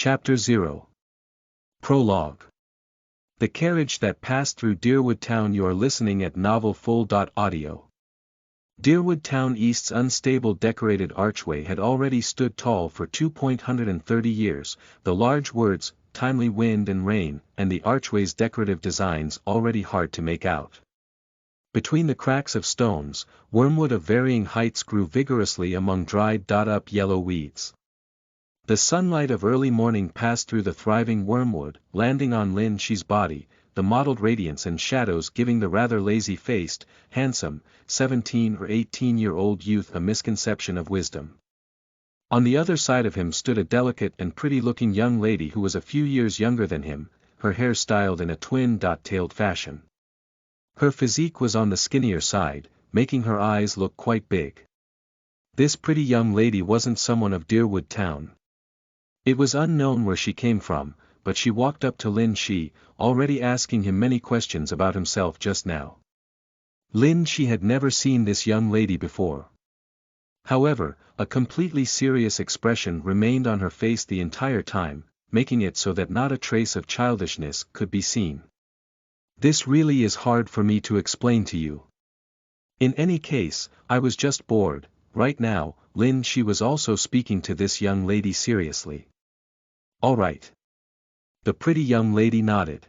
Chapter 0. Prologue. The carriage that passed through Deerwood Town. You are listening at novelfull.audio. Deerwood Town East's unstable decorated archway had already stood tall for 230 years, the large words, timely wind and rain, and the archway's decorative designs already hard to make out. Between the cracks of stones, wormwood of varying heights grew vigorously among dried-up yellow weeds. The sunlight of early morning passed through the thriving wormwood, landing on Lin Shi's body, the mottled radiance and shadows giving the rather lazy-faced, handsome, 17 or 18-year-old youth a misconception of wisdom. On the other side of him stood a delicate and pretty-looking young lady who was a few years younger than him, her hair styled in a twin-tailed fashion. Her physique was on the skinnier side, making her eyes look quite big. This pretty young lady wasn't someone of Deerwood Town. It was unknown where she came from, but she walked up to Lin Shi, already asking him many questions about himself just now. Lin Shi had never seen this young lady before. However, a completely serious expression remained on her face the entire time, making it so that not a trace of childishness could be seen. This really is hard for me to explain to you. In any case, I was just bored. Right now, Lin Shi was also speaking to this young lady seriously. All right. The pretty young lady nodded.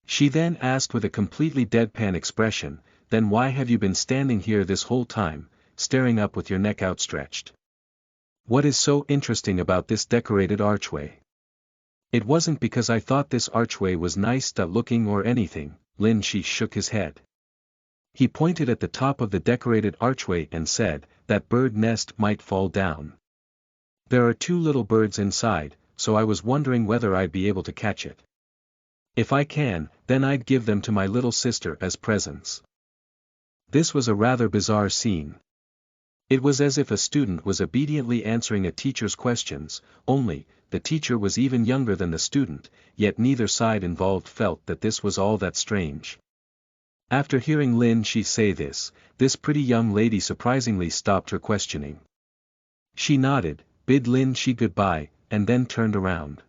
She then asked with a completely deadpan expression, then why have you been standing here this whole time, staring up with your neck outstretched? What is so interesting about this decorated archway? It wasn't because I thought this archway was nice looking or anything. Lin Shi shook his head. He pointed at the top of the decorated archway and said, that bird nest might fall down. There are 2 little birds inside, so I was wondering whether I'd be able to catch it. If I can, then I'd give them to my little sister as presents. This was a rather bizarre scene. It was as if a student was obediently answering a teacher's questions, only, the teacher was even younger than the student, yet neither side involved felt that this was all that strange. After hearing Lin Shi say this pretty young lady surprisingly stopped her questioning. She nodded, bid Lin Shi goodbye, and then turned around.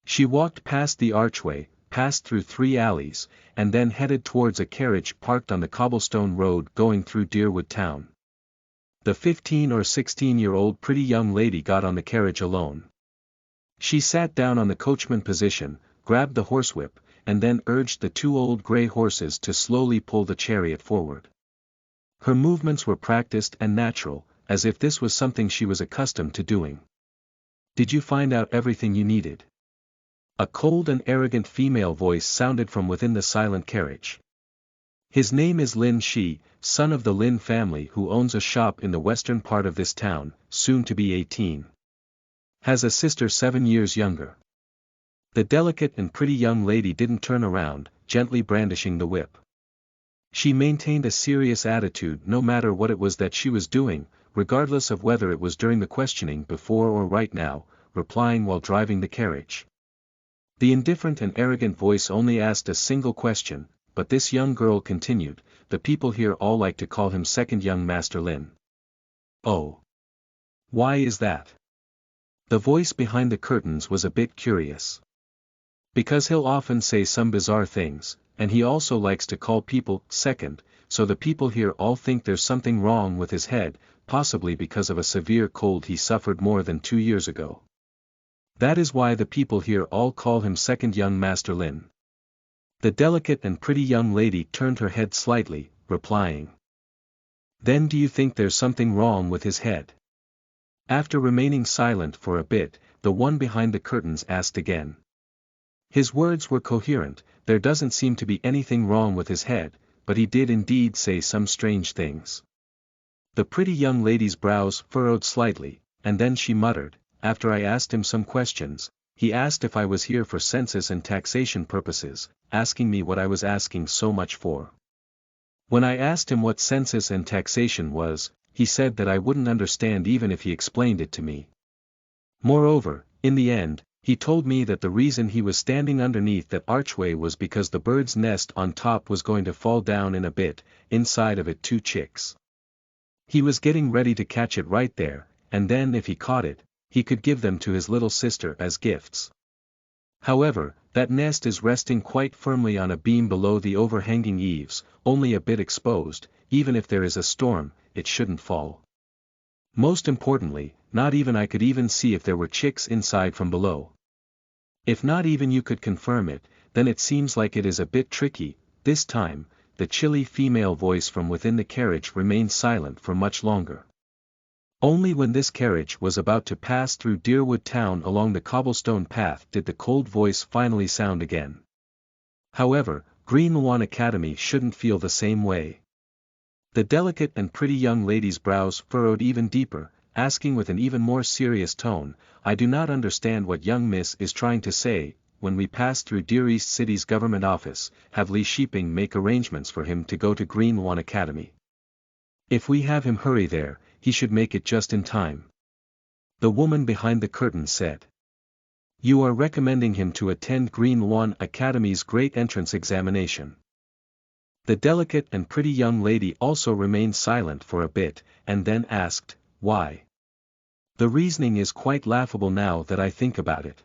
She walked past the archway, passed through 3 alleys, and then headed towards a carriage parked on the cobblestone road going through Deerwood Town. The 15 or 16-year-old pretty young lady got on the carriage alone. She sat down on the coachman position, grabbed the horsewhip, and then urged the 2 old gray horses to slowly pull the chariot forward. Her movements were practiced and natural, as if this was something she was accustomed to doing. Did you find out everything you needed? A cold and arrogant female voice sounded from within the silent carriage. His name is Lin Shi, son of the Lin family who owns a shop in the western part of this town, soon to be 18. Has a sister 7 years younger. The delicate and pretty young lady didn't turn around, gently brandishing the whip. She maintained a serious attitude no matter what it was that she was doing, regardless of whether it was during the questioning before or right now, replying while driving the carriage. The indifferent and arrogant voice only asked a single question, but this young girl continued, the people here all like to call him second young Master Lin. Oh. Why is that? The voice behind the curtains was a bit curious. Because he'll often say some bizarre things, and he also likes to call people second, so the people here all think there's something wrong with his head, possibly because of a severe cold he suffered more than 2 years ago. That is why the people here all call him second young Master Lin. The delicate and pretty young lady turned her head slightly, replying. Then do you think there's something wrong with his head? After remaining silent for a bit, the one behind the curtains asked again. His words were coherent, there doesn't seem to be anything wrong with his head, but he did indeed say some strange things. The pretty young lady's brows furrowed slightly, and then she muttered, after I asked him some questions, he asked if I was here for census and taxation purposes, asking me what I was asking so much for. When I asked him what census and taxation was, he said that I wouldn't understand even if he explained it to me. Moreover, in the end, he told me that the reason he was standing underneath that archway was because the bird's nest on top was going to fall down in a bit, inside of it 2 chicks. He was getting ready to catch it right there, and then if he caught it, he could give them to his little sister as gifts. However, that nest is resting quite firmly on a beam below the overhanging eaves, only a bit exposed. Even if there is a storm, it shouldn't fall. Most importantly, not even I could even see if there were chicks inside from below. If not even you could confirm it, then it seems like it is a bit tricky. This time, the chilly female voice from within the carriage remained silent for much longer. Only when this carriage was about to pass through Deerwood Town along the cobblestone path did the cold voice finally sound again. However, Green Lawn Academy shouldn't feel the same way. The delicate and pretty young lady's brows furrowed even deeper, asking with an even more serious tone, "I do not understand what young miss is trying to say. When we pass through Deer East City's government office, have Lee Sheeping make arrangements for him to go to Green Lawn Academy. If we have him hurry there, he should make it just in time." The woman behind the curtain said. "You are recommending him to attend Green Lawn Academy's great entrance examination." The delicate and pretty young lady also remained silent for a bit, and then asked, "Why?" "The reasoning is quite laughable now that I think about it.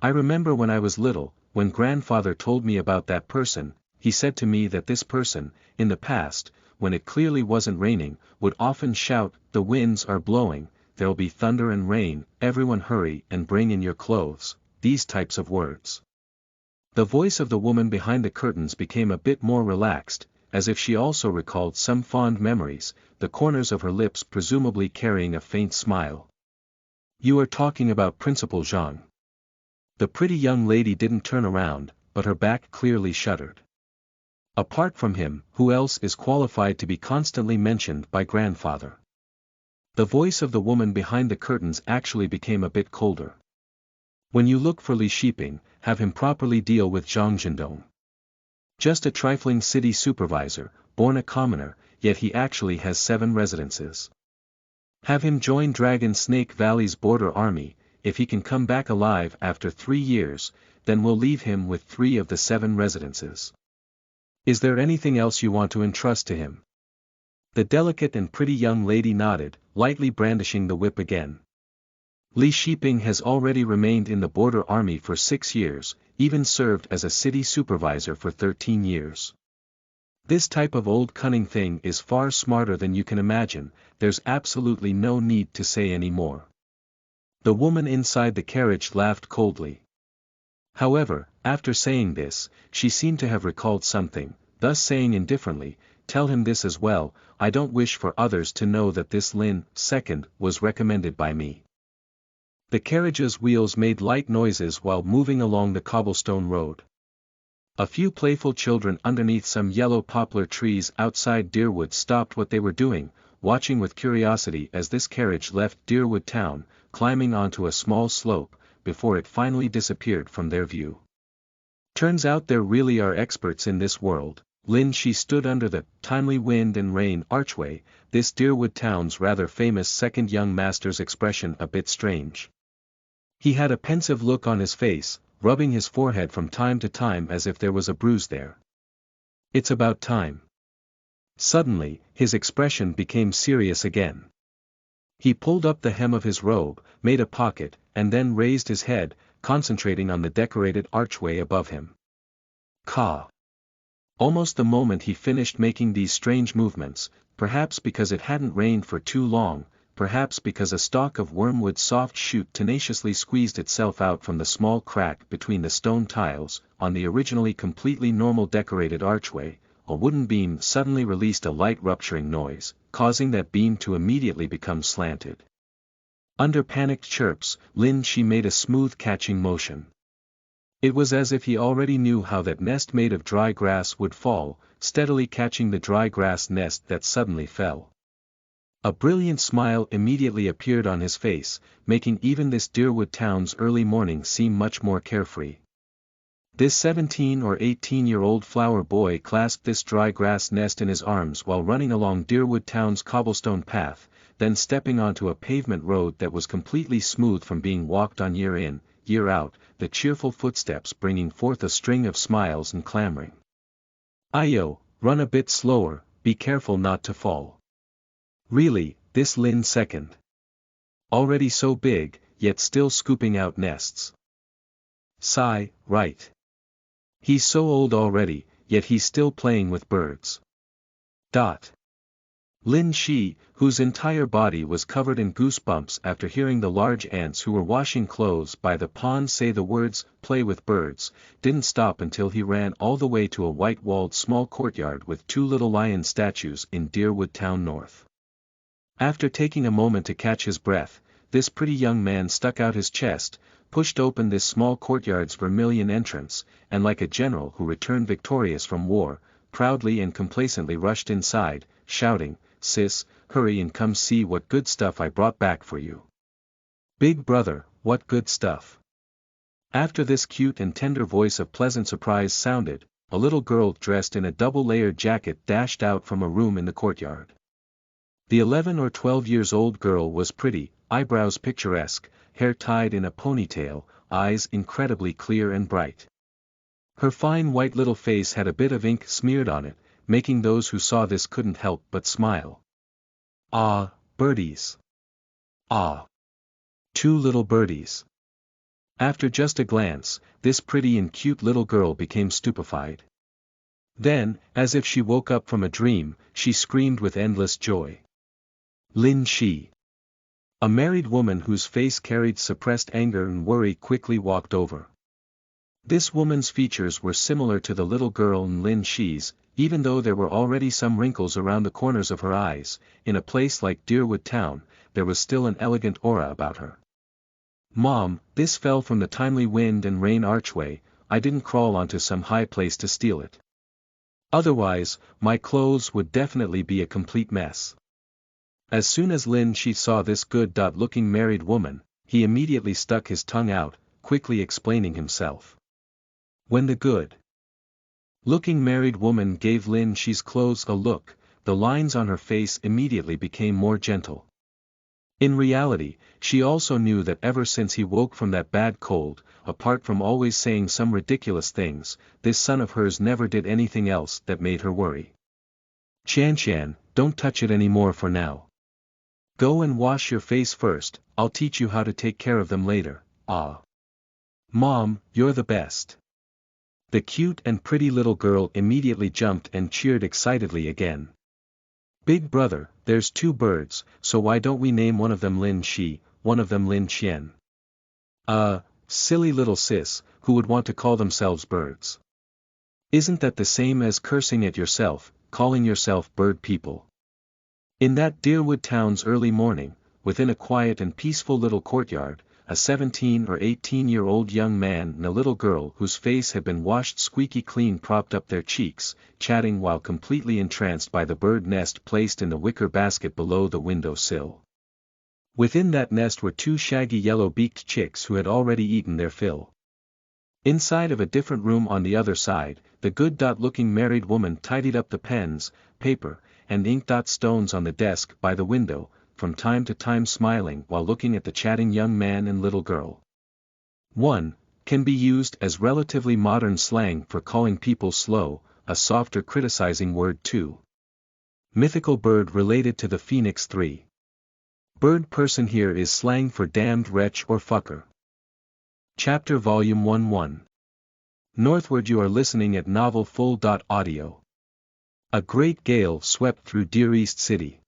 I remember when I was little, when grandfather told me about that person, he said to me that this person, in the past, when it clearly wasn't raining, would often shout, 'The winds are blowing, there'll be thunder and rain, everyone hurry and bring in your clothes,' these types of words." The voice of the woman behind the curtains became a bit more relaxed, as if she also recalled some fond memories, the corners of her lips presumably carrying a faint smile. "You are talking about Principal Zhang." The pretty young lady didn't turn around, but her back clearly shuddered. "Apart from him, who else is qualified to be constantly mentioned by grandfather?" The voice of the woman behind the curtains actually became a bit colder. "When you look for Li Shiping, have him properly deal with Zhang Zhendong. Just a trifling city supervisor, born a commoner, yet he actually has 7 residences. Have him join Dragon Snake Valley's border army. If he can come back alive after 3 years, then we'll leave him with 3 of the 7 residences. Is there anything else you want to entrust to him?" The delicate and pretty young lady nodded, lightly brandishing the whip again. "Li Shiping has already remained in the border army for 6 years, even served as a city supervisor for 13 years. This type of old cunning thing is far smarter than you can imagine, there's absolutely no need to say any more." The woman inside the carriage laughed coldly. However, after saying this, she seemed to have recalled something, thus saying indifferently, "Tell him this as well, I don't wish for others to know that this Lin II was recommended by me." The carriage's wheels made light noises while moving along the cobblestone road. A few playful children underneath some yellow poplar trees outside Deerwood stopped what they were doing, watching with curiosity as this carriage left Deerwood Town, climbing onto a small slope, before it finally disappeared from their view. "Turns out there really are experts in this world." Lin She stood under the timely wind and rain archway, this Deerwood Town's rather famous second young master's expression a bit strange. He had a pensive look on his face, rubbing his forehead from time to time as if there was a bruise there. "It's about time." Suddenly, his expression became serious again. He pulled up the hem of his robe, made a pocket, and then raised his head, concentrating on the decorated archway above him. Ka! Almost the moment he finished making these strange movements, perhaps because it hadn't rained for too long, perhaps because a stalk of wormwood soft shoot tenaciously squeezed itself out from the small crack between the stone tiles, on the originally completely normal decorated archway, a wooden beam suddenly released a light rupturing noise, causing that beam to immediately become slanted. Under panicked chirps, Lin She made a smooth catching motion. It was as if he already knew how that nest made of dry grass would fall, steadily catching the dry grass nest that suddenly fell. A brilliant smile immediately appeared on his face, making even this Deerwood Town's early morning seem much more carefree. This 17 or 18-year-old flower boy clasped this dry grass nest in his arms while running along Deerwood Town's cobblestone path, then stepping onto a pavement road that was completely smooth from being walked on year in, year out, the cheerful footsteps bringing forth a string of smiles and clamoring. "Ayo, run a bit slower, be careful not to fall. Really, this Lin II. already so big, yet still scooping out nests. Sigh, right. He's so old already, yet he's still playing with birds. Dot. Lin Shi, whose entire body was covered in goosebumps after hearing the large ants who were washing clothes by the pond say the words, play with birds, didn't stop until he ran all the way to a white-walled small courtyard with 2 little lion statues in Deerwood Town North. After taking a moment to catch his breath, this pretty young man stuck out his chest, pushed open this small courtyard's vermilion entrance, and like a general who returned victorious from war, proudly and complacently rushed inside, shouting, "Sis, hurry and come see what good stuff I brought back for you." "Big brother, what good stuff?" After this cute and tender voice of pleasant surprise sounded, a little girl dressed in a double-layered jacket dashed out from a room in the courtyard. The 11 or 12 years old girl was pretty, eyebrows picturesque, hair tied in a ponytail, eyes incredibly clear and bright. Her fine white little face had a bit of ink smeared on it, making those who saw this couldn't help but smile. "Ah, birdies. Ah. 2 little birdies." After just a glance, this pretty and cute little girl became stupefied. Then, as if she woke up from a dream, she screamed with endless joy. Lin Shi. A married woman whose face carried suppressed anger and worry quickly walked over. This woman's features were similar to the little girl in Lin Shi's, even though there were already some wrinkles around the corners of her eyes. In a place like Deerwood Town, there was still an elegant aura about her. "Mom, this fell from the timely wind and rain archway, I didn't crawl onto some high place to steal it. Otherwise, my clothes would definitely be a complete mess." As soon as Lin Shi saw this good-looking married woman, he immediately stuck his tongue out, quickly explaining himself. When the good-looking married woman gave Lin Shi's clothes a look, the lines on her face immediately became more gentle. In reality, she also knew that ever since he woke from that bad cold, apart from always saying some ridiculous things, this son of hers never did anything else that made her worry. "Qian, don't touch it anymore for now. Go and wash your face first, I'll teach you how to take care of them later." "Ah. Mom, you're the best." The cute and pretty little girl immediately jumped and cheered excitedly again. "Big brother, there's 2 birds, so why don't we name one of them Lin Shi, one of them Lin Qian?" Silly little sis, who would want to call themselves birds? Isn't that the same as cursing at yourself, calling yourself bird people? In that Deerwood Town's early morning, within a quiet and peaceful little courtyard, a 17 or 18-year-old young man and a little girl whose face had been washed squeaky clean propped up their cheeks, chatting while completely entranced by the bird nest placed in the wicker basket below the window sill. Within that nest were 2 shaggy yellow-beaked chicks who had already eaten their fill. Inside of a different room on the other side, the good-looking married woman tidied up the pens, paper, and ink stones on the desk by the window, from time to time smiling while looking at the chatting young man and little girl. "One" can be used as relatively modern slang for calling people slow, a softer criticizing word too. Mythical bird related to the phoenix 3. Bird person here is slang for damned wretch or fucker. Chapter Volume 1 Northward. You are listening at novelfull.audio. A great gale swept through Deer East City.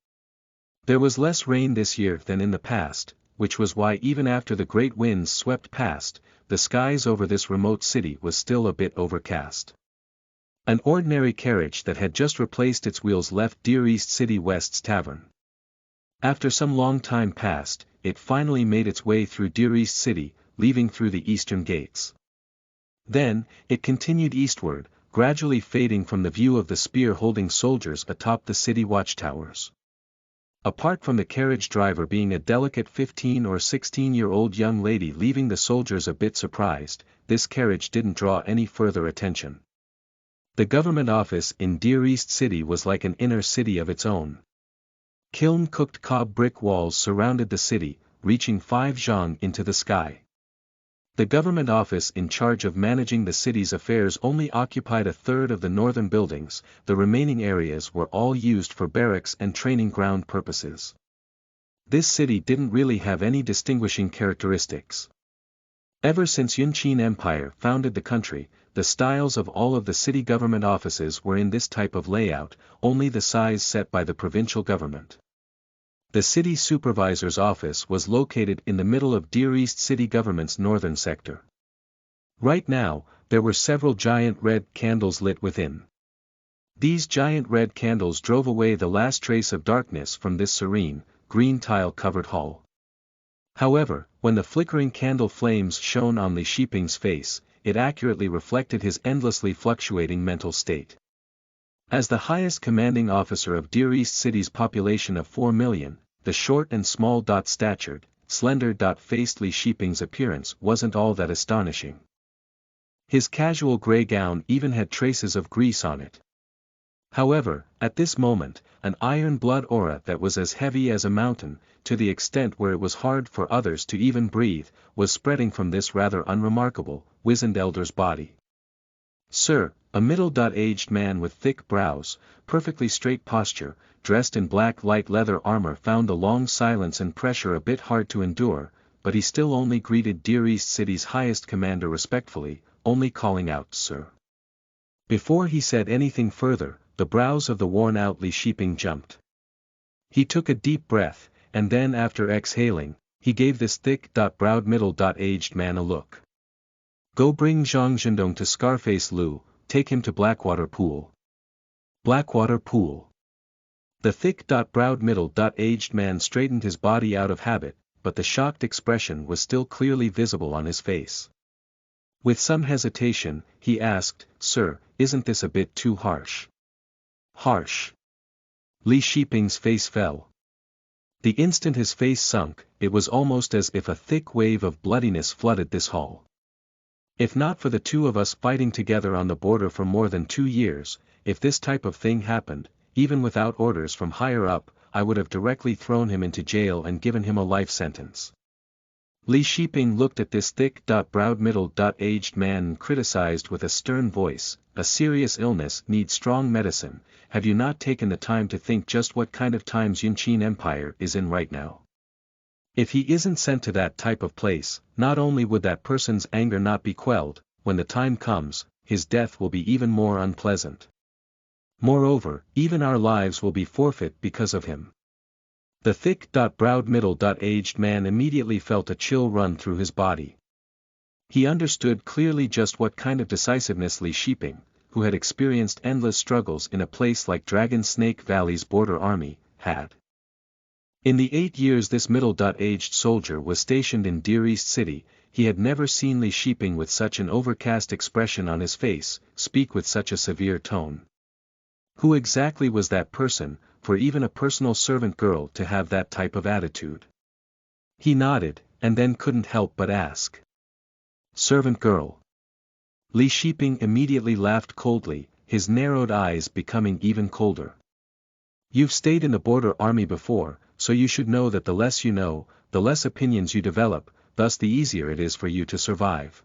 There was less rain this year than in the past, which was why even after the great winds swept past, the skies over this remote city was still a bit overcast. An ordinary carriage that had just replaced its wheels left Deer East City West's tavern. After some long time passed, it finally made its way through Deer East City, leaving through the eastern gates. Then, it continued eastward, gradually fading from the view of the spear-holding soldiers atop the city watchtowers. Apart from the carriage driver being a delicate 15 or 16-year-old young lady leaving the soldiers a bit surprised, this carriage didn't draw any further attention. The government office in Deer East City was like an inner city of its own. Kiln-cooked cob brick walls surrounded the city, reaching 5 zhang into the sky. The government office in charge of managing the city's affairs only occupied a third of the northern buildings, the remaining areas were all used for barracks and training ground purposes. This city didn't really have any distinguishing characteristics. Ever since Yunqin Empire founded the country, the styles of all of the city government offices were in this type of layout, only the size set by the provincial government. The city supervisor's office was located in the middle of Deer East city government's northern sector. Right now, there were several giant red candles lit within. These giant red candles drove away the last trace of darkness from this serene, green tile-covered hall. However, when the flickering candle flames shone on Li Shiping's face, it accurately reflected his endlessly fluctuating mental state. As the highest commanding officer of Deer East City's population of 4 million, the short and small-statured, slender-faced Li Shiping's appearance wasn't all that astonishing. His casual gray gown even had traces of grease on it. However, at this moment, an iron blood aura that was as heavy as a mountain, to the extent where it was hard for others to even breathe, was spreading from this rather unremarkable, wizened elder's body. Sir, a middle-aged man with thick brows, perfectly straight posture, dressed in black light leather armor found the long silence and pressure a bit hard to endure, but he still only greeted Deer East City's highest commander respectfully, only calling out "Sir." Before he said anything further, the brows of the worn-out Li Shiping jumped. He took a deep breath, and then after exhaling, he gave this thick-browed middle-aged man a look. "Go bring Zhang Zhendong to Scarface Lu, take him to Blackwater Pool." Blackwater Pool. The thick-browed middle-aged man straightened his body out of habit, but the shocked expression was still clearly visible on his face. With some hesitation, he asked, "Sir, isn't this a bit too harsh?" Harsh. Li Shiping's face fell. The instant his face sunk, it was almost as if a thick wave of bloodiness flooded this hall. "If not for the two of us fighting together on the border for more than 2 years, if this type of thing happened, even without orders from higher up, I would have directly thrown him into jail and given him a life sentence." Li Shiping looked at this thick-browed middle-aged man and criticized with a stern voice, "A serious illness needs strong medicine. Have you not taken the time to think just what kind of times Yunqin Empire is in right now? If he isn't sent to that type of place, not only would that person's anger not be quelled, when the time comes, his death will be even more unpleasant. Moreover, even our lives will be forfeit because of him." The thick-browed middle-aged man immediately felt a chill run through his body. He understood clearly just what kind of decisiveness Li Shiping, who had experienced endless struggles in a place like Dragon Snake Valley's border army, had. In the 8 years this middle-aged soldier was stationed in Deer East City, he had never seen Li Shiping with such an overcast expression on his face, speak with such a severe tone. Who exactly was that person, for even a personal servant girl to have that type of attitude? He nodded, and then couldn't help but ask. "Servant girl." Li Shiping immediately laughed coldly, his narrowed eyes becoming even colder. "You've stayed in the border army before, so you should know that the less you know, the less opinions you develop, thus the easier it is for you to survive."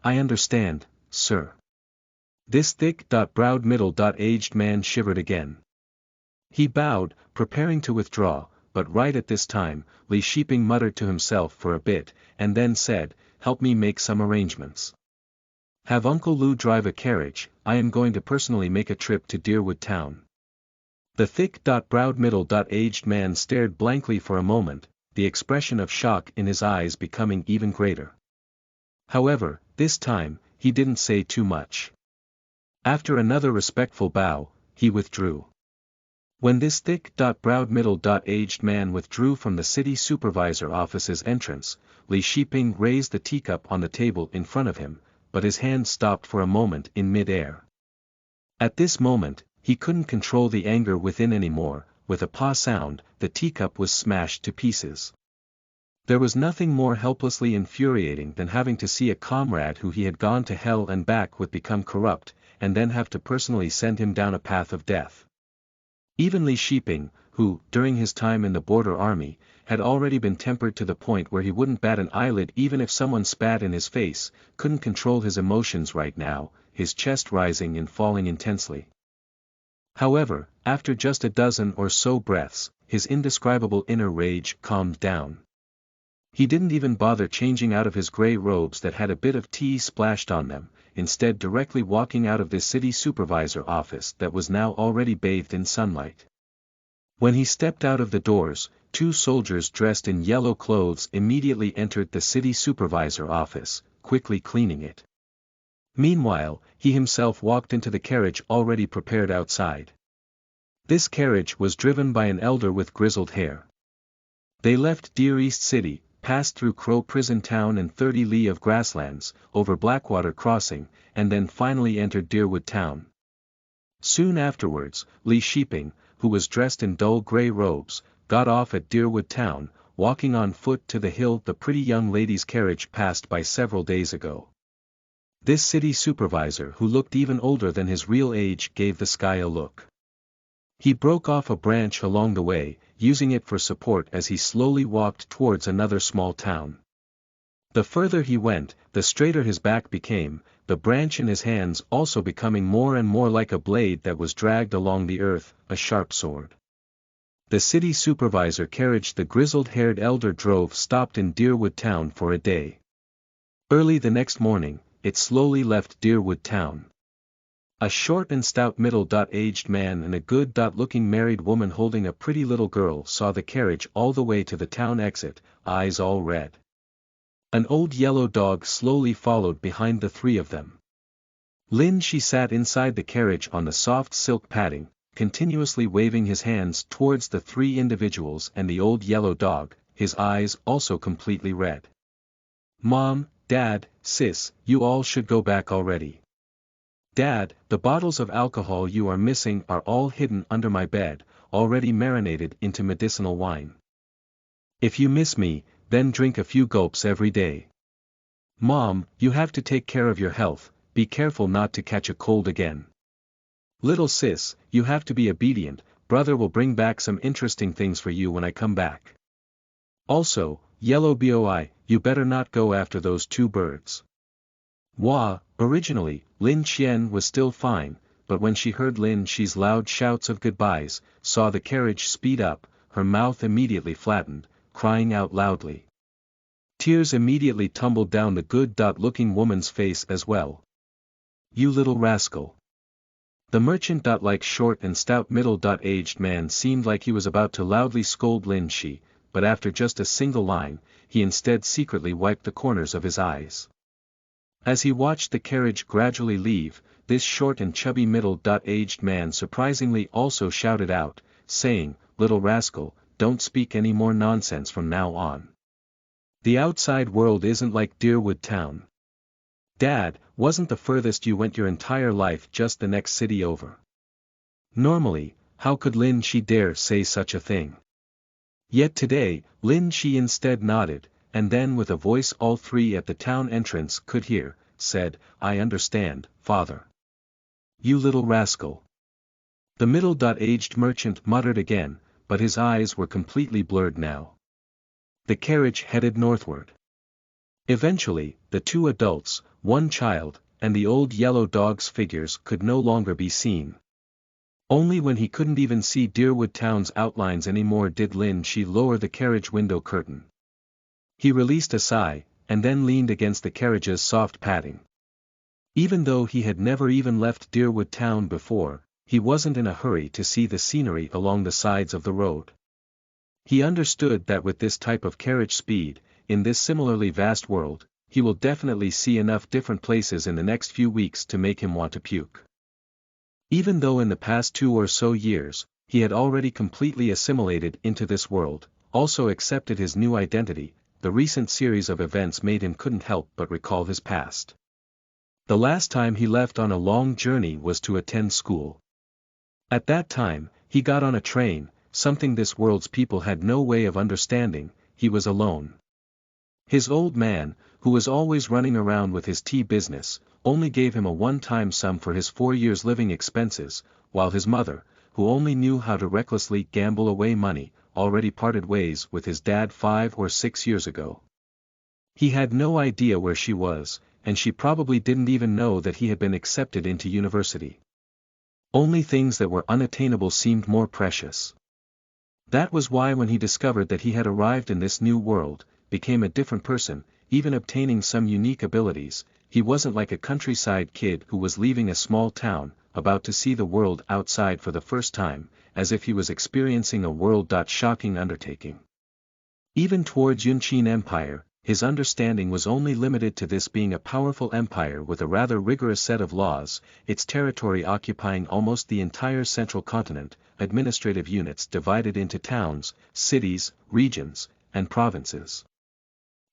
"I understand, sir." This thick-browed middle-aged man shivered again. He bowed, preparing to withdraw, but right at this time, Li Shiping muttered to himself for a bit, and then said, "Help me make some arrangements. Have Uncle Lu drive a carriage, I am going to personally make a trip to Deerwood Town." The thick-browed middle-aged man stared blankly for a moment, the expression of shock in his eyes becoming even greater. However, this time, he didn't say too much. After another respectful bow, he withdrew. When this thick-browed middle-aged man withdrew from the city supervisor office's entrance, Li Shiping raised the teacup on the table in front of him, but his hand stopped for a moment in mid-air. At this moment, he couldn't control the anger within anymore, with a "pa" sound, the teacup was smashed to pieces. There was nothing more helplessly infuriating than having to see a comrade who he had gone to hell and back with become corrupt, and then have to personally send him down a path of death. Even Li Shiping, who, during his time in the border army, had already been tempered to the point where he wouldn't bat an eyelid even if someone spat in his face, couldn't control his emotions right now, his chest rising and falling intensely. However, after just a dozen or so breaths, his indescribable inner rage calmed down. He didn't even bother changing out of his gray robes that had a bit of tea splashed on them, instead directly walking out of the city supervisor office that was now already bathed in sunlight. When he stepped out of the doors, two soldiers dressed in yellow clothes immediately entered the city supervisor office, quickly cleaning it. Meanwhile, he himself walked into the carriage already prepared outside. This carriage was driven by an elder with grizzled hair. They left Deer East City, passed through Crow Prison Town and 30 li of grasslands, over Blackwater Crossing, and then finally entered Deerwood Town. Soon afterwards, Lee Sheeping, who was dressed in dull grey robes, got off at Deerwood Town, walking on foot to the hill the pretty young lady's carriage passed by several days ago. This city supervisor who looked even older than his real age gave the sky a look. He broke off a branch along the way, using it for support as he slowly walked towards another small town. The further he went, the straighter his back became, the branch in his hands also becoming more and more like a blade that was dragged along the earth, a sharp sword. The city supervisor carriage the grizzled-haired elder drove stopped in Deerwood Town for a day. Early the next morning, it slowly left Deerwood Town. A short and stout middle-aged man and a good-looking married woman holding a pretty little girl saw the carriage all the way to the town exit, eyes all red. An old yellow dog slowly followed behind the three of them. Lin Shi sat inside the carriage on the soft silk padding, continuously waving his hands towards the three individuals and the old yellow dog, his eyes also completely red. "Mom, Dad, Sis, you all should go back already. Dad, the bottles of alcohol you are missing are all hidden under my bed, already marinated into medicinal wine. If you miss me, then drink a few gulps every day. Mom, you have to take care of your health, be careful not to catch a cold again. Little sis, you have to be obedient, brother will bring back some interesting things for you when I come back. Also, Yellow Boy, you better not go after those two birds." Originally, Lin Qian was still fine, but when she heard Lin Shi's loud shouts of goodbyes, saw the carriage speed up, her mouth immediately flattened, crying out loudly. Tears immediately tumbled down the good-looking woman's face as well. "You little rascal." The merchant-like short and stout middle-aged man seemed like he was about to loudly scold Lin Shi, but after just a single line, he instead secretly wiped the corners of his eyes. As he watched the carriage gradually leave, this short and chubby middle-aged man surprisingly also shouted out, saying, "Little rascal, don't speak any more nonsense from now on. The outside world isn't like Deerwood Town. Dad, wasn't the furthest you went your entire life just the next city over?" Normally, how could Lin Shi dare say such a thing? Yet today, Lin Shi instead nodded, and then with a voice all three at the town entrance could hear, said, "I understand, father." "You little rascal." The middle-aged merchant muttered again, but his eyes were completely blurred now. The carriage headed northward. Eventually, the two adults, one child, and the old yellow dog's figures could no longer be seen. Only when he couldn't even see Deerwood Town's outlines anymore did Lin Shi lower the carriage window curtain. He released a sigh, and then leaned against the carriage's soft padding. Even though he had never even left Deerwood Town before, he wasn't in a hurry to see the scenery along the sides of the road. He understood that with this type of carriage speed, in this similarly vast world, he will definitely see enough different places in the next few weeks to make him want to puke. Even though in the past 2 or so years, he had already completely assimilated into this world, also accepted his new identity, the recent series of events made him couldn't help but recall his past. The last time he left on a long journey was to attend school. At that time, he got on a train, something this world's people had no way of understanding, he was alone. His old man, who was always running around with his tea business, only gave him a one-time sum for his 4 years' living expenses, while his mother, who only knew how to recklessly gamble away money, already parted ways with his dad 5 or 6 years ago. He had no idea where she was, and she probably didn't even know that he had been accepted into university. Only things that were unattainable seemed more precious. That was why when he discovered that he had arrived in this new world, became a different person, even obtaining some unique abilities, he wasn't like a countryside kid who was leaving a small town, about to see the world outside for the first time, as if he was experiencing a world-shocking undertaking. Even towards Yunqin Empire, his understanding was only limited to this being a powerful empire with a rather rigorous set of laws, its territory occupying almost the entire central continent, administrative units divided into towns, cities, regions, and provinces.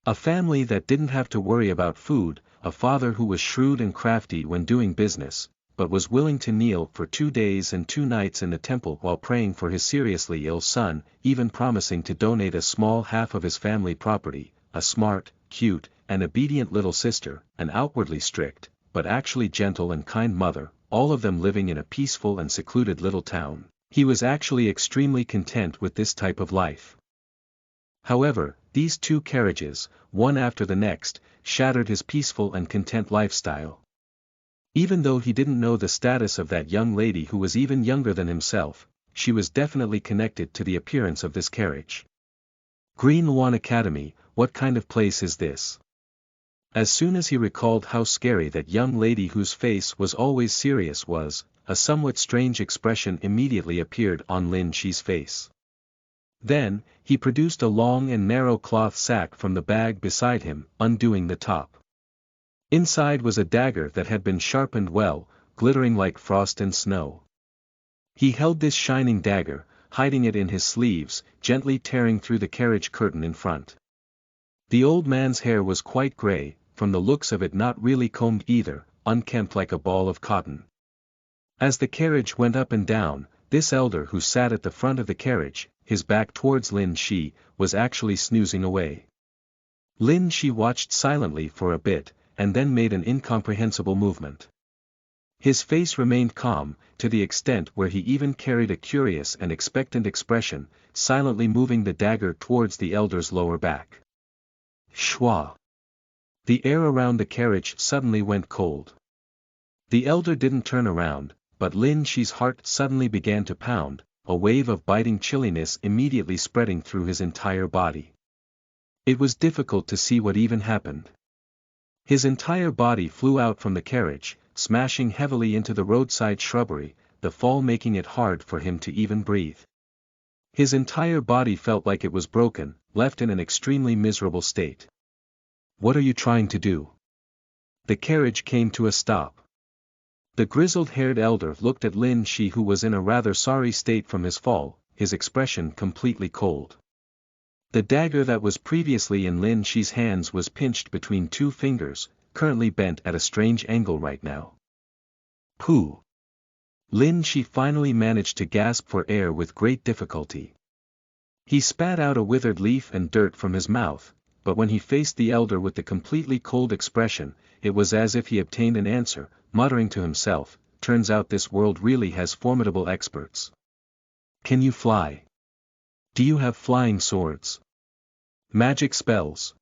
A family that didn't have to worry about food, a father who was shrewd and crafty when doing business, but was willing to kneel for 2 days and 2 nights in the temple while praying for his seriously ill son, even promising to donate a small half of his family property, a smart, cute, and obedient little sister, an outwardly strict, but actually gentle and kind mother, all of them living in a peaceful and secluded little town. He was actually extremely content with this type of life. However, these 2 carriages, one after the next, shattered his peaceful and content lifestyle. Even though he didn't know the status of that young lady who was even younger than himself, she was definitely connected to the appearance of this carriage. Green Lawn Academy, what kind of place is this? As soon as he recalled how scary that young lady whose face was always serious was, a somewhat strange expression immediately appeared on Lin Shi's face. Then, he produced a long and narrow cloth sack from the bag beside him, undoing the top. Inside was a dagger that had been sharpened well, glittering like frost and snow. He held this shining dagger, hiding it in his sleeves, gently tearing through the carriage curtain in front. The old man's hair was quite gray, from the looks of it not really combed either, unkempt like a ball of cotton. As the carriage went up and down, this elder who sat at the front of the carriage, his back towards Lin Shi, was actually snoozing away. Lin Shi watched silently for a bit, and then made an incomprehensible movement. His face remained calm, to the extent where he even carried a curious and expectant expression, silently moving the dagger towards the elder's lower back. Shwa! The air around the carriage suddenly went cold. The elder didn't turn around, but Lin Shi's heart suddenly began to pound, a wave of biting chilliness immediately spreading through his entire body. It was difficult to see what even happened. His entire body flew out from the carriage, smashing heavily into the roadside shrubbery, the fall making it hard for him to even breathe. His entire body felt like it was broken, left in an extremely miserable state. What are you trying to do? The carriage came to a stop. The grizzled-haired elder looked at Lin Shi, who was in a rather sorry state from his fall, his expression completely cold. The dagger that was previously in Lin Shi's hands was pinched between 2 fingers, currently bent at a strange angle right now. Pooh! Lin Shi finally managed to gasp for air with great difficulty. He spat out a withered leaf and dirt from his mouth, but when he faced the elder with the completely cold expression, it was as if he obtained an answer, muttering to himself, turns out this world really has formidable experts. Can you fly? Do you have flying swords? Magic spells?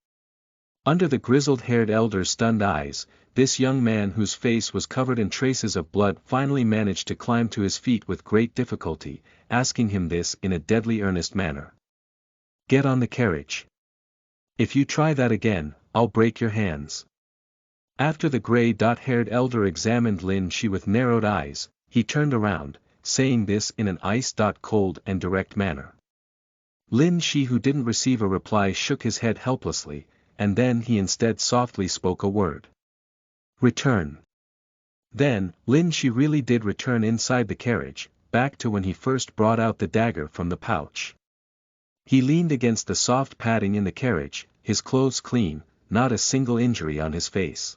Under the grizzled-haired elder's stunned eyes, this young man whose face was covered in traces of blood finally managed to climb to his feet with great difficulty, asking him this in a deadly earnest manner. Get on the carriage. If you try that again, I'll break your hands. After the gray-haired elder examined Lin Shi with narrowed eyes, he turned around, saying this in an ice-cold and direct manner. Lin Shi, who didn't receive a reply, shook his head helplessly, and then he instead softly spoke a word. Return. Then, Lin Shi really did return inside the carriage, back to when he first brought out the dagger from the pouch. He leaned against the soft padding in the carriage, his clothes clean, not a single injury on his face.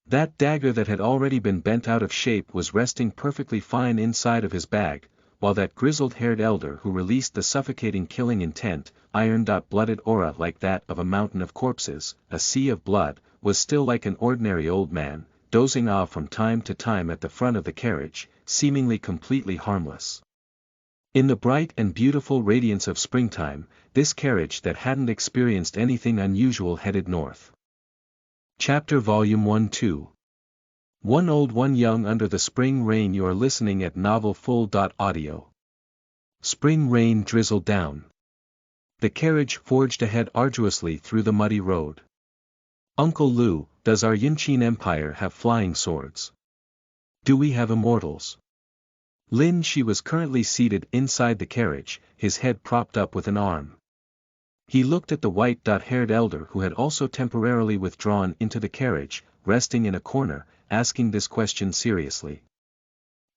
That dagger that had already been bent out of shape was resting perfectly fine inside of his bag, while that grizzled-haired elder who released the suffocating killing intent, iron-blooded aura like that of a mountain of corpses, a sea of blood, was still like an ordinary old man, dozing off from time to time at the front of the carriage, seemingly completely harmless. In the bright and beautiful radiance of springtime, this carriage that hadn't experienced anything unusual headed north. Chapter Volume 1-2 One old one young under the spring rain. You're listening at novelfull.audio. Spring rain drizzled down. The carriage forged ahead arduously through the muddy road. Uncle Lou, does our Yinqin Empire have flying swords? Do we have immortals? Lin Shi was currently seated inside the carriage, his head propped up with an arm. He looked at the white-haired elder who had also temporarily withdrawn into the carriage, resting in a corner, asking this question seriously.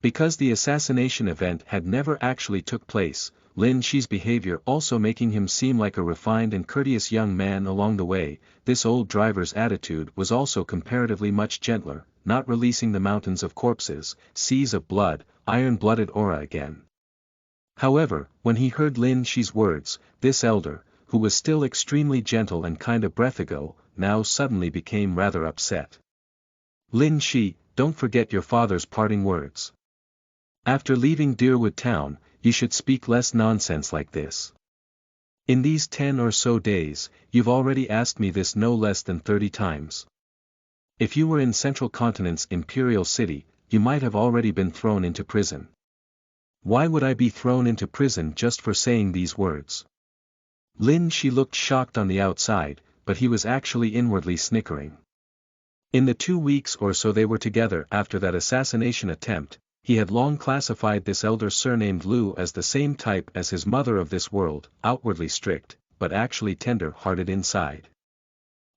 Because the assassination event had never actually took place, Lin Shi's behavior also making him seem like a refined and courteous young man along the way, this old driver's attitude was also comparatively much gentler, not releasing the mountains of corpses, seas of blood, iron-blooded aura again. However, when he heard Lin Shi's words, this elder, who was still extremely gentle and kind a breath ago, now suddenly became rather upset. Lin Shi, don't forget your father's parting words. After leaving Deerwood Town, you should speak less nonsense like this. In these 10 or so days, you've already asked me this no less than 30 times. If you were in Central Continent's Imperial City, you might have already been thrown into prison. Why would I be thrown into prison just for saying these words? Lin Shi looked shocked on the outside, but he was actually inwardly snickering. In the 2 weeks or so they were together after that assassination attempt, he had long classified this elder surnamed Lu as the same type as his mother of this world, outwardly strict, but actually tender-hearted inside.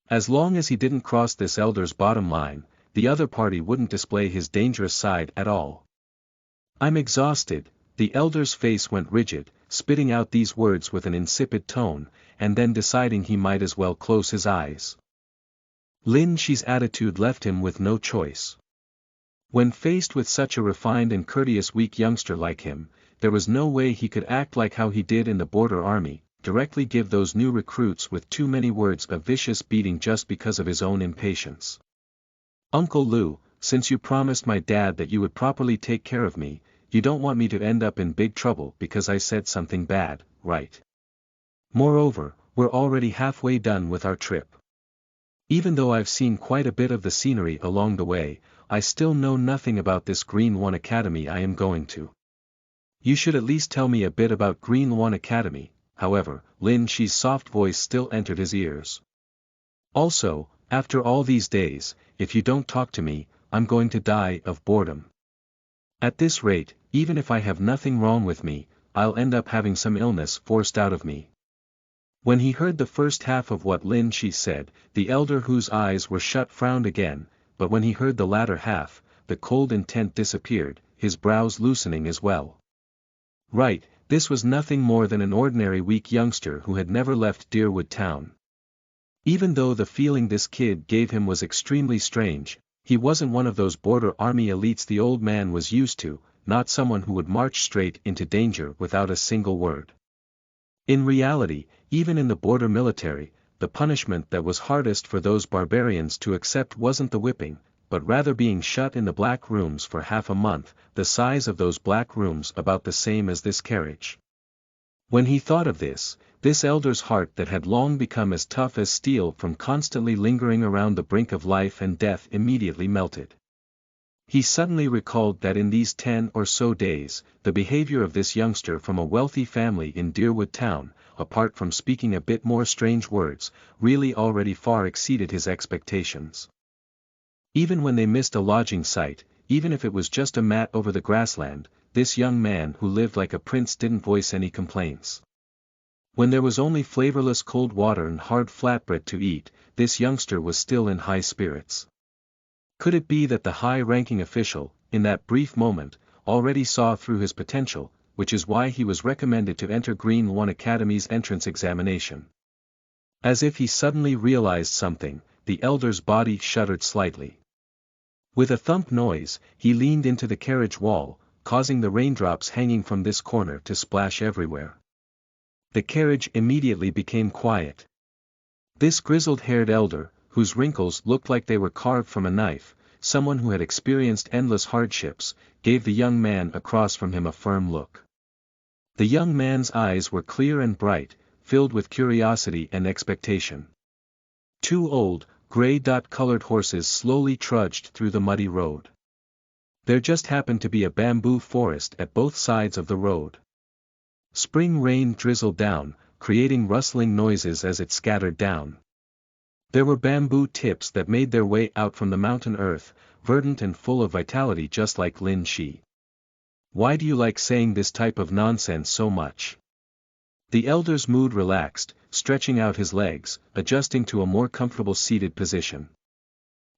As long as he didn't cross this elder's bottom line, the other party wouldn't display his dangerous side at all. I'm exhausted. The elder's face went rigid, spitting out these words with an insipid tone, and then deciding he might as well close his eyes. Lin Shi's attitude left him with no choice. When faced with such a refined and courteous weak youngster like him, there was no way he could act like how he did in the border army, directly give those new recruits with too many words a vicious beating just because of his own impatience. Uncle Lou, since you promised my dad that you would properly take care of me, you don't want me to end up in big trouble because I said something bad, right? Moreover, we're already halfway done with our trip. Even though I've seen quite a bit of the scenery along the way, I still know nothing about this Green One Academy I am going to. You should at least tell me a bit about Green One Academy. However, Lin Shi's soft voice still entered his ears. Also, after all these days, if you don't talk to me, I'm going to die of boredom. At this rate, even if I have nothing wrong with me, I'll end up having some illness forced out of me. When he heard the first half of what Lin Shi said, the elder whose eyes were shut frowned again, but when he heard the latter half, the cold intent disappeared, his brows loosening as well. Right, this was nothing more than an ordinary weak youngster who had never left Deerwood Town. Even though the feeling this kid gave him was extremely strange, he wasn't one of those border army elites the old man was used to, not someone who would march straight into danger without a single word. In reality, even in the border military, the punishment that was hardest for those barbarians to accept wasn't the whipping, but rather being shut in the black rooms for half a month, the size of those black rooms about the same as this carriage. When he thought of this elder's heart that had long become as tough as steel from constantly lingering around the brink of life and death immediately melted. He suddenly recalled that in these 10 or so days, the behavior of this youngster from a wealthy family in Deerwood Town, apart from speaking a bit more strange words, really already far exceeded his expectations. Even when they missed a lodging site, even if it was just a mat over the grassland, this young man who lived like a prince didn't voice any complaints. When there was only flavorless cold water and hard flatbread to eat, this youngster was still in high spirits. Could it be that the high-ranking official, in that brief moment, already saw through his potential, which is why he was recommended to enter Green One Academy's entrance examination? As if he suddenly realized something, the elder's body shuddered slightly. With a thump noise, he leaned into the carriage wall, causing the raindrops hanging from this corner to splash everywhere. The carriage immediately became quiet. This grizzled-haired elder, whose wrinkles looked like they were carved from a knife, someone who had experienced endless hardships, gave the young man across from him a firm look. The young man's eyes were clear and bright, filled with curiosity and expectation. Two old, Gray-colored horses slowly trudged through the muddy road. There just happened to be a bamboo forest at both sides of the road. Spring rain drizzled down, creating rustling noises as it scattered down. There were bamboo tips that made their way out from the mountain earth, verdant and full of vitality just like Lin Shi. Why do you like saying this type of nonsense so much? The elder's mood relaxed, stretching out his legs, adjusting to a more comfortable seated position.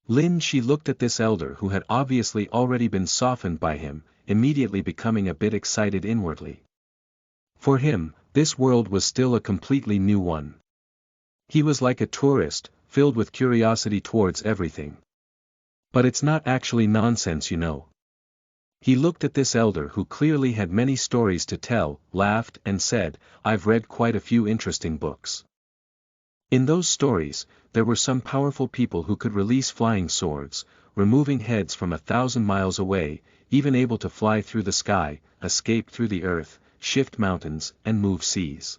Lin Shi looked at this elder who had obviously already been softened by him, immediately becoming a bit excited inwardly. For him, this world was still a completely new one. He was like a tourist, filled with curiosity towards everything. But it's not actually nonsense, you know. He looked at this elder who clearly had many stories to tell, laughed and said, I've read quite a few interesting books. In those stories, there were some powerful people who could release flying swords, removing heads from 1,000 miles away, even able to fly through the sky, escape through the earth, shift mountains, and move seas.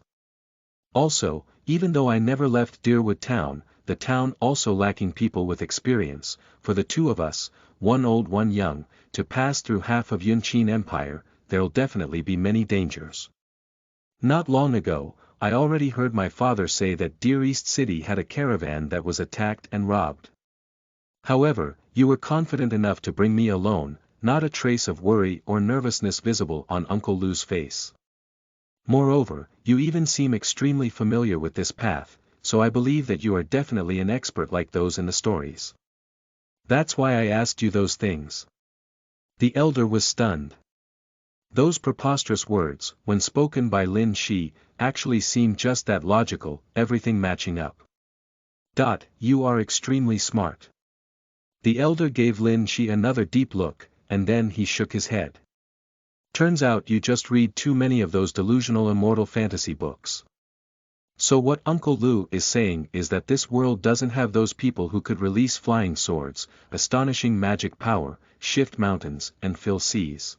Also, even though I never left Deerwood Town, the town also lacking people with experience, for the two of us, one old one young, to pass through half of Yunqin Empire, there'll definitely be many dangers. Not long ago, I already heard my father say that Deer East City had a caravan that was attacked and robbed. However, you were confident enough to bring me alone, not a trace of worry or nervousness visible on Uncle Lu's face. Moreover, you even seem extremely familiar with this path, so I believe that you are definitely an expert like those in the stories. That's why I asked you those things. The elder was stunned. Those preposterous words, when spoken by Lin Shi, actually seemed just that logical, everything matching up. You are extremely smart. The elder gave Lin Shi another deep look, and then he shook his head. Turns out you just read too many of those delusional immortal fantasy books. So what Uncle Lu is saying is that this world doesn't have those people who could release flying swords, astonishing magic power, shift mountains, and fill seas.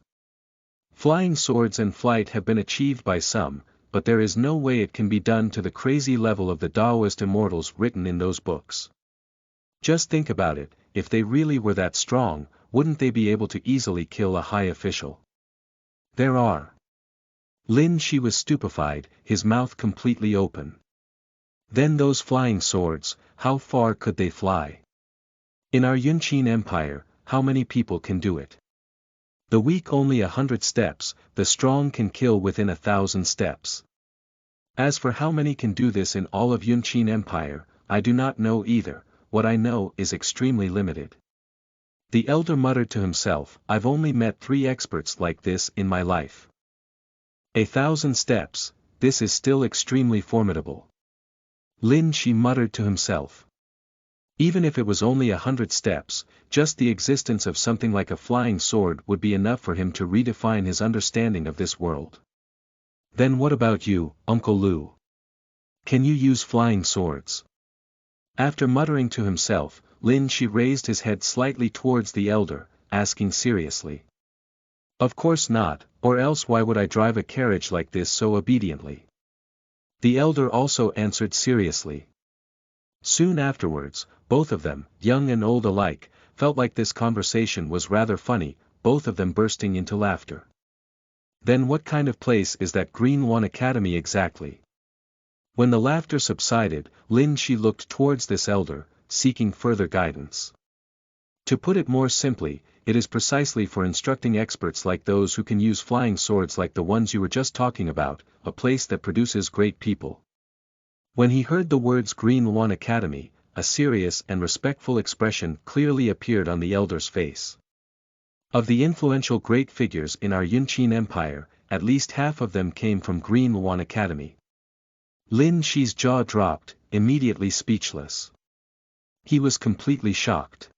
Flying swords and flight have been achieved by some, but there is no way it can be done to the crazy level of the Taoist immortals written in those books. Just think about it, if they really were that strong, wouldn't they be able to easily kill a high official? There are. Lin Shi was stupefied, his mouth completely open. Then those flying swords, how far could they fly? In our Yunqin Empire, how many people can do it? The weak only 100 steps, the strong can kill within 1,000 steps. As for how many can do this in all of Yunqin Empire, I do not know either, what I know is extremely limited. The elder muttered to himself, I've only met 3 experts like this in my life. 1,000 steps, this is still extremely formidable. Lin Shi muttered to himself. Even if it was only 100 steps, just the existence of something like a flying sword would be enough for him to redefine his understanding of this world. Then what about you, Uncle Lu? Can you use flying swords? After muttering to himself, Lin Shi raised his head slightly towards the elder, asking seriously. Of course not, or else why would I drive a carriage like this so obediently? The elder also answered seriously. Soon afterwards, both of them, young and old alike, felt like this conversation was rather funny, both of them bursting into laughter. Then what kind of place is that Green One Academy exactly? When the laughter subsided, Lin Shi looked towards this elder, seeking further guidance. To put it more simply, it is precisely for instructing experts like those who can use flying swords like the ones you were just talking about, a place that produces great people. When he heard the words Green One Academy, a serious and respectful expression clearly appeared on the elder's face. Of the influential great figures in our Yunqin Empire, at least half of them came from Green One Academy. Lin Shi's jaw dropped, immediately speechless. He was completely shocked.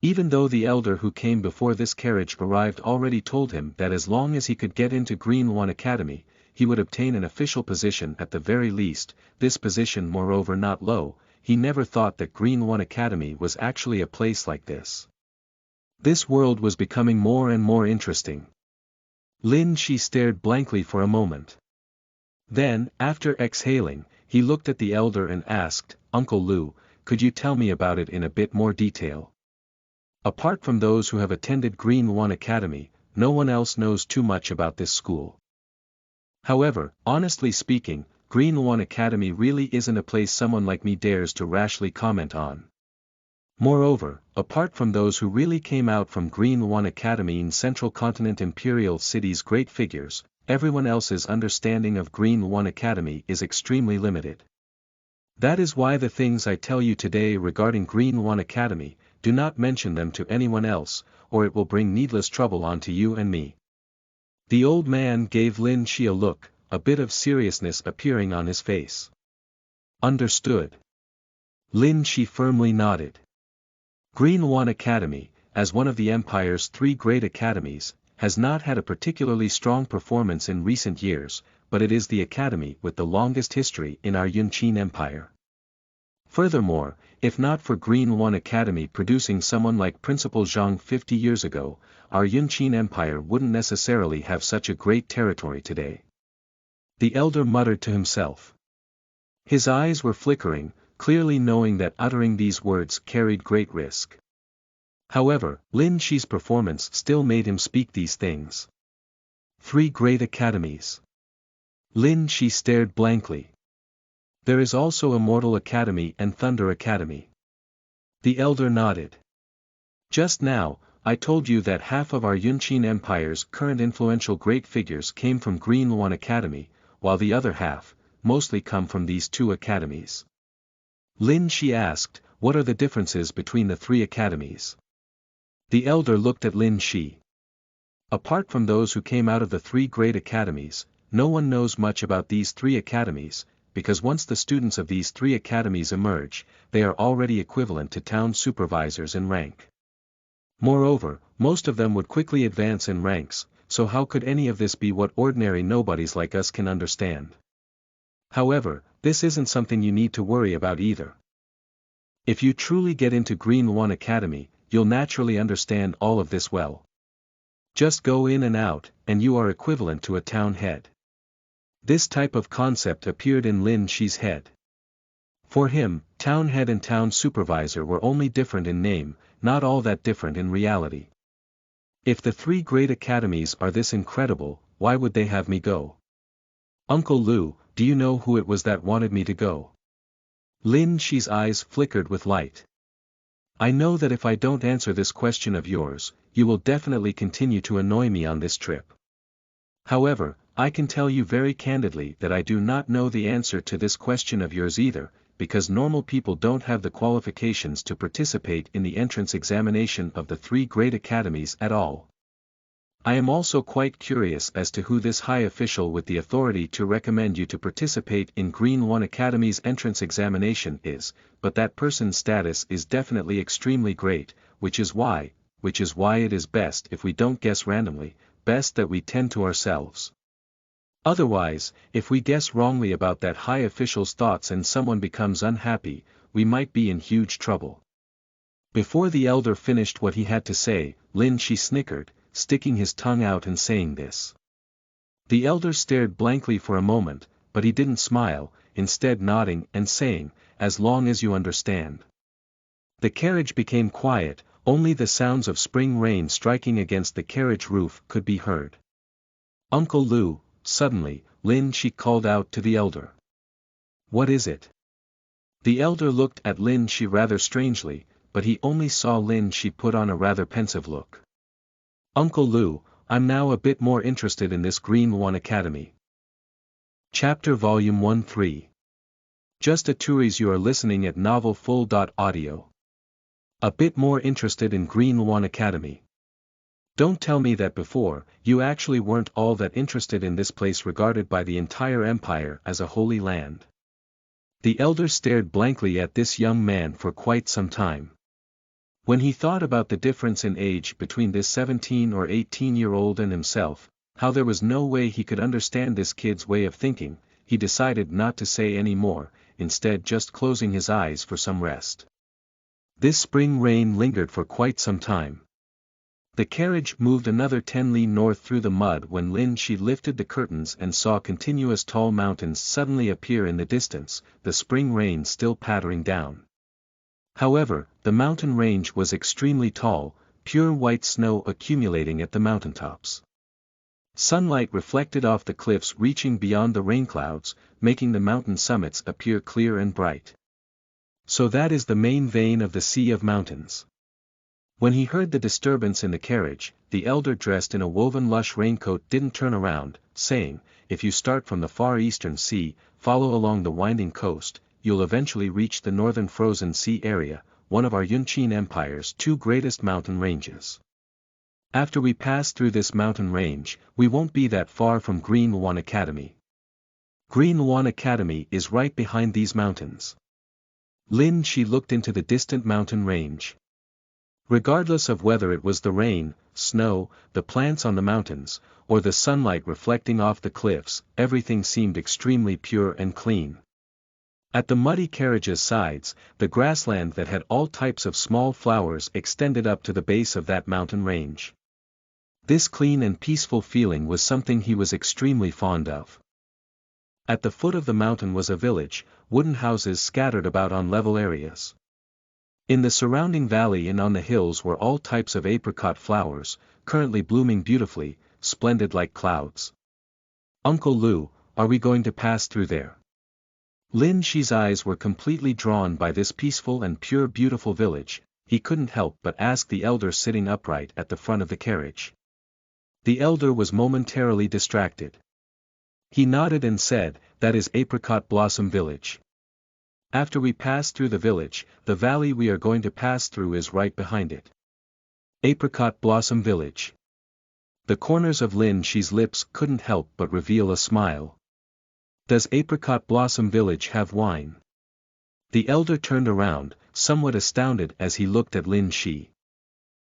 Even though the elder who came before this carriage arrived already told him that as long as he could get into Green One Academy, he would obtain an official position at the very least, this position moreover not low, he never thought that Green One Academy was actually a place like this. This world was becoming more and more interesting. Lin Shi stared blankly for a moment. Then, after exhaling, he looked at the elder and asked, Uncle Lu, could you tell me about it in a bit more detail? Apart from those who have attended Green One Academy, no one else knows too much about this school. However, honestly speaking, Green One Academy really isn't a place someone like me dares to rashly comment on. Moreover, apart from those who really came out from Green One Academy in Central Continent Imperial City's great figures, everyone else's understanding of Green One Academy is extremely limited. That is why the things I tell you today regarding Green One Academy, do not mention them to anyone else, or it will bring needless trouble onto you and me. The old man gave Lin Shi a look, a bit of seriousness appearing on his face. Understood. Lin Shi firmly nodded. Green One Academy, as one of the Empire's three great academies, has not had a particularly strong performance in recent years, but it is the academy with the longest history in our Yunqin Empire. Furthermore, if not for Green One Academy producing someone like Principal Zhang 50 years ago, our Yunqin Empire wouldn't necessarily have such a great territory today. The elder muttered to himself. His eyes were flickering, clearly knowing that uttering these words carried great risk. However, Lin Shi's performance still made him speak these things. Three great academies. Lin Shi stared blankly. There is also Immortal Academy and Thunder Academy. The elder nodded. Just now, I told you that half of our Yunqin Empire's current influential great figures came from Green One Academy, while the other half, mostly come from these two academies. Lin Shi asked, what are the differences between the three academies? The elder looked at Lin Shi. Apart from those who came out of the three great academies, no one knows much about these three academies, because once the students of these three academies emerge, they are already equivalent to town supervisors in rank. Moreover, most of them would quickly advance in ranks, so how could any of this be what ordinary nobodies like us can understand? However, this isn't something you need to worry about either. If you truly get into Green One Academy, you'll naturally understand all of this well. Just go in and out, and you are equivalent to a town head. This type of concept appeared in Lin Shi's head. For him, town head and town supervisor were only different in name, not all that different in reality. If the three great academies are this incredible, why would they have me go? Uncle Lu, do you know who it was that wanted me to go? Lin Shi's eyes flickered with light. I know that if I don't answer this question of yours, you will definitely continue to annoy me on this trip. However, I can tell you very candidly that I do not know the answer to this question of yours either, because normal people don't have the qualifications to participate in the entrance examination of the three great academies at all. I am also quite curious as to who this high official with the authority to recommend you to participate in Green One Academy's entrance examination is, but that person's status is definitely extremely great, which is why it is best if we don't guess randomly, best that we tend to ourselves. Otherwise, if we guess wrongly about that high official's thoughts and someone becomes unhappy, we might be in huge trouble. Before the elder finished what he had to say, Lin Shi snickered, sticking his tongue out and saying this. The elder stared blankly for a moment, but he didn't smile, instead nodding and saying, as long as you understand. The carriage became quiet, only the sounds of spring rain striking against the carriage roof could be heard. Uncle Lu, suddenly, Lin Shi called out to the elder. What is it? The elder looked at Lin Shi rather strangely, but he only saw Lin Shi put on a rather pensive look. Uncle Lu, I'm now a bit more interested in this Green One Academy. Chapter Volume 1-3. Just a touries, you are listening at novelfull.audio. A bit more interested in Green One Academy. Don't tell me that before, you actually weren't all that interested in this place regarded by the entire empire as a holy land. The elder stared blankly at this young man for quite some time. When he thought about the difference in age between this 17 or 18-year-old and himself, how there was no way he could understand this kid's way of thinking, he decided not to say any more, instead just closing his eyes for some rest. This spring rain lingered for quite some time. The carriage moved another 10 li north through the mud when Lin Shi lifted the curtains and saw continuous tall mountains suddenly appear in the distance, the spring rain still pattering down. However, the mountain range was extremely tall, pure white snow accumulating at the mountaintops. Sunlight reflected off the cliffs reaching beyond the rain clouds, making the mountain summits appear clear and bright. So that is the main vein of the Sea of Mountains. When he heard the disturbance in the carriage, the elder dressed in a woven lush raincoat didn't turn around, saying, "If you start from the far eastern sea, follow along the winding coast, you'll eventually reach the northern frozen sea area, one of our Yunqin Empire's two greatest mountain ranges. After we pass through this mountain range, we won't be that far from Green Lawn Academy. Green Lawn Academy is right behind these mountains." Lin Shi looked into the distant mountain range. Regardless of whether it was the rain, snow, the plants on the mountains, or the sunlight reflecting off the cliffs, everything seemed extremely pure and clean. At the muddy carriage's sides, the grassland that had all types of small flowers extended up to the base of that mountain range. This clean and peaceful feeling was something he was extremely fond of. At the foot of the mountain was a village, wooden houses scattered about on level areas. In the surrounding valley and on the hills were all types of apricot flowers, currently blooming beautifully, splendid like clouds. "Uncle Lu, are we going to pass through there?" Lin Shi's eyes were completely drawn by this peaceful and pure beautiful village. He couldn't help but ask the elder sitting upright at the front of the carriage. The elder was momentarily distracted. He nodded and said, "That is Apricot Blossom Village. After we pass through the village, the valley we are going to pass through is right behind it." Apricot Blossom Village. The corners of Lin Shi's lips couldn't help but reveal a smile. "Does Apricot Blossom Village have wine?" The elder turned around, somewhat astounded as he looked at Lin Shi.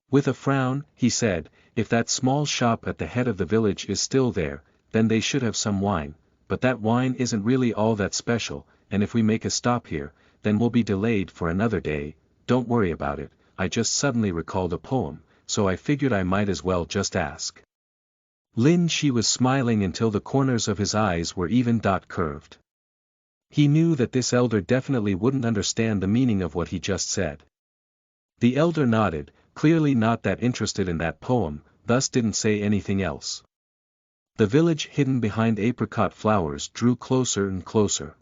With a frown, he said, "If that small shop at the head of the village is still there, then they should have some wine, but that wine isn't really all that special, and if we make a stop here, then we'll be delayed for another day. Don't worry about it, I just suddenly recalled a poem, so I figured I might as well just ask." Lin Shi was smiling until the corners of his eyes were even curved. He knew that this elder definitely wouldn't understand the meaning of what he just said. The elder nodded, clearly not that interested in that poem, thus didn't say anything else. The village hidden behind apricot flowers drew closer and closer.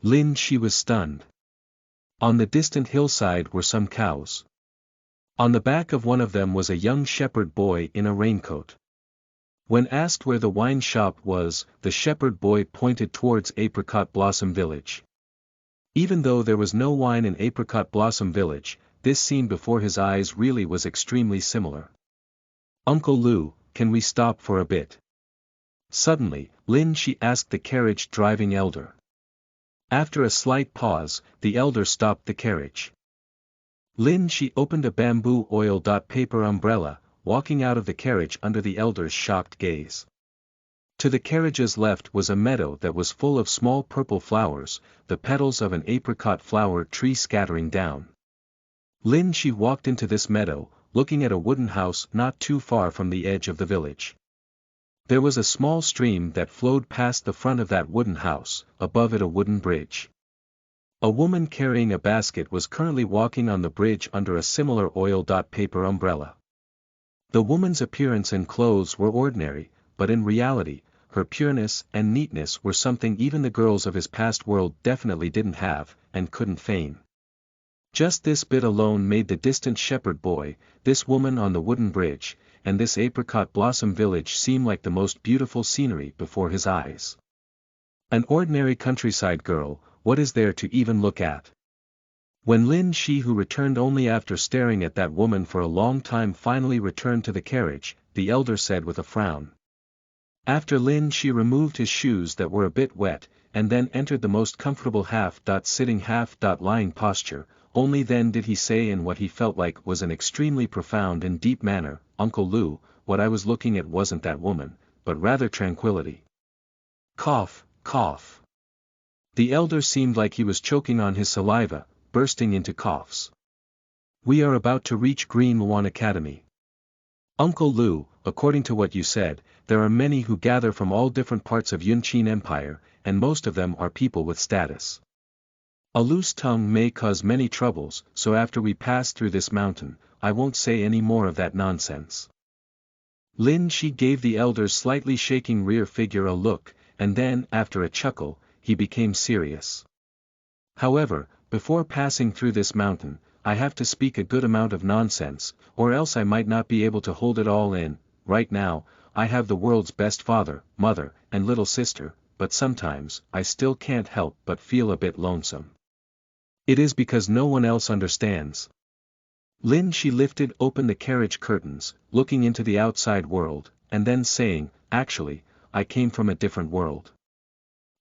Lin Shi was stunned. On the distant hillside were some cows. On the back of one of them was a young shepherd boy in a raincoat. When asked where the wine shop was, the shepherd boy pointed towards Apricot Blossom Village. Even though there was no wine in Apricot Blossom Village, this scene before his eyes really was extremely similar. "Uncle Lu, can we stop for a bit?" Suddenly, Lin Shi asked the carriage-driving elder. After a slight pause, the elder stopped the carriage. Lin Shi opened a bamboo oil paper umbrella, walking out of the carriage under the elder's shocked gaze. To the carriage's left was a meadow that was full of small purple flowers, the petals of an apricot flower tree scattering down. Lin Shi walked into this meadow, looking at a wooden house not too far from the edge of the village. There was a small stream that flowed past the front of that wooden house, above it a wooden bridge. A woman carrying a basket was currently walking on the bridge under a similar oil paper umbrella. The woman's appearance and clothes were ordinary, but in reality, her pureness and neatness were something even the girls of his past world definitely didn't have, and couldn't feign. Just this bit alone made the distant shepherd boy, this woman on the wooden bridge, and this Apricot Blossom Village seem like the most beautiful scenery before his eyes. An ordinary countryside girl, what is there to even look at? When Lin Shi, who returned only after staring at that woman for a long time, finally returned to the carriage, the elder said with a frown. After Lin Shi removed his shoes that were a bit wet, and then entered the most comfortable half-sitting half-lying posture, only then did he say in what he felt like was an extremely profound and deep manner, "Uncle Lu, what I was looking at wasn't that woman, but rather tranquility." Cough, cough. The elder seemed like he was choking on his saliva, bursting into coughs. "We are about to reach Green Lawn Academy. Uncle Lu, according to what you said, there are many who gather from all different parts of Yunqin Empire, and most of them are people with status. A loose tongue may cause many troubles, so after we pass through this mountain, I won't say any more of that nonsense. Lin Shi gave the elder's slightly shaking rear figure a look, and then, after a chuckle, he became serious. However, before passing through this mountain, I have to speak a good amount of nonsense, or else I might not be able to hold it all in. Right now, I have the world's best father, mother, and little sister, but sometimes, I still can't help but feel a bit lonesome. It is because no one else understands. Lin Shi lifted open the carriage curtains, looking into the outside world, and then saying, actually, I came from a different world.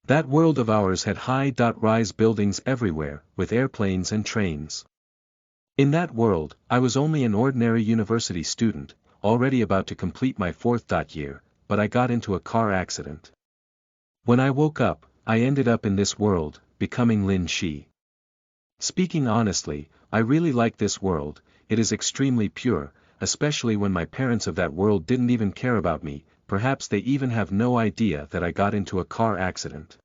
That world of ours had high-rise buildings everywhere, with airplanes and trains. In that world, I was only an ordinary university student, already about to complete my fourth year, but I got into a car accident. When I woke up, I ended up in this world, becoming Lin Shi. Speaking honestly, I really like this world. It is extremely pure, especially when my parents of that world didn't even care about me, perhaps they even have no idea that I got into a car accident.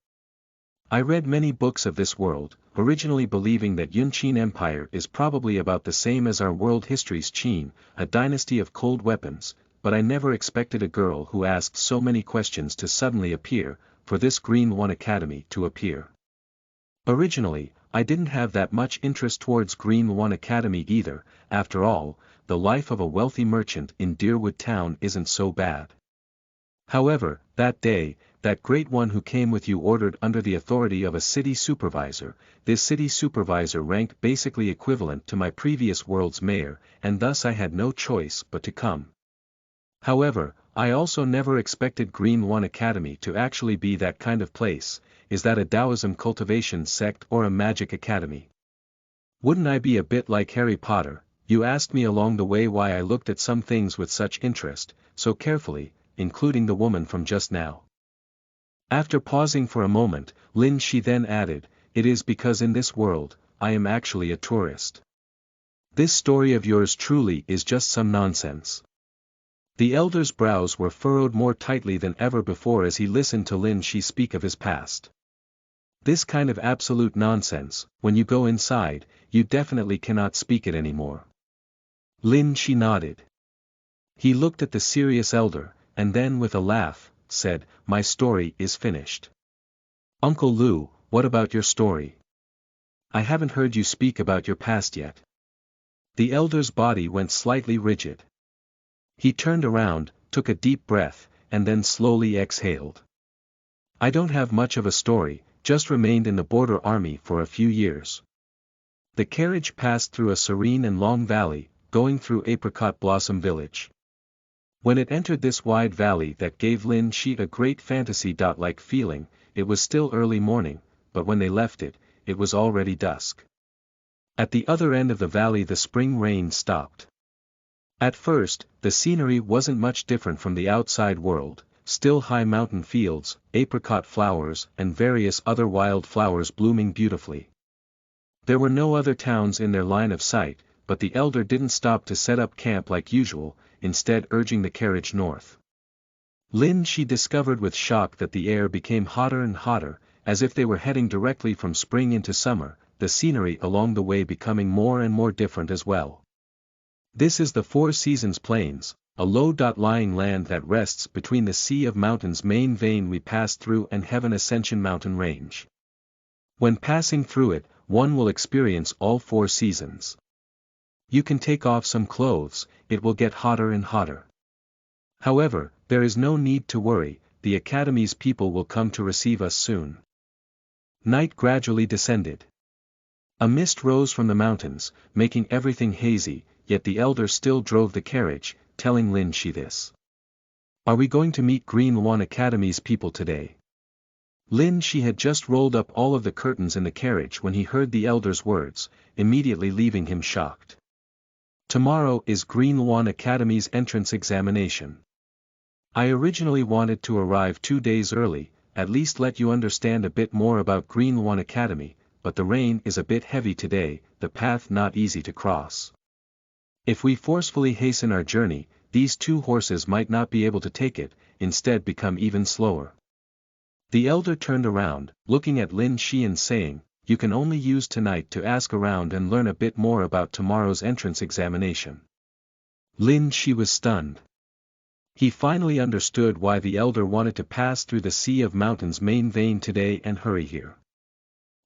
I read many books of this world, originally believing that Yunqin Empire is probably about the same as our world history's Qin, a dynasty of cold weapons, but I never expected a girl who asked so many questions to suddenly appear, for this Green One Academy to appear. Originally, I didn't have that much interest towards Green One Academy either. After all, the life of a wealthy merchant in Deerwood Town isn't so bad. However, that day, that great one who came with you ordered under the authority of a city supervisor. This city supervisor ranked basically equivalent to my previous world's mayor, and thus I had no choice but to come. However, I also never expected Green One Academy to actually be that kind of place. Is that a Taoism cultivation sect or a magic academy? Wouldn't I be a bit like Harry Potter? You asked me along the way why I looked at some things with such interest, so carefully, including the woman from just now. After pausing for a moment, Lin Shi then added, it is because in this world, I am actually a tourist. This story of yours truly is just some nonsense. The elder's brows were furrowed more tightly than ever before as he listened to Lin Shi speak of his past. This kind of absolute nonsense, when you go inside, you definitely cannot speak it anymore. Lin Shi nodded. He looked at the serious elder, and then with a laugh, said, my story is finished. Uncle Lu, what about your story? I haven't heard you speak about your past yet. The elder's body went slightly rigid. He turned around, took a deep breath, and then slowly exhaled. I don't have much of a story, just remained in the border army for a few years. The carriage passed through a serene and long valley, going through Apricot Blossom Village. When it entered this wide valley that gave Lin Shi a great fantasy-like feeling, it was still early morning, but when they left it, it was already dusk. At the other end of the valley the spring rain stopped. At first, the scenery wasn't much different from the outside world, still high mountain fields, apricot flowers and various other wild flowers blooming beautifully. There were no other towns in their line of sight, but the elder didn't stop to set up camp like usual, instead urging the carriage north. Lin Shi discovered with shock that the air became hotter and hotter, as if they were heading directly from spring into summer, the scenery along the way becoming more and more different as well. This is the Four Seasons Plains, a low-lying land that rests between the Sea of Mountains main vein we passed through and Heaven Ascension mountain range. When passing through it, one will experience all four seasons. You can take off some clothes, it will get hotter and hotter. However, there is no need to worry, the Academy's people will come to receive us soon. Night gradually descended. A mist rose from the mountains, making everything hazy, yet the elder still drove the carriage, telling Lin Shi this. Are we going to meet Green One Academy's people today? Lin Shi had just rolled up all of the curtains in the carriage when he heard the elder's words, immediately leaving him shocked. Tomorrow is Green One Academy's entrance examination. I originally wanted to arrive 2 days early, at least let you understand a bit more about Green One Academy, but the rain is a bit heavy today, the path not easy to cross. If we forcefully hasten our journey, these 2 horses might not be able to take it, instead become even slower. The elder turned around, looking at Lin Shi and saying, you can only use tonight to ask around and learn a bit more about tomorrow's entrance examination. Lin Shi was stunned. He finally understood why the elder wanted to pass through the Sea of Mountains main vein today and hurry here.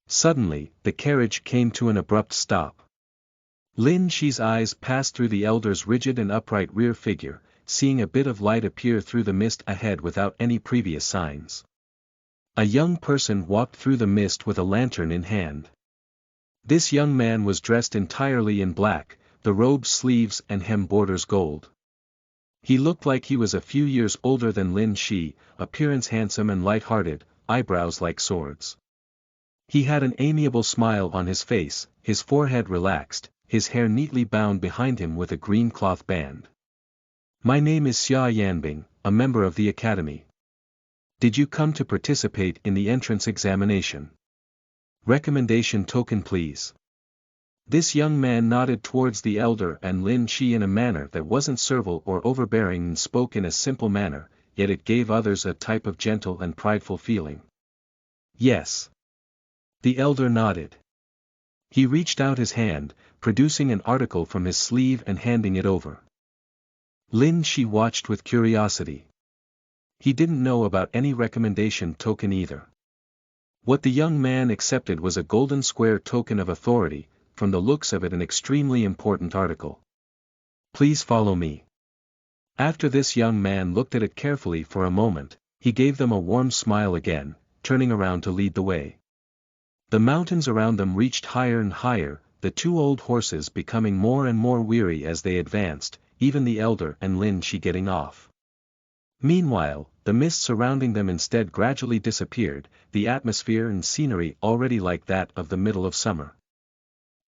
Suddenly, the carriage came to an abrupt stop. Lin Shi's eyes passed through the elder's rigid and upright rear figure, seeing a bit of light appear through the mist ahead without any previous signs. A young person walked through the mist with a lantern in hand. This young man was dressed entirely in black, the robe's sleeves and hem borders gold. He looked like he was a few years older than Lin Shi, appearance handsome and light-hearted, eyebrows like swords. He had an amiable smile on his face, his forehead relaxed, his hair neatly bound behind him with a green cloth band. My name is Xia Yanbing, a member of the academy. Did you come to participate in the entrance examination? Recommendation token please. This young man nodded towards the elder and Lin Shi in a manner that wasn't servile or overbearing and spoke in a simple manner, yet it gave others a type of gentle and prideful feeling. Yes. The elder nodded. He reached out his hand, producing an article from his sleeve and handing it over. Lin Shi watched with curiosity. He didn't know about any recommendation token either. What the young man accepted was a golden square token of authority, from the looks of it an extremely important article. Please follow me. After this young man looked at it carefully for a moment, he gave them a warm smile again, turning around to lead the way. The mountains around them reached higher and higher, the two old horses becoming more and more weary as they advanced, even the elder and Lin Shi getting off. Meanwhile, the mist surrounding them instead gradually disappeared, the atmosphere and scenery already like that of the middle of summer.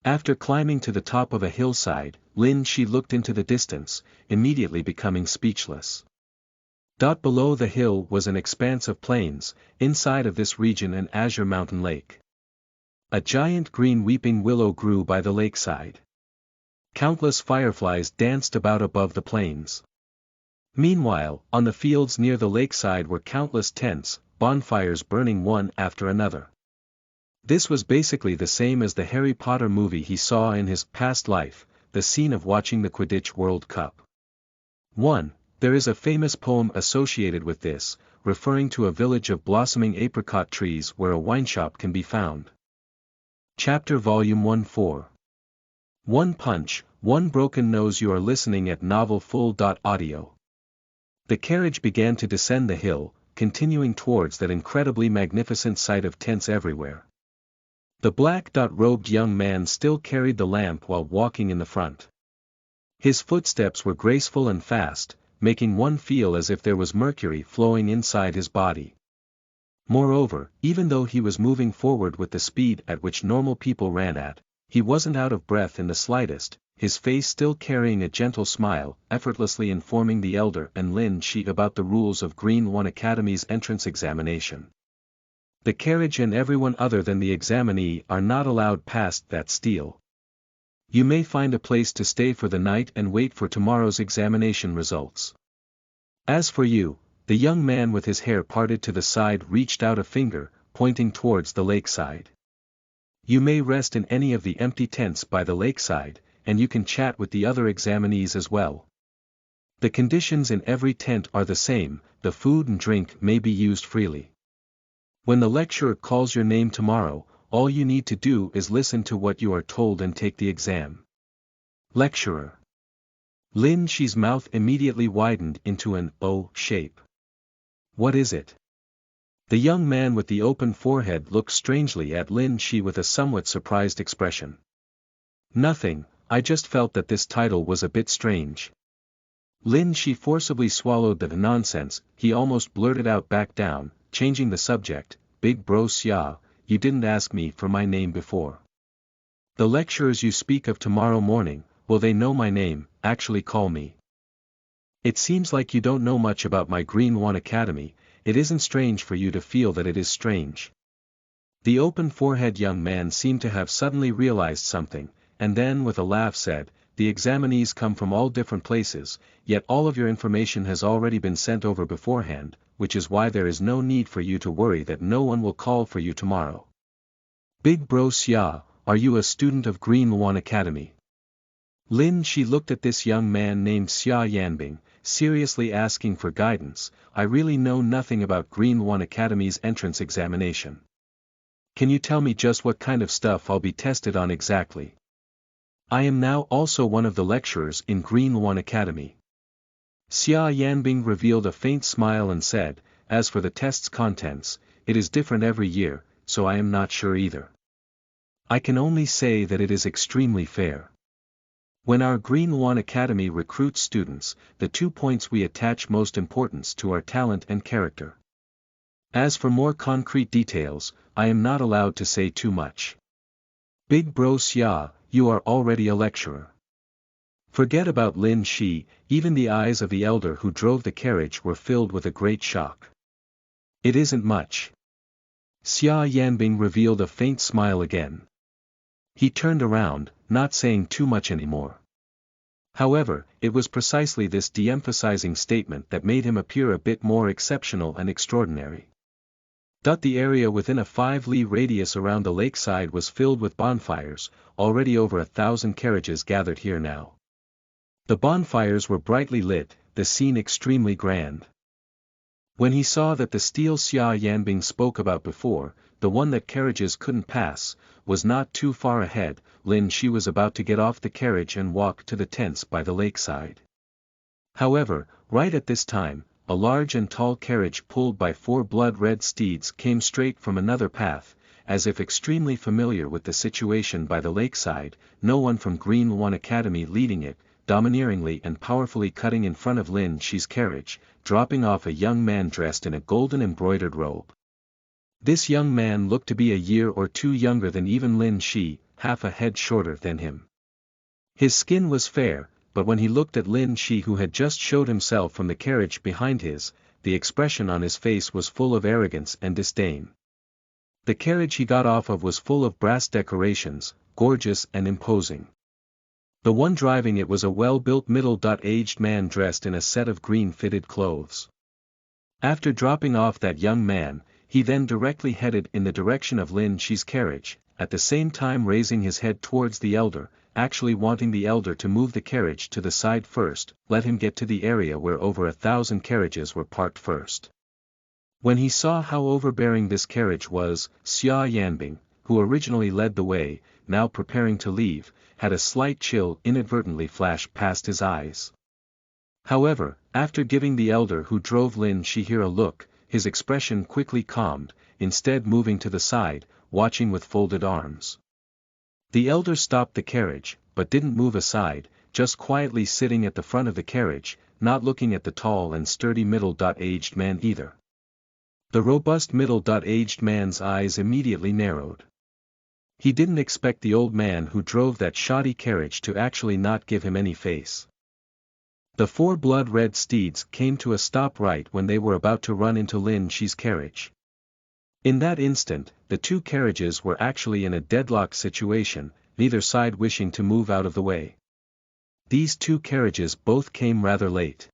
After climbing to the top of a hillside, Lin Shi looked into the distance, immediately becoming speechless. Below the hill was an expanse of plains, inside of this region an azure mountain lake. A giant green weeping willow grew by the lakeside. Countless fireflies danced about above the plains. Meanwhile, on the fields near the lakeside were countless tents, bonfires burning one after another. This was basically the same as the Harry Potter movie he saw in his past life, the scene of watching the Quidditch World Cup. 1. There is a famous poem associated with this, referring to a village of blossoming apricot trees where a wine shop can be found. Chapter Volume 1 4. One Punch, One Broken Nose. You are listening at novelfull.audio. The carriage began to descend the hill, continuing towards that incredibly magnificent sight of tents everywhere. The black-robed young man still carried the lamp while walking in the front. His footsteps were graceful and fast, making one feel as if there was mercury flowing inside his body. Moreover, even though he was moving forward with the speed at which normal people ran at, he wasn't out of breath in the slightest, his face still carrying a gentle smile, effortlessly informing the elder and Lin Shi about the rules of Green One Academy's entrance examination. The carriage and everyone other than the examinee are not allowed past that stele. You may find a place to stay for the night and wait for tomorrow's examination results. As for you, the young man with his hair parted to the side reached out a finger, pointing towards the lakeside. You may rest in any of the empty tents by the lakeside, and you can chat with the other examinees as well. The conditions in every tent are the same, the food and drink may be used freely. When the lecturer calls your name tomorrow, all you need to do is listen to what you are told and take the exam. Lecturer. Lin Shi's mouth immediately widened into an O shape. What is it? The young man with the open forehead looked strangely at Lin Shi with a somewhat surprised expression. Nothing, I just felt that this title was a bit strange. Lin Shi forcibly swallowed the nonsense, he almost blurted out back down, changing the subject, Big Bro Xia, you didn't ask me for my name before. The lecturers you speak of tomorrow morning, will they know my name, actually call me? It seems like you don't know much about my Green One Academy, it isn't strange for you to feel that it is strange. The open forehead young man seemed to have suddenly realized something, and then with a laugh said, the examinees come from all different places, yet all of your information has already been sent over beforehand, which is why there is no need for you to worry that no one will call for you tomorrow. Big bro Xia, are you a student of Green Luan Academy? Lin Shi looked at this young man named Xia Yanbing, seriously asking for guidance. I really know nothing about Green Luan Academy's entrance examination. Can you tell me just what kind of stuff I'll be tested on exactly? I am now also one of the lecturers in Green Luan Academy. Xia Yanbing revealed a faint smile and said, as for the test's contents, it is different every year, so I am not sure either. I can only say that it is extremely fair. When our Green Luan Academy recruits students, the 2 points we attach most importance to are talent and character. As for more concrete details, I am not allowed to say too much. Big bro Xia, you are already a lecturer. Forget about Lin Shi, even the eyes of the elder who drove the carriage were filled with a great shock. It isn't much. Xia Yanbing revealed a faint smile again. He turned around, not saying too much anymore. However, it was precisely this de-emphasizing statement that made him appear a bit more exceptional and extraordinary. The area within a 5-li radius around the lakeside was filled with bonfires, already over 1,000 carriages gathered here now. The bonfires were brightly lit, the scene extremely grand. When he saw that the steel Xia Yanbing spoke about before, the one that carriages couldn't pass, was not too far ahead, Lin Shi was about to get off the carriage and walk to the tents by the lakeside. However, right at this time, a large and tall carriage pulled by 4 blood-red steeds came straight from another path, as if extremely familiar with the situation by the lakeside, no one from Green Luan Academy leading it, domineeringly and powerfully cutting in front of Lin Shi's carriage, dropping off a young man dressed in a golden embroidered robe. This young man looked to be a year or 2 younger than even Lin Shi, half a head shorter than him. His skin was fair, but when he looked at Lin Shi who had just showed himself from the carriage behind his, the expression on his face was full of arrogance and disdain. The carriage he got off of was full of brass decorations, gorgeous and imposing. The one driving it was a well-built middle-aged man dressed in a set of green-fitted clothes. After dropping off that young man, he then directly headed in the direction of Lin Shi's carriage, at the same time raising his head towards the elder, actually wanting the elder to move the carriage to the side first, let him get to the area where over 1,000 carriages were parked first. When he saw how overbearing this carriage was, Xia Yanbing, who originally led the way, now preparing to leave, had a slight chill inadvertently flash past his eyes. However, after giving the elder who drove Lin Shi here a look, his expression quickly calmed, instead moving to the side, watching with folded arms. The elder stopped the carriage, but didn't move aside, just quietly sitting at the front of the carriage, not looking at the tall and sturdy middle-aged man either. The robust middle-aged man's eyes immediately narrowed. He didn't expect the old man who drove that shoddy carriage to actually not give him any face. The 4 blood-red steeds came to a stop right when they were about to run into Lin Shi's carriage. In that instant, the 2 carriages were actually in a deadlock situation, neither side wishing to move out of the way. These 2 carriages both came rather late.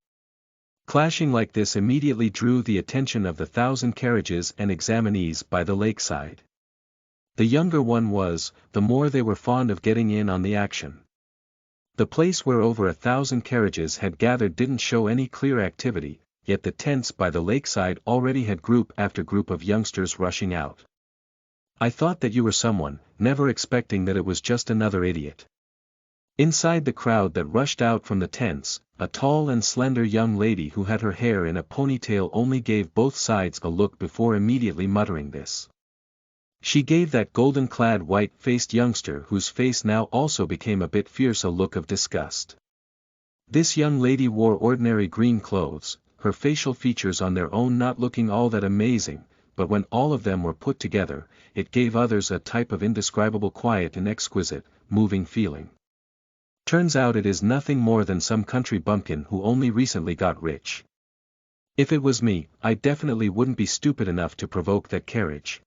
Clashing like this immediately drew the attention of the 1,000 carriages and examinees by the lakeside. The younger one was, the more they were fond of getting in on the action. The place where over 1,000 carriages had gathered didn't show any clear activity, yet the tents by the lakeside already had group after group of youngsters rushing out. I thought that you were someone, never expecting that it was just another idiot. Inside the crowd that rushed out from the tents, a tall and slender young lady who had her hair in a ponytail only gave both sides a look before immediately muttering this. She gave that golden-clad white-faced youngster whose face now also became a bit fierce a look of disgust. This young lady wore ordinary green clothes, her facial features on their own not looking all that amazing, but when all of them were put together, it gave others a type of indescribable quiet and exquisite, moving feeling. Turns out it is nothing more than some country bumpkin who only recently got rich. If it was me, I definitely wouldn't be stupid enough to provoke that carriage.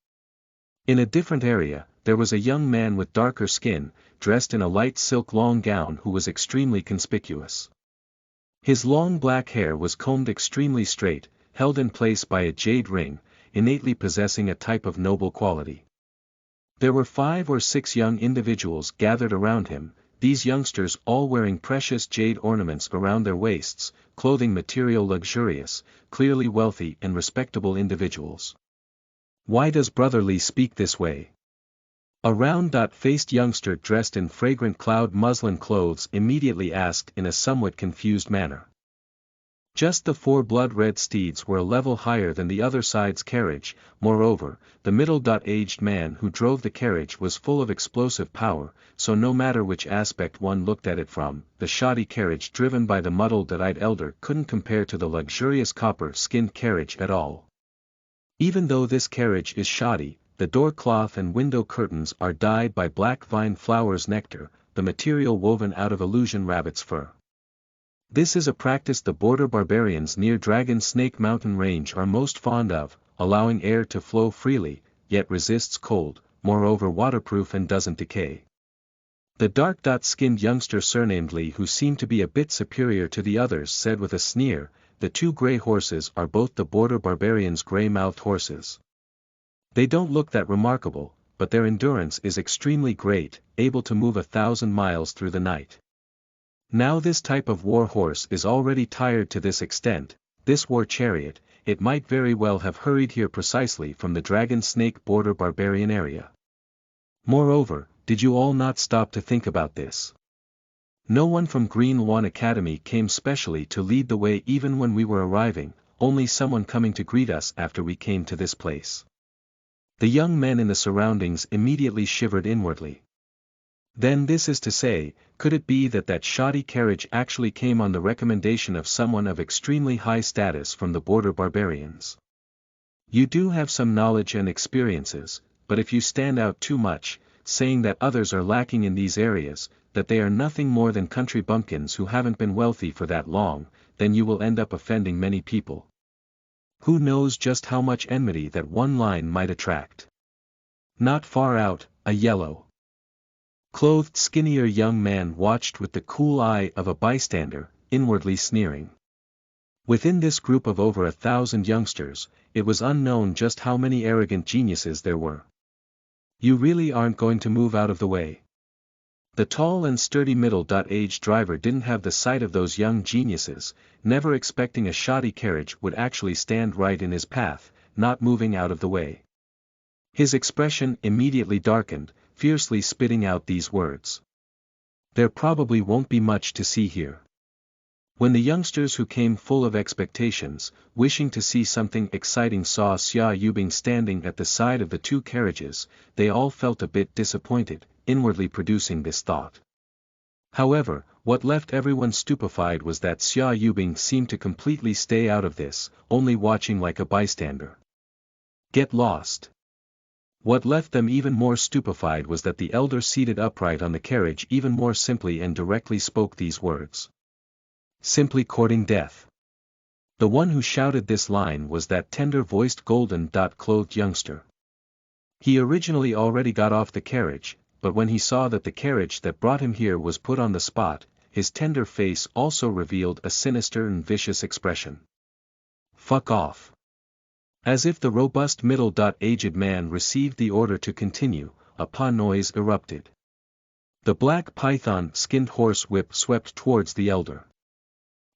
In a different area, there was a young man with darker skin, dressed in a light silk long gown who was extremely conspicuous. His long black hair was combed extremely straight, held in place by a jade ring, innately possessing a type of noble quality. There were 5 or 6 young individuals gathered around him, these youngsters all wearing precious jade ornaments around their waists, clothing material luxurious, clearly wealthy and respectable individuals. "Why does Brother Lee speak this way?" A round-faced youngster dressed in fragrant cloud muslin clothes immediately asked in a somewhat confused manner. Just the 4 blood-red steeds were a level higher than the other side's carriage. Moreover, the middle-aged man who drove the carriage was full of explosive power, so no matter which aspect one looked at it from, the shoddy carriage driven by the muddled-eyed elder couldn't compare to the luxurious copper-skinned carriage at all. Even though this carriage is shoddy, the door cloth and window curtains are dyed by black vine flowers nectar, the material woven out of illusion rabbit's fur. This is a practice the border barbarians near Dragon Snake Mountain Range are most fond of, allowing air to flow freely, yet resists cold, moreover waterproof and doesn't decay. The dark-skinned youngster surnamed Lee, who seemed to be a bit superior to the others, said with a sneer, "The 2 gray horses are both the border barbarians' gray-mouthed horses. They don't look that remarkable, but their endurance is extremely great, able to move 1,000 miles through the night. Now this type of war horse is already tired to this extent, this war chariot, it might very well have hurried here precisely from the Dragon Snake border barbarian area. Moreover, did you all not stop to think about this? No one from Green Lawn Academy came specially to lead the way even when we were arriving, only someone coming to greet us after we came to this place." The young men in the surroundings immediately shivered inwardly. Then this is to say, could it be that shoddy carriage actually came on the recommendation of someone of extremely high status from the border barbarians? You do have some knowledge and experiences, but if you stand out too much, saying that others are lacking in these areas, that they are nothing more than country bumpkins who haven't been wealthy for that long, then you will end up offending many people. Who knows just how much enmity that one line might attract? Not far out, a yellow-clothed skinnier young man watched with the cool eye of a bystander, inwardly sneering. Within this group of over 1,000 youngsters, it was unknown just how many arrogant geniuses there were. "You really aren't going to move out of the way?" The tall and sturdy middle-aged driver didn't have the sight of those young geniuses, never expecting a shoddy carriage would actually stand right in his path, not moving out of the way. His expression immediately darkened, fiercely spitting out these words. "There probably won't be much to see here." When the youngsters who came full of expectations, wishing to see something exciting, saw Xia Yubing standing at the side of the 2 carriages, they all felt a bit disappointed, inwardly producing this thought. However, what left everyone stupefied was that Xia Yubing seemed to completely stay out of this, only watching like a bystander. Get lost. What left them even more stupefied was that the elder seated upright on the carriage even more simply and directly spoke these words. "Simply courting death." The one who shouted this line was that tender-voiced golden-clothed youngster. He originally already got off the carriage, but when he saw that the carriage that brought him here was put on the spot, his tender face also revealed a sinister and vicious expression. "Fuck off." As if the robust middle-aged man received the order to continue, a paw noise erupted. The black python-skinned horse whip swept towards the elder.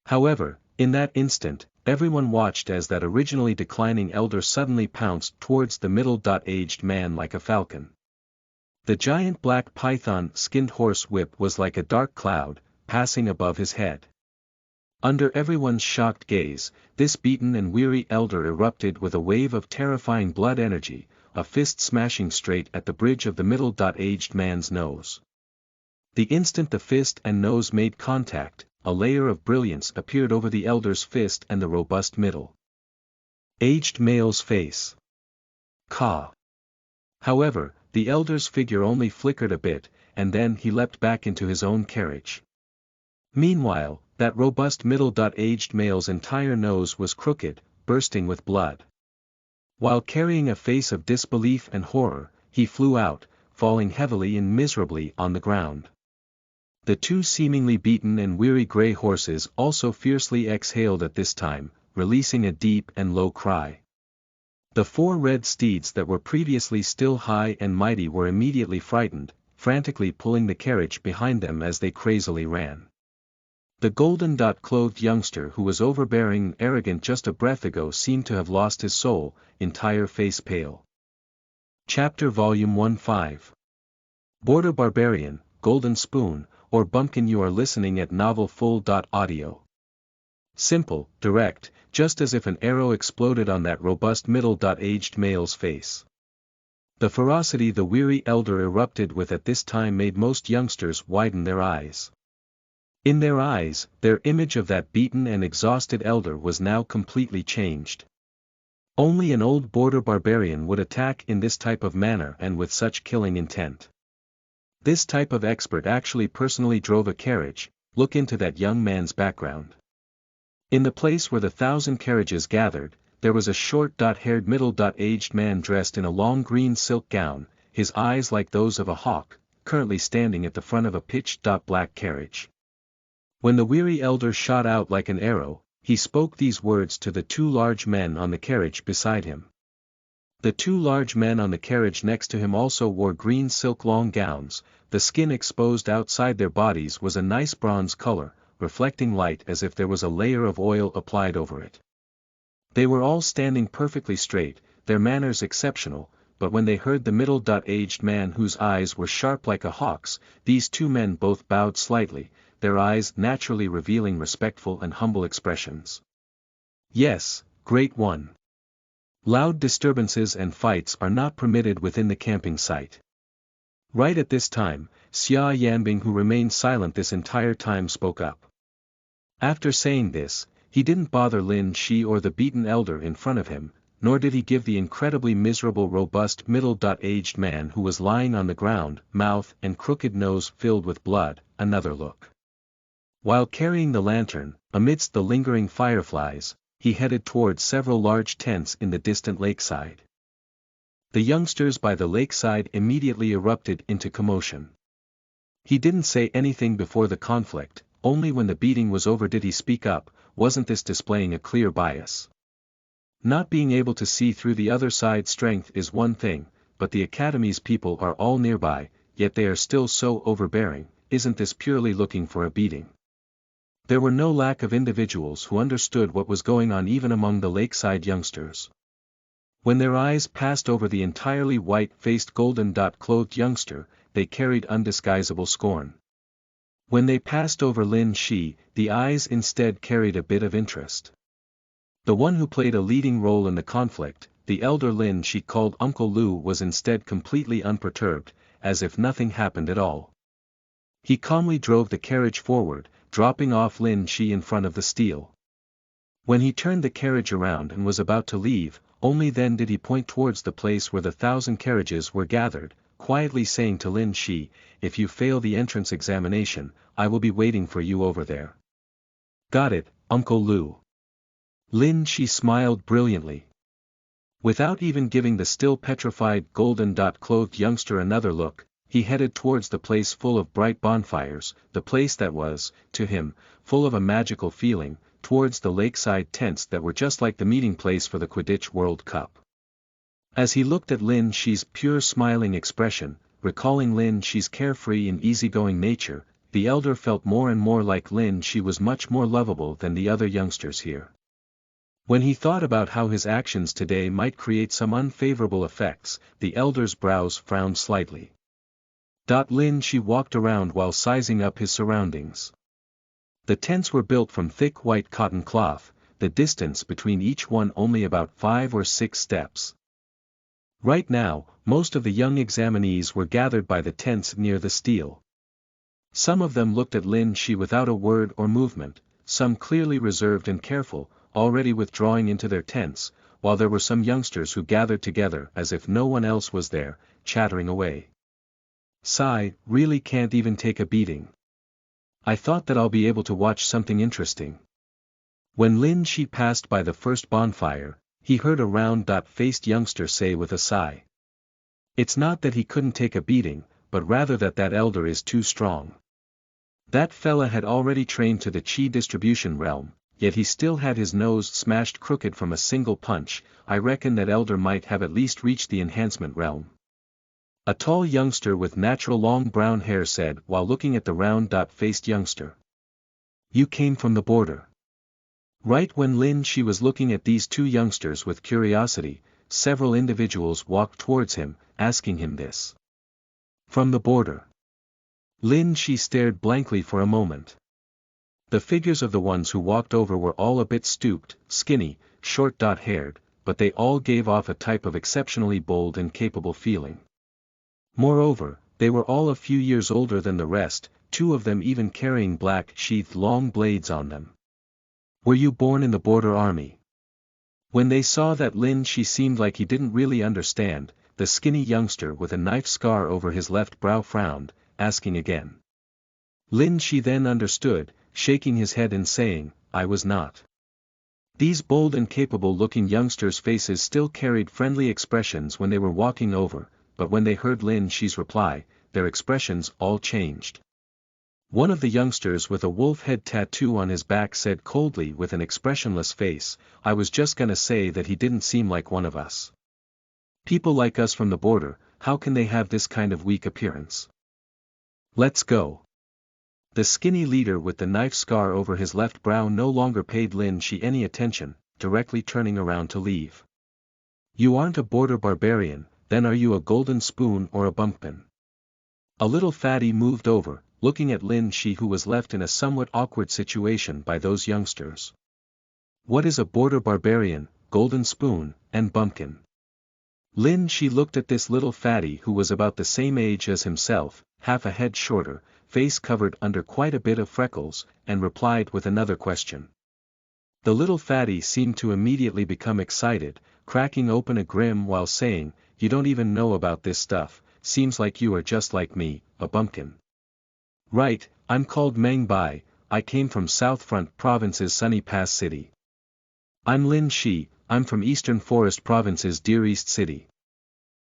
However, in that instant, everyone watched as that originally declining elder suddenly pounced towards the middle-aged man like a falcon. The giant black python-skinned horse whip was like a dark cloud, passing above his head. Under everyone's shocked gaze, this beaten and weary elder erupted with a wave of terrifying blood energy, a fist smashing straight at the bridge of the middle-aged man's nose. The instant the fist and nose made contact, a layer of brilliance appeared over the elder's fist and the robust middle-aged male's face. Caw. However, the elder's figure only flickered a bit, and then he leapt back into his own carriage. Meanwhile, that robust middle-aged male's entire nose was crooked, bursting with blood. While carrying a face of disbelief and horror, he flew out, falling heavily and miserably on the ground. The 2 seemingly beaten and weary gray horses also fiercely exhaled at this time, releasing a deep and low cry. The 4 red steeds that were previously still high and mighty were immediately frightened, frantically pulling the carriage behind them as they crazily ran. The golden-clothed youngster who was overbearing and arrogant just a breath ago seemed to have lost his soul, entire face pale. Chapter Volume 1-5 Border Barbarian, Golden Spoon, or Bumpkin. You are listening at novelfull.audio. Simple, direct, just as if an arrow exploded on that robust middle-aged male's face. The ferocity the weary elder erupted with at this time made most youngsters widen their eyes. In their eyes, their image of that beaten and exhausted elder was now completely changed. Only an old border barbarian would attack in this type of manner and with such killing intent. This type of expert actually personally drove a carriage. Look into that young man's background. In the place where the 1,000 carriages gathered, there was a short-haired middle-aged man dressed in a long green silk gown, his eyes like those of a hawk, currently standing at the front of a pitch-black carriage. When the weary elder shot out like an arrow, he spoke these words to the 2 large men on the carriage beside him. The 2 large men on the carriage next to him also wore green silk long gowns. The skin exposed outside their bodies was a nice bronze color, reflecting light as if there was a layer of oil applied over it. They were all standing perfectly straight, their manners exceptional, but when they heard the middle-aged man whose eyes were sharp like a hawk's, these 2 men both bowed slightly, their eyes naturally revealing respectful and humble expressions. Yes, Great One. Loud disturbances and fights are not permitted within the camping site. Right at this time, Xia Yanbing, who remained silent this entire time, spoke up. After saying this, he didn't bother Lin Shi or the beaten elder in front of him, nor did he give the incredibly miserable robust middle-aged man who was lying on the ground, mouth and crooked nose filled with blood, another look. While carrying the lantern, amidst the lingering fireflies, he headed towards several large tents in the distant lakeside. The youngsters by the lakeside immediately erupted into commotion. He didn't say anything before the conflict, only when the beating was over did he speak up. Wasn't this displaying a clear bias? Not being able to see through the other side's strength is one thing, but the Academy's people are all nearby, yet they are still so overbearing. Isn't this purely looking for a beating? There were no lack of individuals who understood what was going on even among the lakeside youngsters. When their eyes passed over the entirely white-faced golden-clothed youngster, they carried undisguisable scorn. When they passed over Lin Shi, the eyes instead carried a bit of interest. The one who played a leading role in the conflict, the elder Lin Shi called Uncle Lu, was instead completely unperturbed, as if nothing happened at all. He calmly drove the carriage forward, dropping off Lin Shi in front of the steel. When he turned the carriage around and was about to leave, only then did he point towards the place where the 1,000 carriages were gathered, quietly saying to Lin Shi, "If you fail the entrance examination, I will be waiting for you over there." "Got it, Uncle Lu." Lin Shi smiled brilliantly. Without even giving the still petrified golden-clothed youngster another look, he headed towards the place full of bright bonfires, the place that was, to him, full of a magical feeling, towards the lakeside tents that were just like the meeting place for the Quidditch World Cup. As he looked at Lin Shi's pure smiling expression, recalling Lin Shi's carefree and easygoing nature, the elder felt more and more like Lin Shi was much more lovable than the other youngsters here. When he thought about how his actions today might create some unfavorable effects, the elder's brows frowned slightly. Lin Shi walked around while sizing up his surroundings. The tents were built from thick white cotton cloth, the distance between each one only about 5 or 6 steps. Right now, most of the young examinees were gathered by the tents near the steel. Some of them looked at Lin Shi without a word or movement, some clearly reserved and careful, already withdrawing into their tents, while there were some youngsters who gathered together as if no one else was there, chattering away. "Sigh, really can't even take a beating. I thought that I'll be able to watch something interesting." When Lin Shi passed by the first bonfire, he heard a round-faced youngster say with a sigh. "It's not that he couldn't take a beating, but rather that elder is too strong. That fella had already trained to the chi distribution realm, yet he still had his nose smashed crooked from a single punch. I reckon that elder might have at least reached the enhancement realm. A tall youngster with natural long brown hair said while looking at the round-faced youngster. You came from the border. Right when Lin Shi was looking at these two youngsters with curiosity, several individuals walked towards him, asking him this. From the border. Lin Shi stared blankly for a moment. The figures of the ones who walked over were all a bit stooped, skinny, short-haired, but they all gave off a type of exceptionally bold and capable feeling. Moreover, they were all a few years older than the rest, two of them even carrying black sheathed long blades on them. Were you born in the border army? When they saw that Lin Shi seemed like he didn't really understand, the skinny youngster with a knife scar over his left brow frowned, asking again. Lin Shi then understood, shaking his head and saying, I was not. These bold and capable-looking youngsters' faces still carried friendly expressions when they were walking over, but when they heard Lin Shi's reply, their expressions all changed. One of the youngsters with a wolf head tattoo on his back said coldly with an expressionless face, I was just gonna say that he didn't seem like one of us. People like us from the border, how can they have this kind of weak appearance? Let's go. The skinny leader with the knife scar over his left brow no longer paid Lin Shi any attention, directly turning around to leave. You aren't a border barbarian, then are you a golden spoon or a bumpkin? A little fatty moved over, looking at Lin Shi who was left in a somewhat awkward situation by those youngsters. What is a border barbarian, golden spoon, and bumpkin? Lin Shi looked at this little fatty who was about the same age as himself, half a head shorter, face covered under quite a bit of freckles, and replied with another question. The little fatty seemed to immediately become excited, cracking open a grin while saying, you don't even know about this stuff, seems like you are just like me, a bumpkin. Right, I'm called Meng Bai, I came from South Front Province's Sunny Pass City. I'm Lin Shi, I'm from Eastern Forest Province's Deer East City.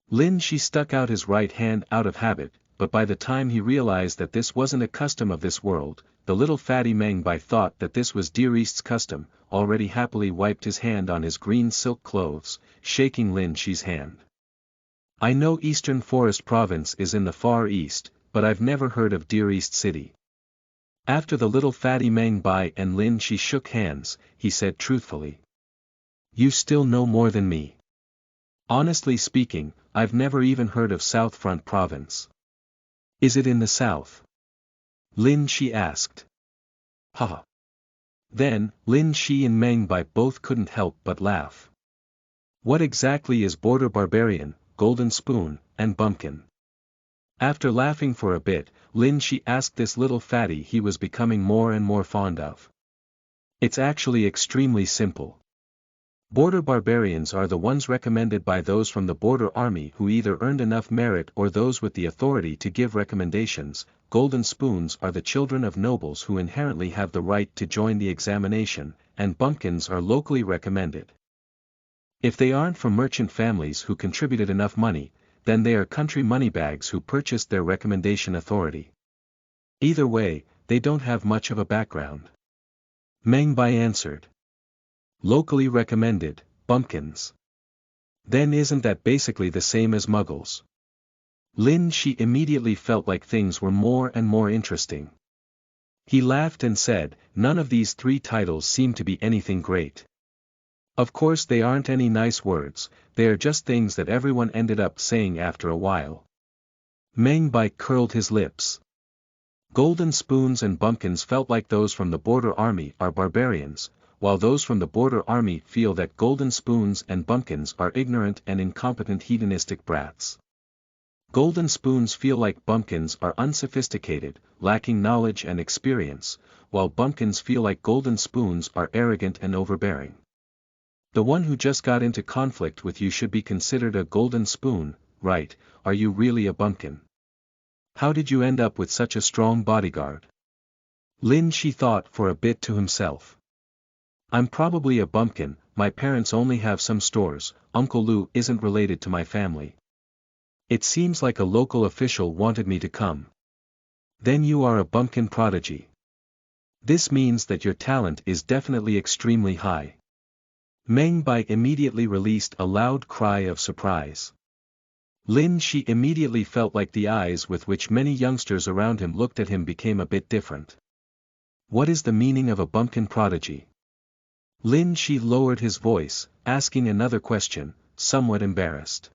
Lin Shi stuck out his right hand out of habit, but by the time he realized that this wasn't a custom of this world, the little fatty Meng Bai thought that this was Deer East's custom, already happily wiped his hand on his green silk clothes, shaking Lin Shi's hand. I know Eastern Forest Province is in the Far East, but I've never heard of Deer East City. After the little fatty Meng Bai and Lin Shi shook hands, he said truthfully. You still know more than me. Honestly speaking, I've never even heard of South Front Province. Is it in the south? Lin Shi asked. Haha. Then, Lin Shi and Meng Bai both couldn't help but laugh. What exactly is border barbarian, golden spoon, and bumpkin? After laughing for a bit, Lin Shi asked this little fatty he was becoming more and more fond of. It's actually extremely simple. Border barbarians are the ones recommended by those from the border army who either earned enough merit or those with the authority to give recommendations. Golden spoons are the children of nobles who inherently have the right to join the examination, and bumpkins are locally recommended. If they aren't from merchant families who contributed enough money, then they are country moneybags who purchased their recommendation authority. Either way, they don't have much of a background. Meng Bai answered. Locally recommended, bumpkins. Then isn't that basically the same as muggles? Lin Shi immediately felt like things were more and more interesting. He laughed and said, none of these three titles seem to be anything great. Of course they aren't any nice words, they are just things that everyone ended up saying after a while. Meng Bai curled his lips. Golden spoons and bumpkins felt like those from the border army are barbarians, while those from the border army feel that golden spoons and bumpkins are ignorant and incompetent hedonistic brats. Golden spoons feel like bumpkins are unsophisticated, lacking knowledge and experience, while bumpkins feel like golden spoons are arrogant and overbearing. The one who just got into conflict with you should be considered a golden spoon, right? Are you really a bumpkin? How did you end up with such a strong bodyguard? Lin Shi thought for a bit to himself. I'm probably a bumpkin, my parents only have some stores, Uncle Lu isn't related to my family. It seems like a local official wanted me to come. Then you are a bumpkin prodigy. This means that your talent is definitely extremely high. Meng Bai immediately released a loud cry of surprise. Lin Shi immediately felt like the eyes with which many youngsters around him looked at him became a bit different. What is the meaning of a bumpkin prodigy? Lin Shi lowered his voice, asking another question, somewhat embarrassed.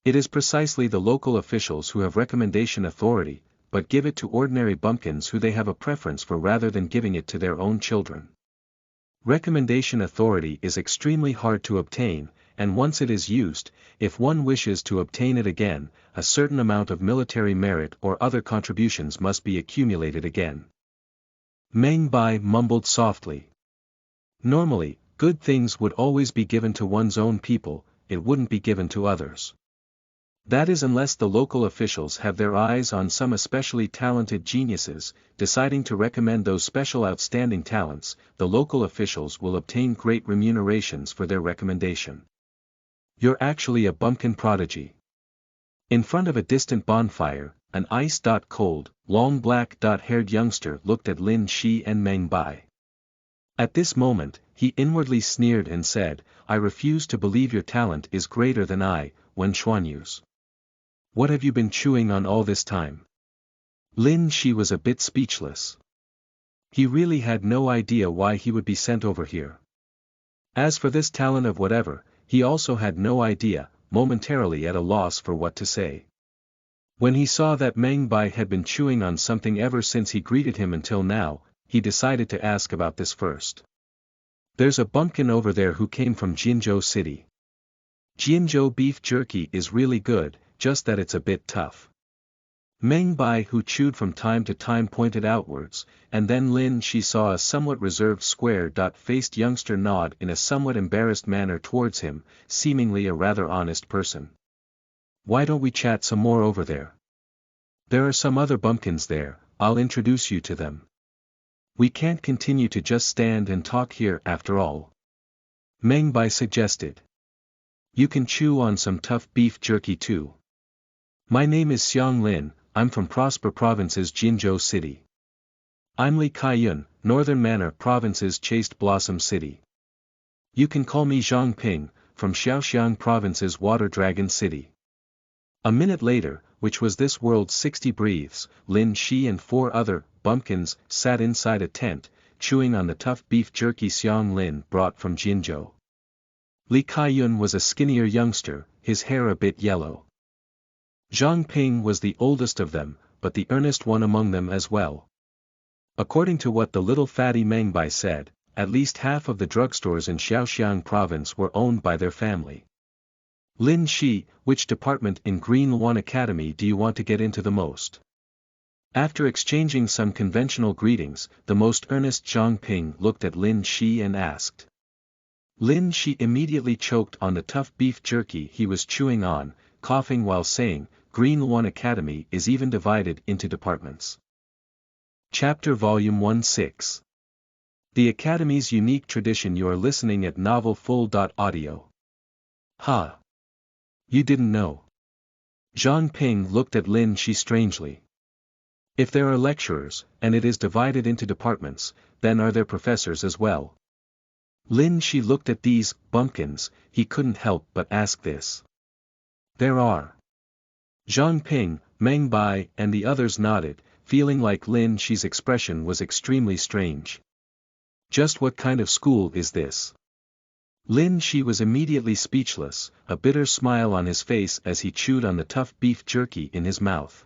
It is precisely the local officials who have recommendation authority, but give it to ordinary bumpkins who they have a preference for rather than giving it to their own children. Recommendation authority is extremely hard to obtain, and once it is used, if one wishes to obtain it again, a certain amount of military merit or other contributions must be accumulated again. Meng Bai mumbled softly. Normally, good things would always be given to one's own people, it wouldn't be given to others. That is unless the local officials have their eyes on some especially talented geniuses, deciding to recommend those special outstanding talents, the local officials will obtain great remunerations for their recommendation. You're actually a bumpkin prodigy. In front of a distant bonfire, an ice-cold, long black-haired youngster looked at Lin Shi and Meng Bai. At this moment, he inwardly sneered and said, I refuse to believe your talent is greater than I, Wen Xuanyu's. What have you been chewing on all this time? Lin Shi was a bit speechless. He really had no idea why he would be sent over here. As for this talent of whatever, he also had no idea, momentarily at a loss for what to say. When he saw that Meng Bai had been chewing on something ever since he greeted him until now, he decided to ask about this first. There's a bumpkin over there who came from Jinzhou City. Jinzhou beef jerky is really good, just that it's a bit tough. Meng Bai, who chewed from time to time, pointed outwards, and then Lin Shi saw a somewhat reserved square-faced youngster nod in a somewhat embarrassed manner towards him, seemingly a rather honest person. Why don't we chat some more over there? There are some other bumpkins there, I'll introduce you to them. We can't continue to just stand and talk here after all. Meng Bai suggested. You can chew on some tough beef jerky too. My name is Xiang Lin, I'm from Prosper Province's Jinzhou City. I'm Li Kaiyun, Northern Manor Province's Chaste Blossom City. You can call me Zhang Ping, from Xiaoxiang Province's Water Dragon City. A minute later, which was this world's 60 breaths, Lin Shi and 4 other bumpkins sat inside a tent, chewing on the tough beef jerky Xiang Lin brought from Jinzhou. Li Kaiyun was a skinnier youngster, his hair a bit yellow. Zhang Ping was the oldest of them, but the earnest one among them as well. According to what the little fatty Meng Bai said, at least half of the drugstores in Xiaoxiang province were owned by their family. Lin Shi, which department in Green Luan Academy do you want to get into the most? After exchanging some conventional greetings, the most earnest Zhang Ping looked at Lin Shi and asked. Lin Shi immediately choked on the tough beef jerky he was chewing on, coughing while saying, Green Luan Academy is even divided into departments. Chapter Volume 1-6. The Academy's unique tradition. You are listening at novelfull.audio. Ha! You didn't know. Zhang Ping looked at Lin Shi strangely. If there are lecturers, and it is divided into departments, then are there professors as well? Lin Shi looked at these bumpkins, he couldn't help but ask this. There are. Zhang Ping, Meng Bai and the others nodded, feeling like Lin Shi's expression was extremely strange. Just what kind of school is this? Lin Shi was immediately speechless, a bitter smile on his face as he chewed on the tough beef jerky in his mouth.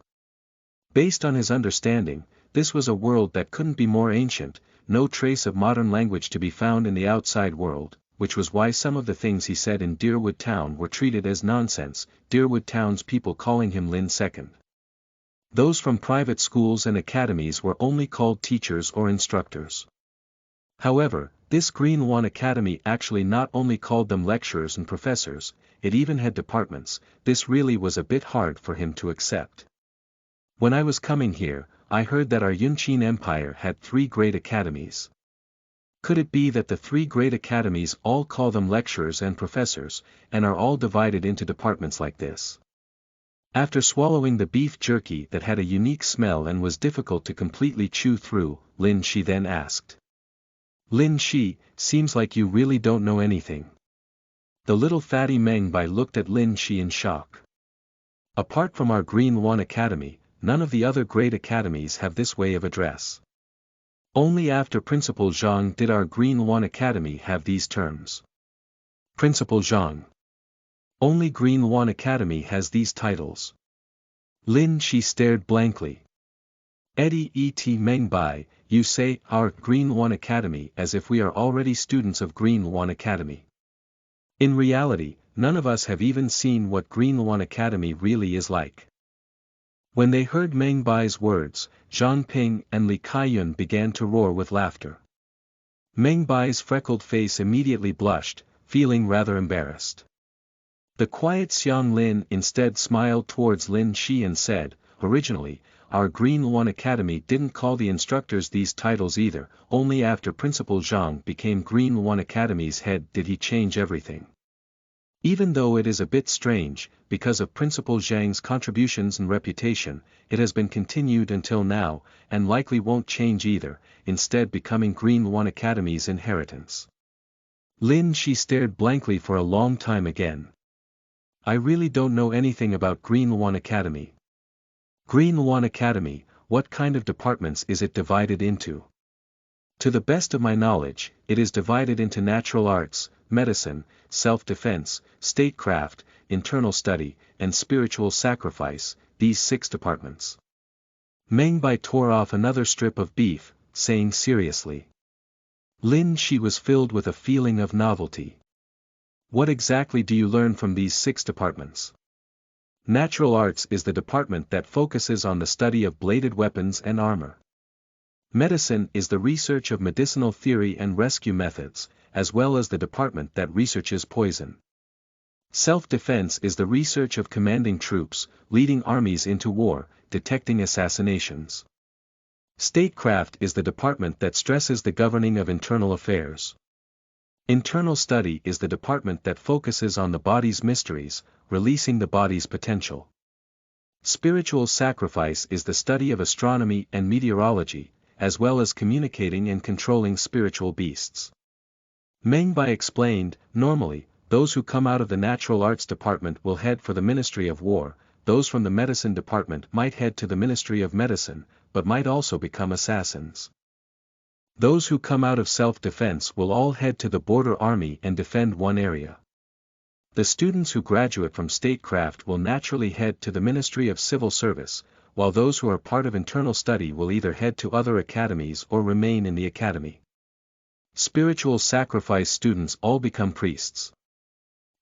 Based on his understanding, this was a world that couldn't be more ancient, no trace of modern language to be found in the outside world, which was why some of the things he said in Deerwood Town were treated as nonsense, Deerwood Town's people calling him Lin II. Those from private schools and academies were only called teachers or instructors. However, this Green Luan Academy actually not only called them lecturers and professors, it even had departments. This really was a bit hard for him to accept. When I was coming here, I heard that our Yunqin Empire had 3 great academies. Could it be that the 3 great academies all call them lecturers and professors, and are all divided into departments like this? After swallowing the beef jerky that had a unique smell and was difficult to completely chew through, Lin Shi then asked. Lin Shi, seems like you really don't know anything. The little fatty Meng Bai looked at Lin Shi in shock. Apart from our Green One Academy, none of the other great academies have this way of address. Only after Principal Zhang did our Green One Academy have these terms. Principal Zhang. Only Green One Academy has these titles. Lin Shi stared blankly. Eddie E.T. Meng Bai, you say our Green One Academy as if we are already students of Green One Academy. In reality, none of us have even seen what Green One Academy really is like. When they heard Meng Bai's words, Zhang Ping and Li Kaiyun began to roar with laughter. Meng Bai's freckled face immediately blushed, feeling rather embarrassed. The quiet Xiang Lin instead smiled towards Lin Shi and said, originally, our Green One Academy didn't call the instructors these titles either, only after Principal Zhang became Green One Academy's head did he change everything. Even though it is a bit strange, because of Principal Zhang's contributions and reputation, it has been continued until now, and likely won't change either, instead becoming Green One Academy's inheritance. Lin Shi stared blankly for a long time again. I really don't know anything about Green One Academy. Green One Academy, what kind of departments is it divided into? To the best of my knowledge, it is divided into natural arts, medicine, self-defense, statecraft, internal study, and spiritual sacrifice, these 6 departments. Meng Bai tore off another strip of beef, saying seriously. Lin Shi was filled with a feeling of novelty. What exactly do you learn from these 6 departments? Natural arts is the department that focuses on the study of bladed weapons and armor. Medicine is the research of medicinal theory and rescue methods, as well as the department that researches poison. Self-defense is the research of commanding troops, leading armies into war, detecting assassinations. Statecraft is the department that stresses the governing of internal affairs. Internal study is the department that focuses on the body's mysteries, releasing the body's potential. Spiritual sacrifice is the study of astronomy and meteorology, as well as communicating and controlling spiritual beasts. Meng Bai explained, normally, those who come out of the natural arts department will head for the Ministry of War, those from the medicine department might head to the Ministry of Medicine, but might also become assassins. Those who come out of self-defense will all head to the border army and defend one area. The students who graduate from statecraft will naturally head to the Ministry of Civil Service, while those who are part of internal study will either head to other academies or remain in the academy. Spiritual sacrifice students all become priests.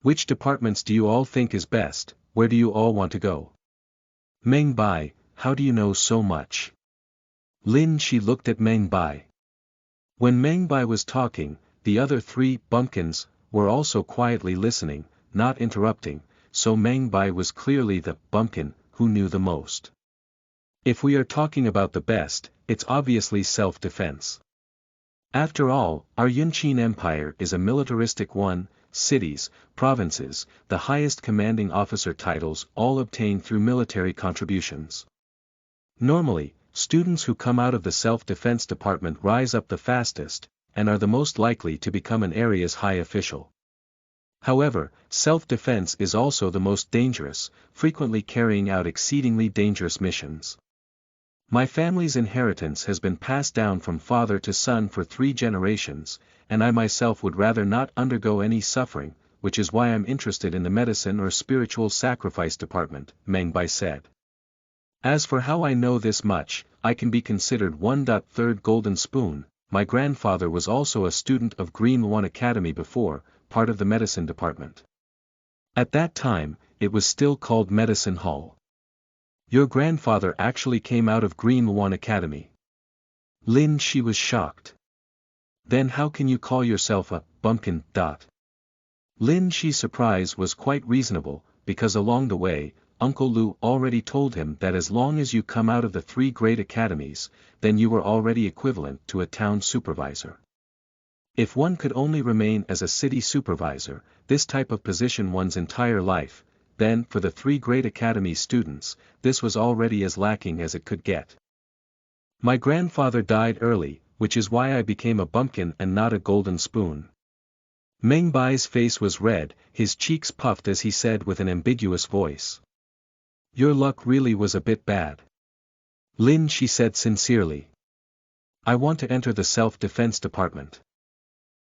Which departments do you all think is best, where do you all want to go? Meng Bai, how do you know so much? Lin Shi looked at Meng Bai. When Meng Bai was talking, the other 3 bumpkins were also quietly listening, not interrupting, so Meng Bai was clearly the bumpkin who knew the most. If we are talking about the best, it's obviously self-defense. After all, our Yunqin Empire is a militaristic one, cities, provinces, the highest commanding officer titles all obtained through military contributions. Normally, students who come out of the self-defense department rise up the fastest, and are the most likely to become an area's high official. However, self-defense is also the most dangerous, frequently carrying out exceedingly dangerous missions. My family's inheritance has been passed down from father to son for 3 generations, and I myself would rather not undergo any suffering, which is why I'm interested in the medicine or spiritual sacrifice department, Meng Bai said. As for how I know this much, I can be considered 1/3 golden spoon. My grandfather was also a student of Green One Academy before, part of the medicine department. At that time, it was still called Medicine Hall. Your grandfather actually came out of Green One Academy. Lin Shi was shocked. Then how can you call yourself a bumpkin? Lin Shi's surprise was quite reasonable, because along the way, Uncle Lu already told him that as long as you come out of the 3 great academies, then you were already equivalent to a town supervisor. If one could only remain as a city supervisor, this type of position one's entire life, then for the 3 great academy students, this was already as lacking as it could get. My grandfather died early, which is why I became a bumpkin and not a golden spoon. Meng Bai's face was red, his cheeks puffed as he said with an ambiguous voice. Your luck really was a bit bad. Lin, she said sincerely. I want to enter the self-defense department.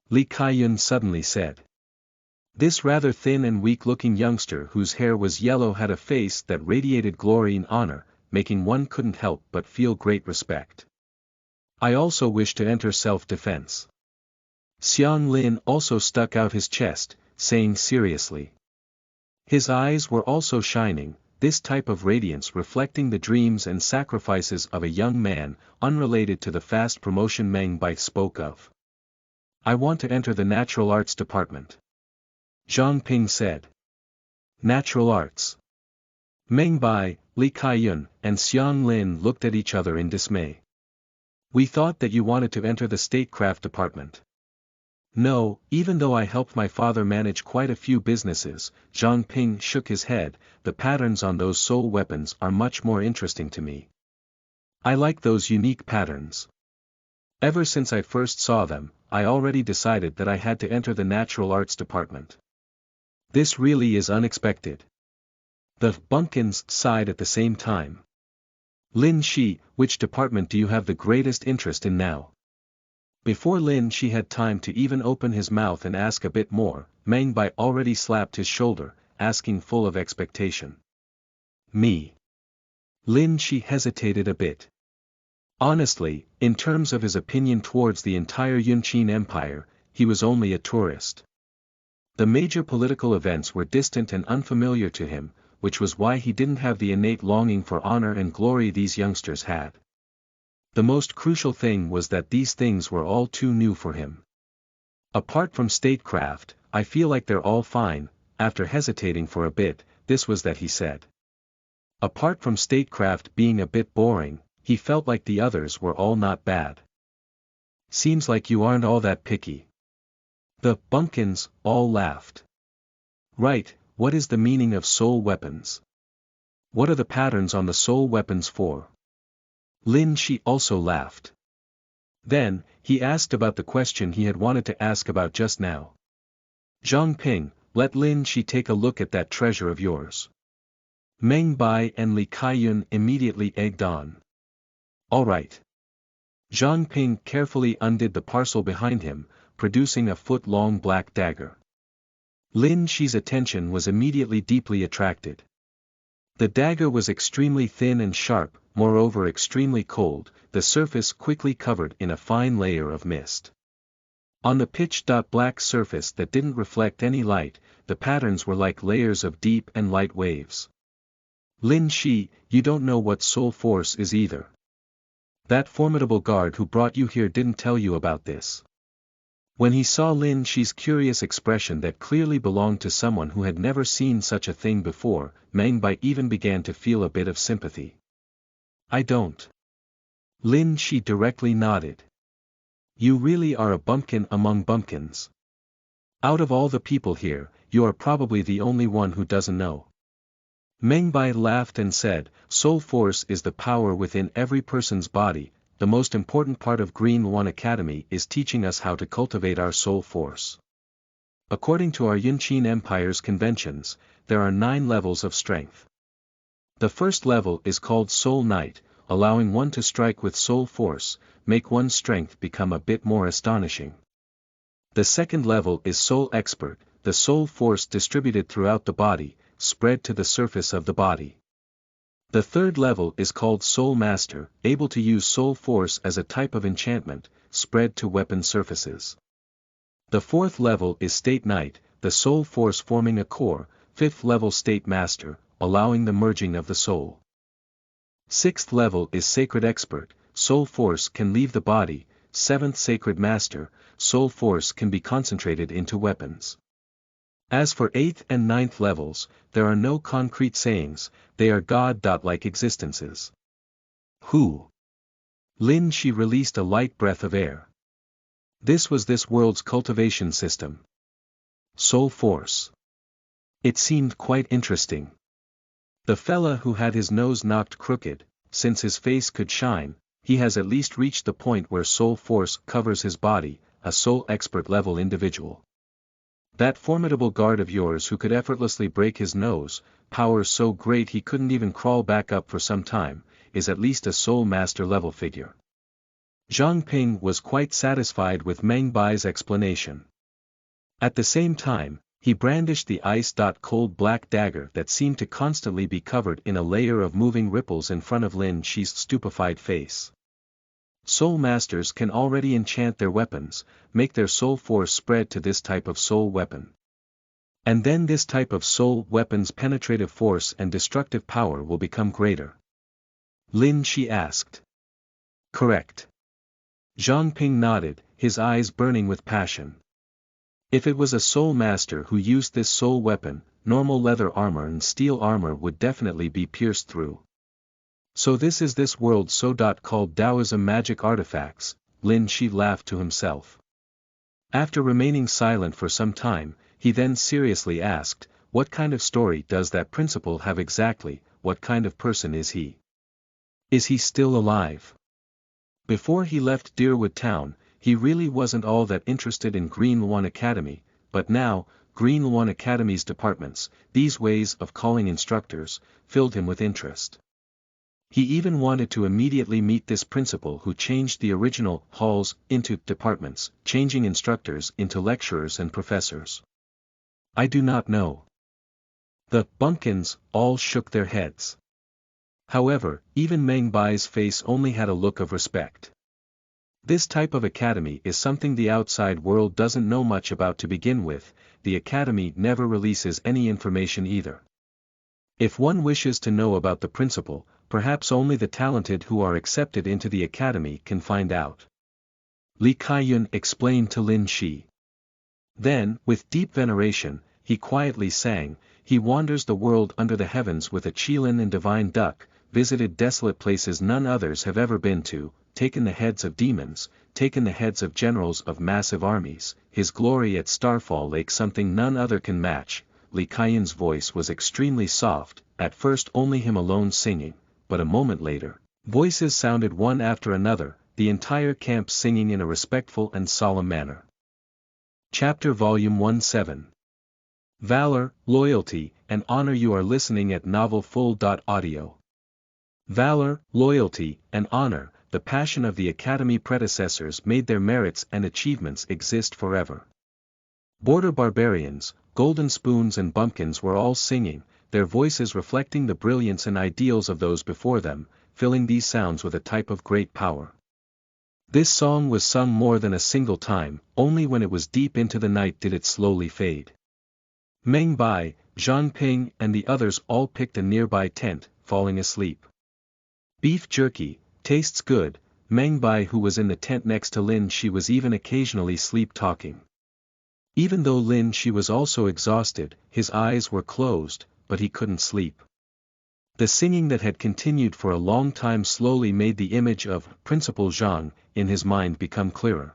Li Kaiyun suddenly said. This rather thin and weak-looking youngster whose hair was yellow had a face that radiated glory and honor, making one couldn't help but feel great respect. I also wish to enter self-defense. Xiang Lin also stuck out his chest, saying seriously. His eyes were also shining, this type of radiance reflecting the dreams and sacrifices of a young man, unrelated to the fast promotion Meng Bai spoke of. I want to enter the natural arts department. Zhang Ping said. Natural arts. Meng Bai, Li Kaiyun, and Xiang Lin looked at each other in dismay. We thought that you wanted to enter the statecraft department. No, even though I helped my father manage quite a few businesses, Zhang Ping shook his head, the patterns on those soul weapons are much more interesting to me. I like those unique patterns. Ever since I first saw them, I already decided that I had to enter the natural arts department. This really is unexpected. The bumpkins sighed at the same time. Lin Shi, which department do you have the greatest interest in now? Before Lin Shi had time to even open his mouth and ask a bit more, Meng Bai already slapped his shoulder, asking full of expectation. Me. Lin Shi hesitated a bit. Honestly, in terms of his opinion towards the entire Yunqin Empire, he was only a tourist. The major political events were distant and unfamiliar to him, which was why he didn't have the innate longing for honor and glory these youngsters had. The most crucial thing was that these things were all too new for him. Apart from statecraft, I feel like they're all fine. After hesitating for a bit, this was that he said. Apart from statecraft being a bit boring, he felt like the others were all not bad. Seems like you aren't all that picky. The bumpkins all laughed. Right, what is the meaning of soul weapons? What are the patterns on the soul weapons for? Lin Shi also laughed. Then, he asked about the question he had wanted to ask about just now. Zhang Ping, let Lin Shi take a look at that treasure of yours. Meng Bai and Li Kaiyun immediately egged on. All right. Zhang Ping carefully undid the parcel behind him, producing a foot-long black dagger. Lin Shi's attention was immediately deeply attracted. The dagger was extremely thin and sharp, moreover extremely cold, the surface quickly covered in a fine layer of mist. On the pitch-black surface that didn't reflect any light, the patterns were like layers of deep and light waves. Lin Shi, you don't know what soul force is either. That formidable guard who brought you here didn't tell you about this. When he saw Lin Shi's curious expression that clearly belonged to someone who had never seen such a thing before, Meng Bai even began to feel a bit of sympathy. I don't. Lin Shi directly nodded. You really are a bumpkin among bumpkins. Out of all the people here, you are probably the only one who doesn't know. Meng Bai laughed and said, soul force is the power within every person's body. The most important part of Green One Academy is teaching us how to cultivate our soul force. According to our Yunqin Empire's conventions, there are 9 levels of strength. The first level is called Soul Knight, allowing one to strike with soul force, make one's strength become a bit more astonishing. The second level is Soul Expert, the soul force distributed throughout the body, spread to the surface of the body. The third level is called Soul Master, able to use soul force as a type of enchantment, spread to weapon surfaces. The fourth level is State Knight, the soul force forming a core, fifth level State Master, allowing the merging of the soul. Sixth level is Sacred Expert, soul force can leave the body, seventh Sacred Master, soul force can be concentrated into weapons. As for 8th and 9th levels, there are no concrete sayings, they are God-like existences. Who? Lin Shi released a light breath of air. This was this world's cultivation system. Soul force. It seemed quite interesting. The fella who had his nose knocked crooked, since his face could shine, he has at least reached the point where soul force covers his body, a soul expert level individual. That formidable guard of yours who could effortlessly break his nose, power so great he couldn't even crawl back up for some time, is at least a soul master level figure. Zhang Ping was quite satisfied with Meng Bai's explanation. At the same time, he brandished the ice-cold black dagger that seemed to constantly be covered in a layer of moving ripples in front of Lin Shi's stupefied face. Soul masters can already enchant their weapons, make their soul force spread to this type of soul weapon. And then this type of soul weapon's penetrative force and destructive power will become greater. Lin Shi asked. Correct. Zhang Ping nodded, his eyes burning with passion. If it was a soul master who used this soul weapon, normal leather armor and steel armor would definitely be pierced through. So this is this world's so-called Taoism magic artifacts, Lin Shi laughed to himself. After remaining silent for some time, he then seriously asked, what kind of story does that principal have exactly, what kind of person is he? Is he still alive? Before he left Deerwood Town, he really wasn't all that interested in Green Lawn Academy, but now, Green Lawn Academy's departments, these ways of calling instructors, filled him with interest. He even wanted to immediately meet this principal who changed the original halls into departments, changing instructors into lecturers and professors. I do not know. The bumpkins all shook their heads. However, even Meng Bai's face only had a look of respect. This type of academy is something the outside world doesn't know much about to begin with, the academy never releases any information either. If one wishes to know about the principal, perhaps only the talented who are accepted into the academy can find out. Li Kaiyun explained to Lin Shi. Then, with deep veneration, he quietly sang, he wanders the world under the heavens with a qilin and divine duck, visited desolate places none others have ever been to, taken the heads of demons, taken the heads of generals of massive armies, his glory at Starfall Lake something none other can match. Li Kaiyun's voice was extremely soft, at first only him alone singing, but a moment later, voices sounded one after another, the entire camp singing in a respectful and solemn manner. Chapter Volume 17. Valor, Loyalty, and Honor. You are listening at novelfull.audio. Valor, loyalty, and honor, the passion of the Academy predecessors made their merits and achievements exist forever. Border barbarians, golden spoons and bumpkins were all singing, their voices reflecting the brilliance and ideals of those before them, filling these sounds with a type of great power. This song was sung more than a single time, only when it was deep into the night did it slowly fade. Meng Bai, Zhang Ping and the others all picked a nearby tent, falling asleep. Beef jerky, tastes good. Meng Bai, who was in the tent next to Lin Shi, was even occasionally sleep-talking. Even though Lin Shi was also exhausted, his eyes were closed, but he couldn't sleep. The singing that had continued for a long time slowly made the image of Principal Zhang in his mind become clearer.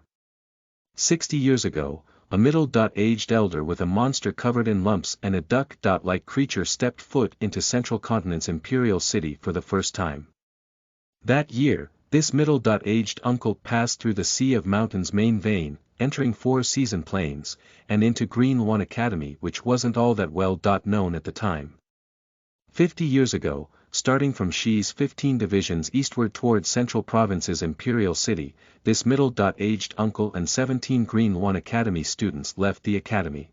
60 years ago, a middle-aged elder with a monster covered in lumps and a duck-like creature stepped foot into Central Continent's imperial city for the first time. That year, this middle-aged uncle passed through the Sea of Mountains main vein, entering Four-Season Plains, and into Green Lawn Academy, which wasn't all that well known at the time. 50 years ago, starting from Shi's 15 divisions eastward towards Central Province's imperial city, this middle-aged uncle and 17 Green Lawn Academy students left the academy.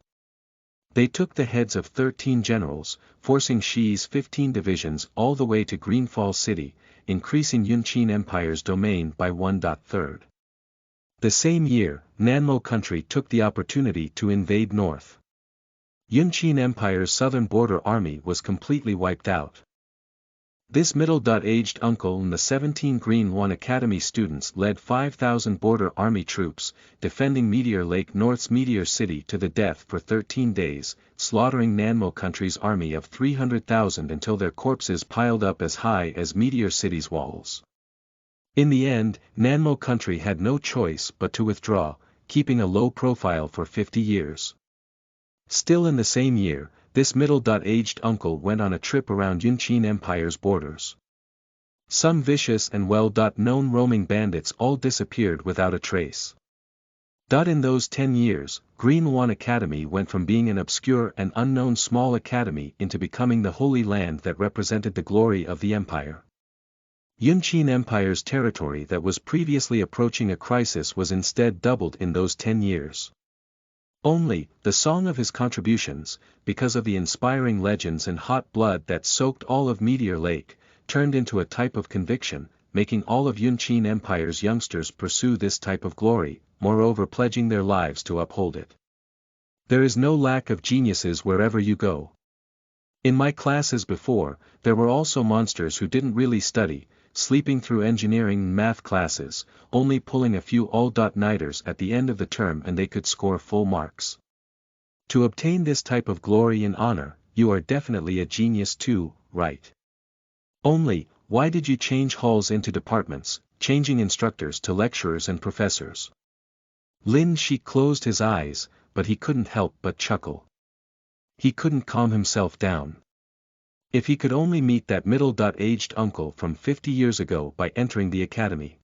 They took the heads of 13 generals, forcing Shi's 15 divisions all the way to Greenfall City, increasing Yunqin Empire's domain by 1/3. The same year, Nanmo country took the opportunity to invade north. Yunqin Empire's southern border army was completely wiped out. This middle-aged uncle and the 17 Green Lawn Academy students led 5,000 border army troops, defending Meteor Lake North's Meteor City to the death for 13 days, slaughtering Nanmo country's army of 300,000 until their corpses piled up as high as Meteor City's walls. In the end, Nanmo country had no choice but to withdraw, keeping a low profile for 50 years. Still in the same year, this middle-aged uncle went on a trip around Yunchin Empire's borders. Some vicious and well-known roaming bandits all disappeared without a trace. In those 10 years, Green Yuan Academy went from being an obscure and unknown small academy into becoming the holy land that represented the glory of the empire. Yunchin Empire's territory that was previously approaching a crisis was instead doubled in those 10 years. Only, the song of his contributions, because of the inspiring legends and hot blood that soaked all of Meteor Lake, turned into a type of conviction, making all of Yunchin Empire's youngsters pursue this type of glory, moreover pledging their lives to uphold it. There is no lack of geniuses wherever you go. In my classes before, there were also monsters who didn't really study, sleeping through engineering and math classes, only pulling a few all-nighters at the end of the term and they could score full marks. To obtain this type of glory and honor, you are definitely a genius too, right? Only, why did you change halls into departments, changing instructors to lecturers and professors? Lin Shi closed his eyes, but he couldn't help but chuckle. He couldn't calm himself down. If he could only meet that middle-aged uncle from 50 years ago by entering the academy.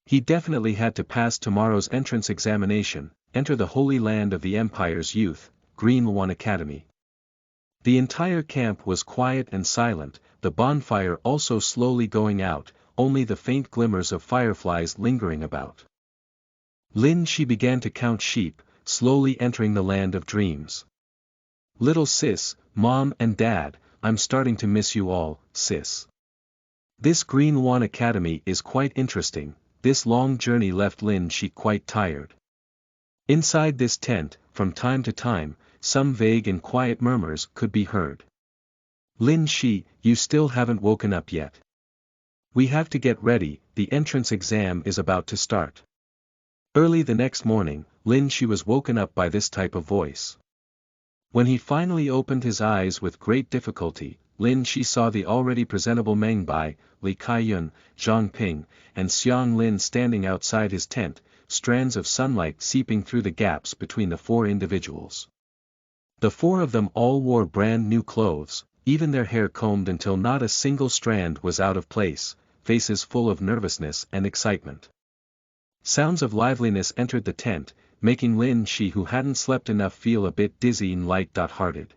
He definitely had to pass tomorrow's entrance examination, enter the holy land of the Empire's youth, Green Yuan Academy. The entire camp was quiet and silent, the bonfire also slowly going out, only the faint glimmers of fireflies lingering about. Lin Shi began to count sheep, slowly entering the land of dreams. Little sis, mom and dad, I'm starting to miss you all, sis. This Green Yuan Academy is quite interesting, this long journey left Lin Shi quite tired. Inside this tent, from time to time, some vague and quiet murmurs could be heard. Lin Shi, you still haven't woken up yet. We have to get ready, the entrance exam is about to start. Early the next morning, Lin Shi was woken up by this type of voice. When he finally opened his eyes with great difficulty, Lin Shi saw the already presentable Meng Bai, Li Kaiyun, Zhang Ping, and Xiang Lin standing outside his tent, strands of sunlight seeping through the gaps between the four individuals. The four of them all wore brand new clothes, even their hair combed until not a single strand was out of place, faces full of nervousness and excitement. Sounds of liveliness entered the tent, making Lin Shi who hadn't slept enough feel a bit dizzy and light-hearted.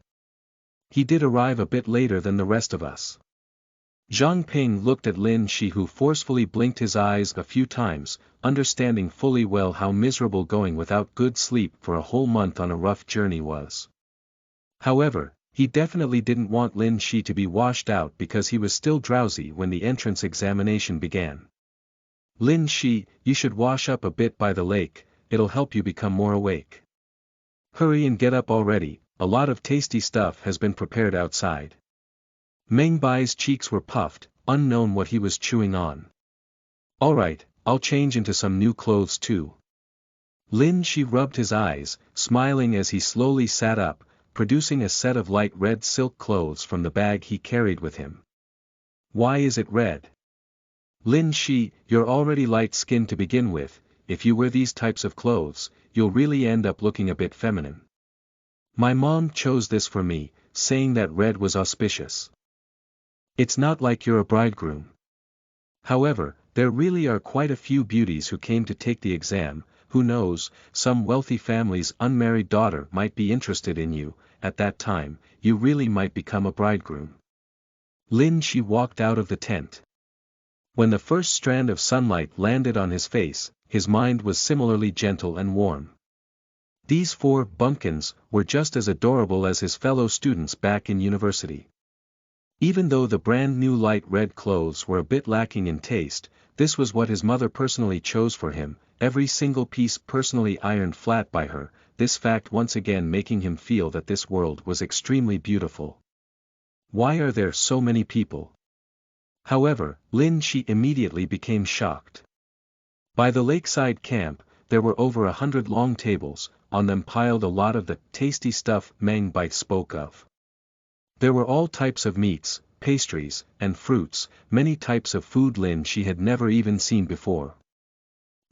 He did arrive a bit later than the rest of us. Zhang Ping looked at Lin Shi who forcefully blinked his eyes a few times, understanding fully well how miserable going without good sleep for a whole month on a rough journey was. However, he definitely didn't want Lin Shi to be washed out because he was still drowsy when the entrance examination began. Lin Shi, you should wash up a bit by the lake, it'll help you become more awake. Hurry and get up already, a lot of tasty stuff has been prepared outside. Meng Bai's cheeks were puffed, unknown what he was chewing on. Alright, I'll change into some new clothes too. Lin Shi rubbed his eyes, smiling as he slowly sat up, producing a set of light red silk clothes from the bag he carried with him. Why is it red? Lin Shi, you're already light-skinned to begin with, if you wear these types of clothes, you'll really end up looking a bit feminine. My mom chose this for me, saying that red was auspicious. It's not like you're a bridegroom. However, there really are quite a few beauties who came to take the exam, who knows, some wealthy family's unmarried daughter might be interested in you, at that time, you really might become a bridegroom. Lin Shi walked out of the tent. When the first strand of sunlight landed on his face, his mind was similarly gentle and warm. These four bumpkins were just as adorable as his fellow students back in university. Even though the brand new light red clothes were a bit lacking in taste, this was what his mother personally chose for him, every single piece personally ironed flat by her, this fact once again making him feel that this world was extremely beautiful. Why are there so many people? However, Lin Shi immediately became shocked. By the lakeside camp, there were over 100 long tables, on them piled a lot of the tasty stuff Meng Bai spoke of. There were all types of meats, pastries, and fruits, many types of food Lin Shi had never even seen before.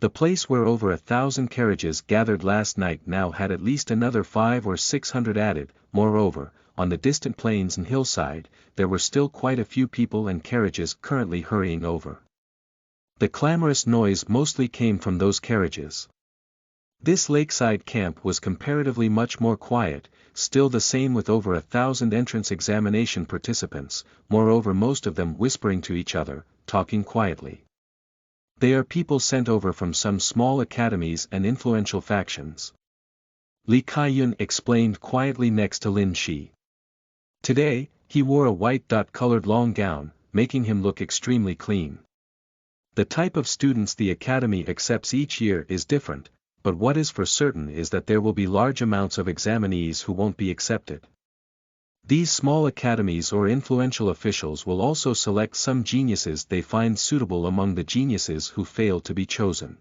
The place where over 1,000 carriages gathered last night now had at least another 500 or 600 added, moreover, on the distant plains and hillside, there were still quite a few people and carriages currently hurrying over. The clamorous noise mostly came from those carriages. This lakeside camp was comparatively much more quiet, still the same with over 1,000 entrance examination participants, moreover most of them whispering to each other, talking quietly. They are people sent over from some small academies and influential factions. Li Kaiyun explained quietly next to Lin Shi. Today, he wore a white-colored long gown, making him look extremely clean. The type of students the academy accepts each year is different, but what is for certain is that there will be large amounts of examinees who won't be accepted. These small academies or influential officials will also select some geniuses they find suitable among the geniuses who fail to be chosen.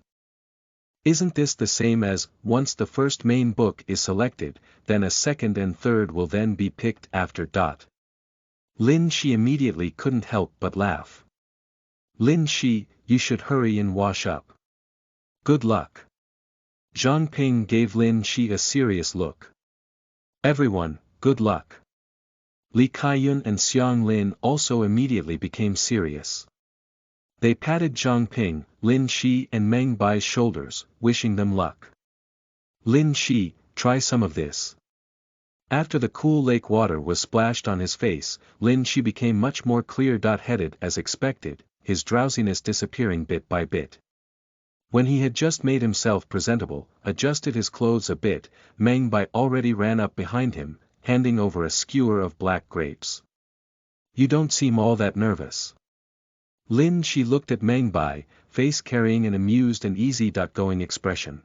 Isn't this the same as, once the first main book is selected, then a second and third will then be picked after. Lin Shi immediately couldn't help but laugh. Lin Shi, you should hurry and wash up. Good luck. Zhang Ping gave Lin Shi a serious look. Everyone, good luck. Li Kaiyun and Xiang Lin also immediately became serious. They patted Zhang Ping, Lin Shi and Meng Bai's shoulders, wishing them luck. Lin Shi, try some of this. After the cool lake water was splashed on his face, Lin Shi became much more clear-headed as expected, his drowsiness disappearing bit by bit. When he had just made himself presentable, adjusted his clothes a bit, Meng Bai already ran up behind him, handing over a skewer of black grapes. You don't seem all that nervous. Lin Shi looked at Meng Bai, face carrying an amused and easy-going expression.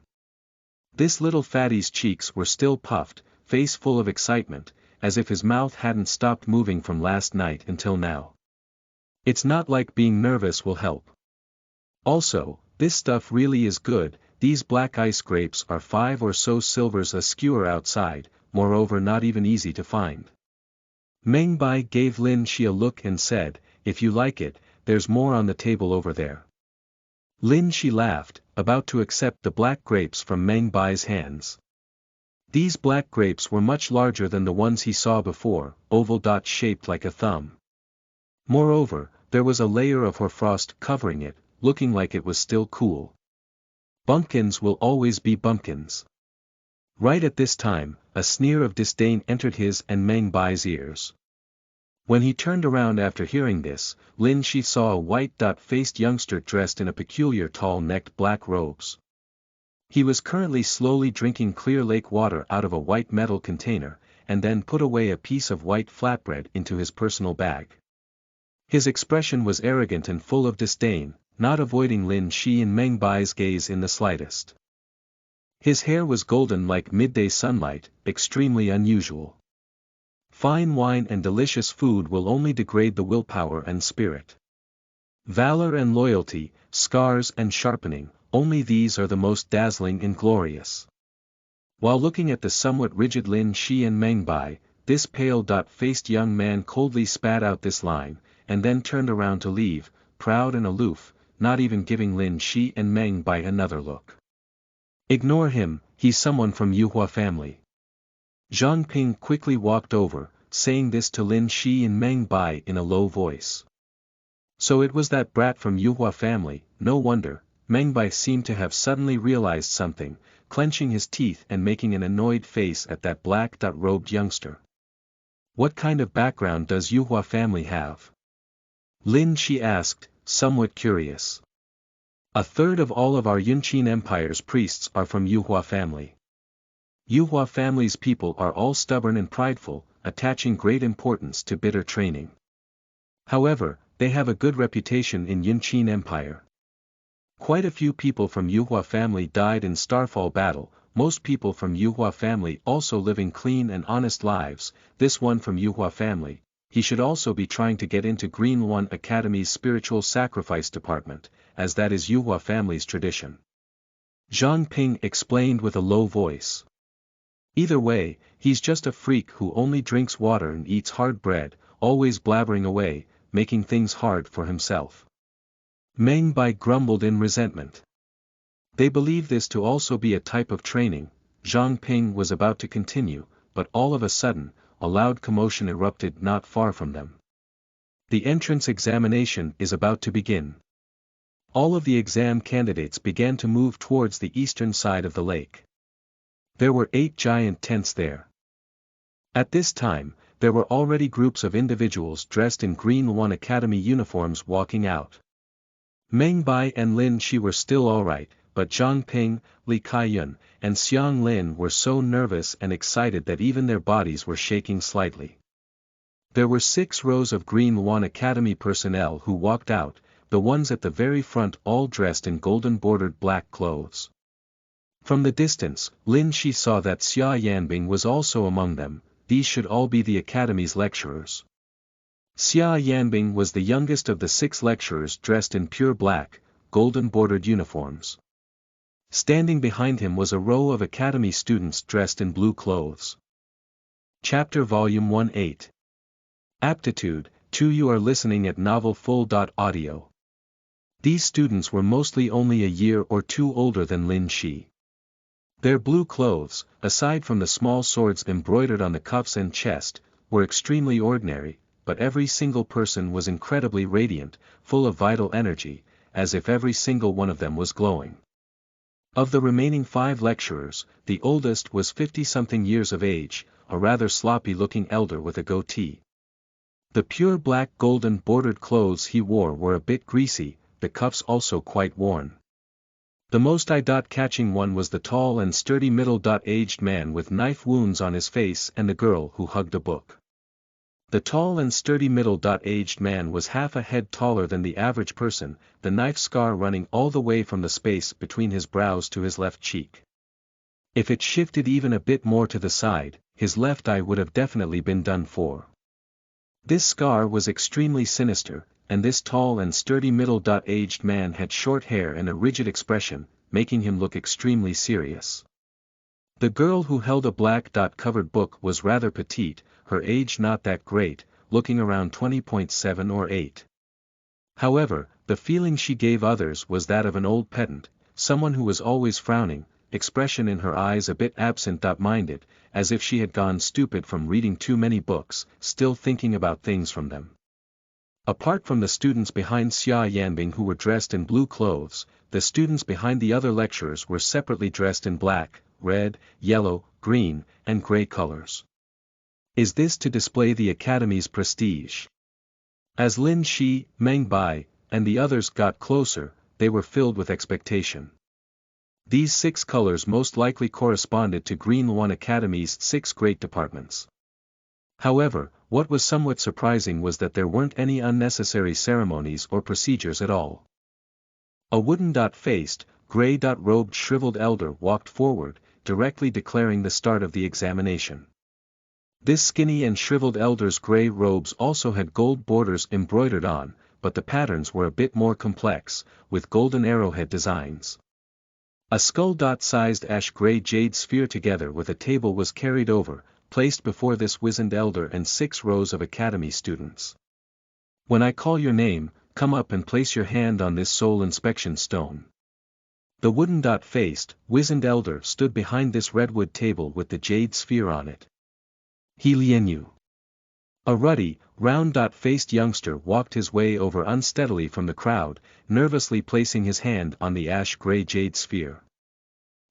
This little fatty's cheeks were still puffed, face full of excitement, as if his mouth hadn't stopped moving from last night until now. It's not like being nervous will help. Also, this stuff really is good, these black ice grapes are 5 or so silvers a skewer outside, moreover not even easy to find. Meng Bai gave Lin Shi a look and said, if you like it, there's more on the table over there. Lin Shi laughed, about to accept the black grapes from Meng Bai's hands. These black grapes were much larger than the ones he saw before, oval-shaped like a thumb. Moreover, there was a layer of hoarfrost covering it, looking like it was still cool. Bumpkins will always be bumpkins. Right at this time, a sneer of disdain entered his and Meng Bai's ears. When he turned around after hearing this, Lin Shi saw a white-faced youngster dressed in a peculiar tall-necked black robes. He was currently slowly drinking clear lake water out of a white metal container, and then put away a piece of white flatbread into his personal bag. His expression was arrogant and full of disdain, not avoiding Lin Shi and Meng Bai's gaze in the slightest. His hair was golden like midday sunlight, extremely unusual. Fine wine and delicious food will only degrade the willpower and spirit. Valor and loyalty, scars and sharpening, only these are the most dazzling and glorious. While looking at the somewhat rigid Lin Shi and Meng Bai, this pale-faced young man coldly spat out this line, and then turned around to leave, proud and aloof, not even giving Lin Shi and Meng Bai another look. Ignore him, he's someone from Yuhua family. Zhang Ping quickly walked over, saying this to Lin Shi and Meng Bai in a low voice. So it was that brat from Yuhua family, no wonder. Meng Bai seemed to have suddenly realized something, clenching his teeth and making an annoyed face at that black-robed youngster. What kind of background does Yuhua family have? Lin Shi asked, somewhat curious. A third of all of our Yunqin Empire's priests are from Yuhua family. Yuhua family's people are all stubborn and prideful, attaching great importance to bitter training. However, they have a good reputation in Yunqin Empire. Quite a few people from Yuhua family died in Starfall battle, most people from Yuhua family also living clean and honest lives. This one from Yuhua family, he should also be trying to get into Green One Academy's spiritual sacrifice department, as that is Yuhua family's tradition. Zhang Ping explained with a low voice. Either way, he's just a freak who only drinks water and eats hard bread, always blabbering away, making things hard for himself. Meng Bai grumbled in resentment. They believe this to also be a type of training. Zhang Ping was about to continue, but all of a sudden, a loud commotion erupted not far from them. The entrance examination is about to begin. All of the exam candidates began to move towards the eastern side of the lake. There were 8 giant tents there. At this time, there were already groups of individuals dressed in Green One Academy uniforms walking out. Meng Bai and Lin Shi were still alright, but Zhang Ping, Li Kaiyun, and Xiang Lin were so nervous and excited that even their bodies were shaking slightly. There were 6 rows of Green One Academy personnel who walked out, the ones at the very front all dressed in golden-bordered black clothes. From the distance, Lin Shi saw that Xia Yanbing was also among them. These should all be the Academy's lecturers. Xia Yanbing was the youngest of the 6 lecturers dressed in pure black, golden-bordered uniforms. Standing behind him was a row of Academy students dressed in blue clothes. Chapter Volume 1-8. Aptitude 2. You are listening at novelfull.audio. These students were mostly only a year or 2 older than Lin Shi. Their blue clothes, aside from the small swords embroidered on the cuffs and chest, were extremely ordinary, but every single person was incredibly radiant, full of vital energy, as if every single one of them was glowing. Of the remaining 5 lecturers, the oldest was 50-something years of age, a rather sloppy-looking elder with a goatee. The pure black golden-bordered clothes he wore were a bit greasy, the cuffs also quite worn. The most eye-catching one was the tall and sturdy middle-aged man with knife wounds on his face and the girl who hugged a book. The tall and sturdy middle-aged man was half a head taller than the average person, the knife scar running all the way from the space between his brows to his left cheek. If it shifted even a bit more to the side, his left eye would have definitely been done for. This scar was extremely sinister, and this tall and sturdy middle-aged man had short hair and a rigid expression, making him look extremely serious. The girl who held a black-covered book was rather petite, her age not that great, looking around 20.7 or 8. However, the feeling she gave others was that of an old pedant, someone who was always frowning, expression in her eyes a bit absent-minded, as if she had gone stupid from reading too many books, still thinking about things from them. Apart from the students behind Xia Yanbing who were dressed in blue clothes, the students behind the other lecturers were separately dressed in black, red, yellow, green, and gray colors. Is this to display the Academy's prestige? As Lin Shi, Meng Bai, and the others got closer, they were filled with expectation. These 6 colors most likely corresponded to Green One Academy's 6 great departments. However, what was somewhat surprising was that there weren't any unnecessary ceremonies or procedures at all. A wooden-faced, gray-robed shriveled elder walked forward, directly declaring the start of the examination. This skinny and shriveled elder's gray robes also had gold borders embroidered on, but the patterns were a bit more complex, with golden arrowhead designs. A skull-sized ash-gray jade sphere together with a table was carried over, placed before this wizened elder and 6 rows of Academy students. When I call your name, come up and place your hand on this soul inspection stone. The wooden-faced, wizened elder stood behind this redwood table with the jade sphere on it. He Lianyu. A ruddy, round-faced youngster walked his way over unsteadily from the crowd, nervously placing his hand on the ash-gray jade sphere.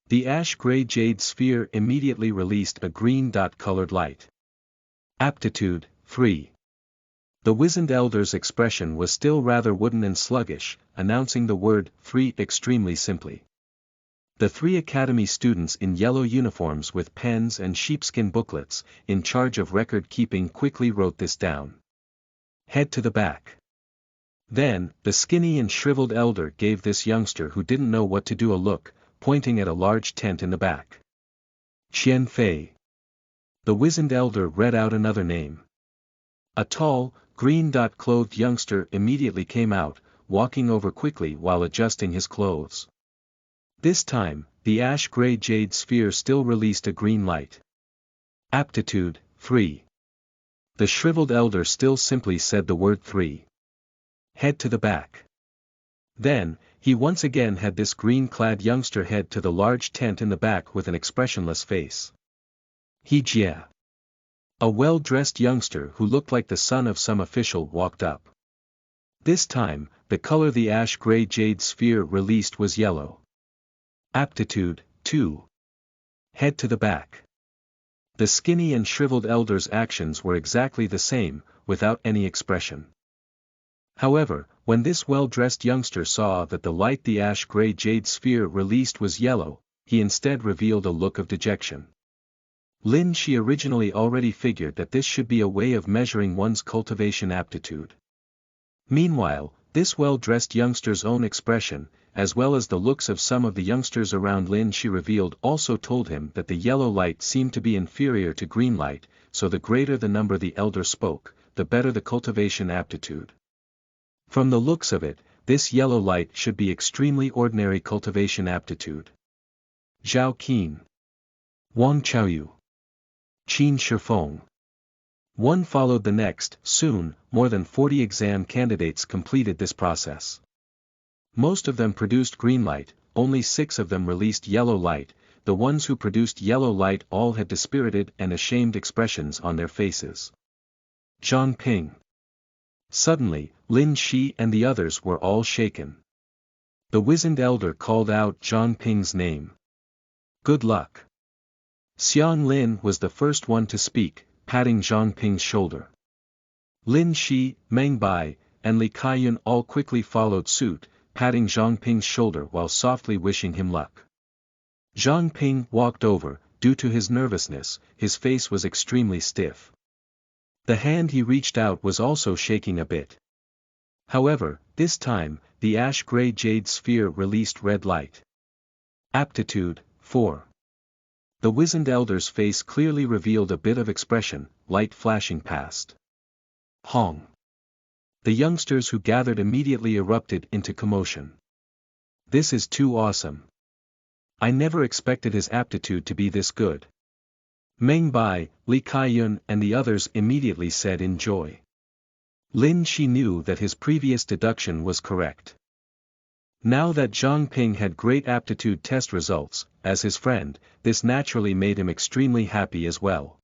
The ash-gray jade sphere immediately released a green-colored light. Aptitude 3. The wizened elder's expression was still rather wooden and sluggish, announcing the word 3 extremely simply. The 3 Academy students in yellow uniforms with pens and sheepskin booklets, in charge of record-keeping quickly wrote this down. Head to the back. Then, the skinny and shriveled elder gave this youngster who didn't know what to do a look, pointing at a large tent in the back. Qian Fei. The wizened elder read out another name. A tall, green-clothed youngster immediately came out, walking over quickly while adjusting his clothes. This time, the ash-gray jade sphere still released a green light. Aptitude 3. The shriveled elder still simply said the word 3. Head to the back. Then, he once again had this green-clad youngster head to the large tent in the back with an expressionless face. He Jia. A well-dressed youngster who looked like the son of some official walked up. This time, the color the ash-gray jade sphere released was yellow. Aptitude, 2. Head to the back. The skinny and shriveled elder's actions were exactly the same, without any expression. However, when this well-dressed youngster saw that the light the ash-gray jade sphere released was yellow, he instead revealed a look of dejection. Lin Shi originally already figured that this should be a way of measuring one's cultivation aptitude. Meanwhile, this well-dressed youngster's own expression, as well as the looks of some of the youngsters around Lin Shi revealed also told him that the yellow light seemed to be inferior to green light, so the greater the number the elder spoke, the better the cultivation aptitude. From the looks of it, this yellow light should be extremely ordinary cultivation aptitude. Zhao Qin. Wang Chaoyu. Qin Shifeng. One followed the next. Soon, more than 40 exam candidates completed this process. Most of them produced green light, only 6 of them released yellow light. The ones who produced yellow light all had dispirited and ashamed expressions on their faces. Zhang Ping. Suddenly, Lin Shi and the others were all shaken. The wizened elder called out Zhang Ping's name. Good luck. Xiang Lin was the first one to speak, patting Zhang Ping's shoulder. Lin Shi, Meng Bai, and Li Kaiyun all quickly followed suit, patting Zhang Ping's shoulder while softly wishing him luck. Zhang Ping walked over. Due to his nervousness, his face was extremely stiff. The hand he reached out was also shaking a bit. However, this time, the ash-gray jade sphere released red light. Aptitude, 4. The wizened elder's face clearly revealed a bit of expression, light flashing past. Hong. The youngsters who gathered immediately erupted into commotion. This is too awesome. I never expected his aptitude to be this good. Meng Bai, Li Kaiyun and the others immediately said in joy. Lin Shi knew that his previous deduction was correct. Now that Zhang Ping had great aptitude test results, as his friend, this naturally made him extremely happy as well.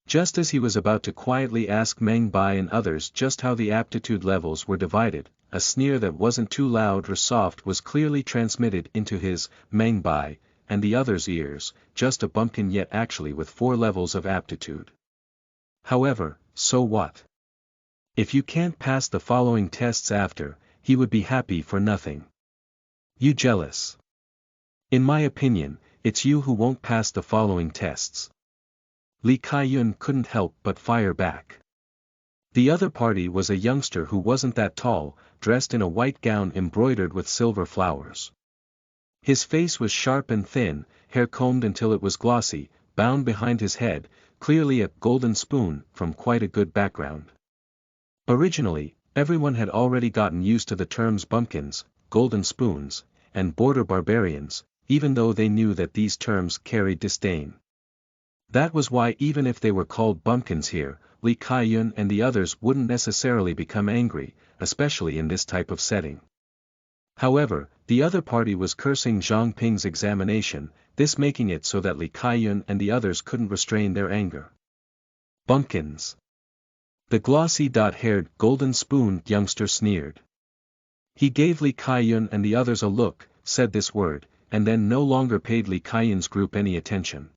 Just as he was about to quietly ask Meng Bai and others just how the aptitude levels were divided, a sneer that wasn't too loud or soft was clearly transmitted into his, Meng Bai, and the others' ears, just a bumpkin yet actually with 4 levels of aptitude. However, so what? If you can't pass the following tests after, he would be happy for nothing. You jealous? In my opinion, it's you who won't pass the following tests. Li Kaiyun couldn't help but fire back. The other party was a youngster who wasn't that tall, dressed in a white gown embroidered with silver flowers. His face was sharp and thin, hair combed until it was glossy, bound behind his head, clearly a golden spoon from quite a good background. Originally, everyone had already gotten used to the terms bumpkins, golden spoons, and border barbarians, even though they knew that these terms carried disdain. That was why even if they were called bumpkins here, Li Kaiyun and the others wouldn't necessarily become angry, especially in this type of setting. However, the other party was cursing Zhang Ping's examination, this making it so that Li Kaiyun and the others couldn't restrain their anger. Bumpkins. The glossy-haired, golden-spooned youngster sneered. He gave Li Kaiyun and the others a look, said this word, and then no longer paid Li Kaiyun's group any attention.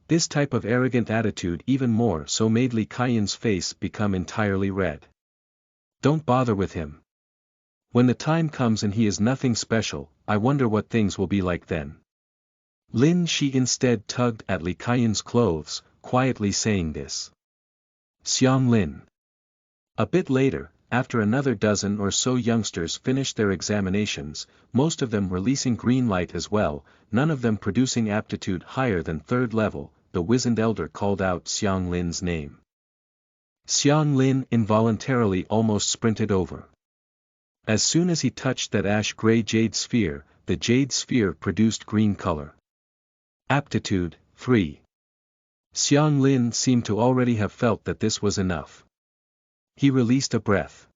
This type of arrogant attitude even more so made Li Kaiyun's face become entirely red. Don't bother with him. When the time comes and he is nothing special, I wonder what things will be like then. Lin Shi instead tugged at Li Kaiyun's clothes, quietly saying this. Xiang Lin. A bit later, after another dozen or so youngsters finished their examinations, most of them releasing green light as well, none of them producing aptitude higher than 3rd level, the wizened elder called out Xiang Lin's name. Xiang Lin involuntarily almost sprinted over. As soon as he touched that ash-gray jade sphere, the jade sphere produced green color. Aptitude, 3. Xiang Lin seemed to already have felt that this was enough. He released a breath.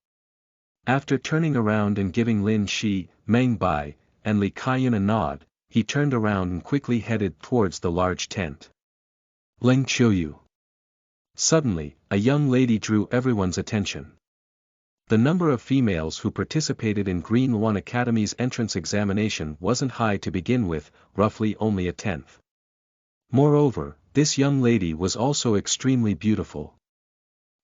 After turning around and giving Lin Shi, Meng Bai, and Li Kaiyun a nod, he turned around and quickly headed towards the large tent. Leng Qiuyu. Suddenly, a young lady drew everyone's attention. The number of females who participated in Green 1 Academy's entrance examination wasn't high to begin with, roughly only a tenth. Moreover, this young lady was also extremely beautiful.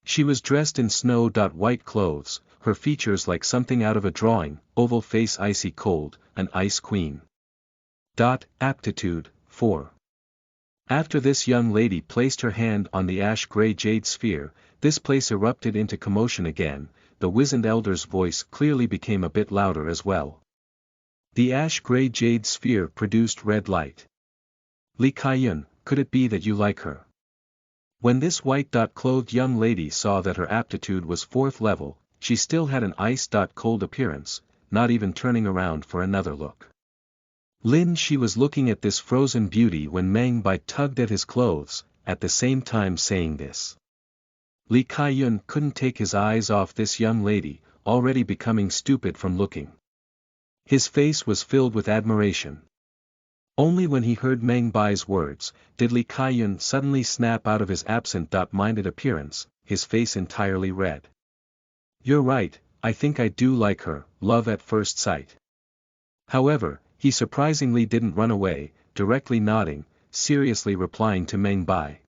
She was dressed in snow-white clothes, her features like something out of a drawing, oval face icy cold, an ice queen. Aptitude, 4. After this young lady placed her hand on the ash-gray jade sphere, this place erupted into commotion again. The wizened elder's voice clearly became a bit louder as well. The ash-gray jade sphere produced red light. Li Kaiyun, could it be that you like her? When this white-clothed young lady saw that her aptitude was 4th level, she still had an ice-cold appearance, not even turning around for another look. Lin Shi was looking at this frozen beauty when Meng Bai tugged at his clothes, at the same time saying this. Li Kaiyun couldn't take his eyes off this young lady, already becoming stupid from looking. His face was filled with admiration. Only when he heard Meng Bai's words, did Li Kaiyun suddenly snap out of his absent-minded appearance, his face entirely red. You're right, I think I do like her, love at first sight. However, he surprisingly didn't run away, directly nodding, seriously replying to Meng Bai.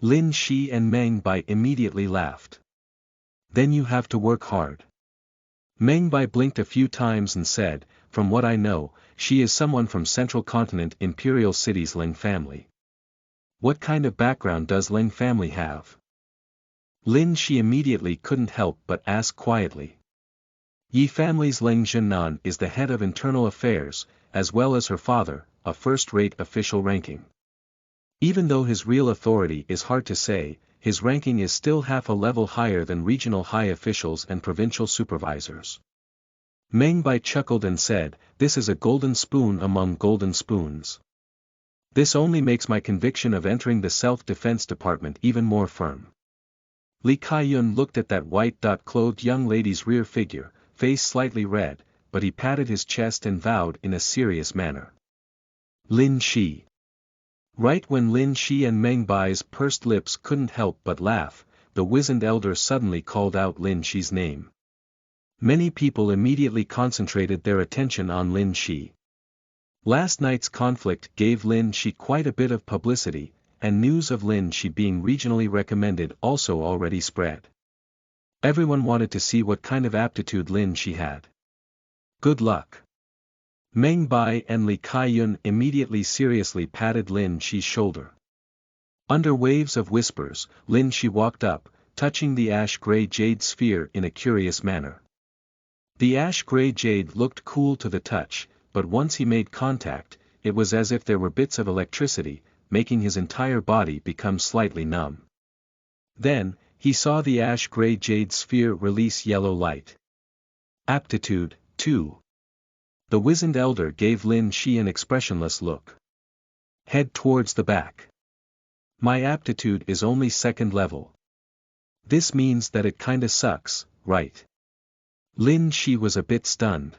Lin Shi and Meng Bai immediately laughed. Then you have to work hard. Meng Bai blinked a few times and said, from what I know, she is someone from Central Continent Imperial City's Ling family. What kind of background does Ling family have? Lin Shi immediately couldn't help but ask quietly. Yi family's Ling Zhennan is the head of internal affairs, as well as her father, a first-rate official ranking. Even though his real authority is hard to say, his ranking is still half a level higher than regional high officials and provincial supervisors. Meng Bai chuckled and said, this is a golden spoon among golden spoons. This only makes my conviction of entering the self-defense department even more firm. Li Kaiyun looked at that white-clothed young lady's rear figure, face slightly red, but he patted his chest and vowed in a serious manner. Lin Shi. Right when Lin Shi and Meng Bai's pursed lips couldn't help but laugh, the wizened elder suddenly called out Lin Shi's name. Many people immediately concentrated their attention on Lin Shi. Last night's conflict gave Lin Shi quite a bit of publicity, and news of Lin Shi being regionally recommended also already spread. Everyone wanted to see what kind of aptitude Lin Shi had. Good luck. Meng Bai and Li Kaiyun immediately seriously patted Lin Shi's shoulder. Under waves of whispers, Lin Shi walked up, touching the ash-gray jade sphere in a curious manner. The ash-gray jade looked cool to the touch, but once he made contact, it was as if there were bits of electricity, making his entire body become slightly numb. Then, he saw the ash-gray jade sphere release yellow light. Aptitude, 2. The wizened elder gave Lin Shi an expressionless look. Head towards the back. My aptitude is only 2nd level. This means that it kinda sucks, right? Lin Shi was a bit stunned.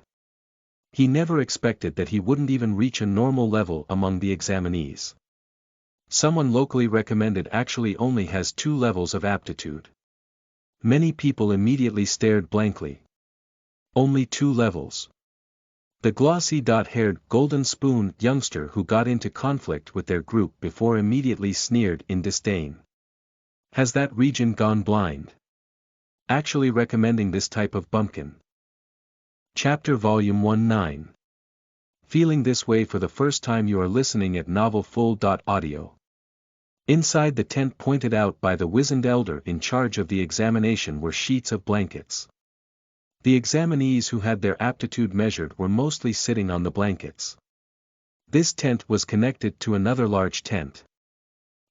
He never expected that he wouldn't even reach a normal level among the examinees. Someone locally recommended actually only has 2 levels of aptitude. Many people immediately stared blankly. Only 2 levels. The glossy-haired golden spoon youngster who got into conflict with their group before immediately sneered in disdain. Has that region gone blind? Actually recommending this type of bumpkin. Chapter Volume 19. Feeling this way for the first time you are listening at novelfull.audio. Inside the tent pointed out by the wizened elder in charge of the examination were sheets of blankets. The examinees who had their aptitude measured were mostly sitting on the blankets. This tent was connected to another large tent.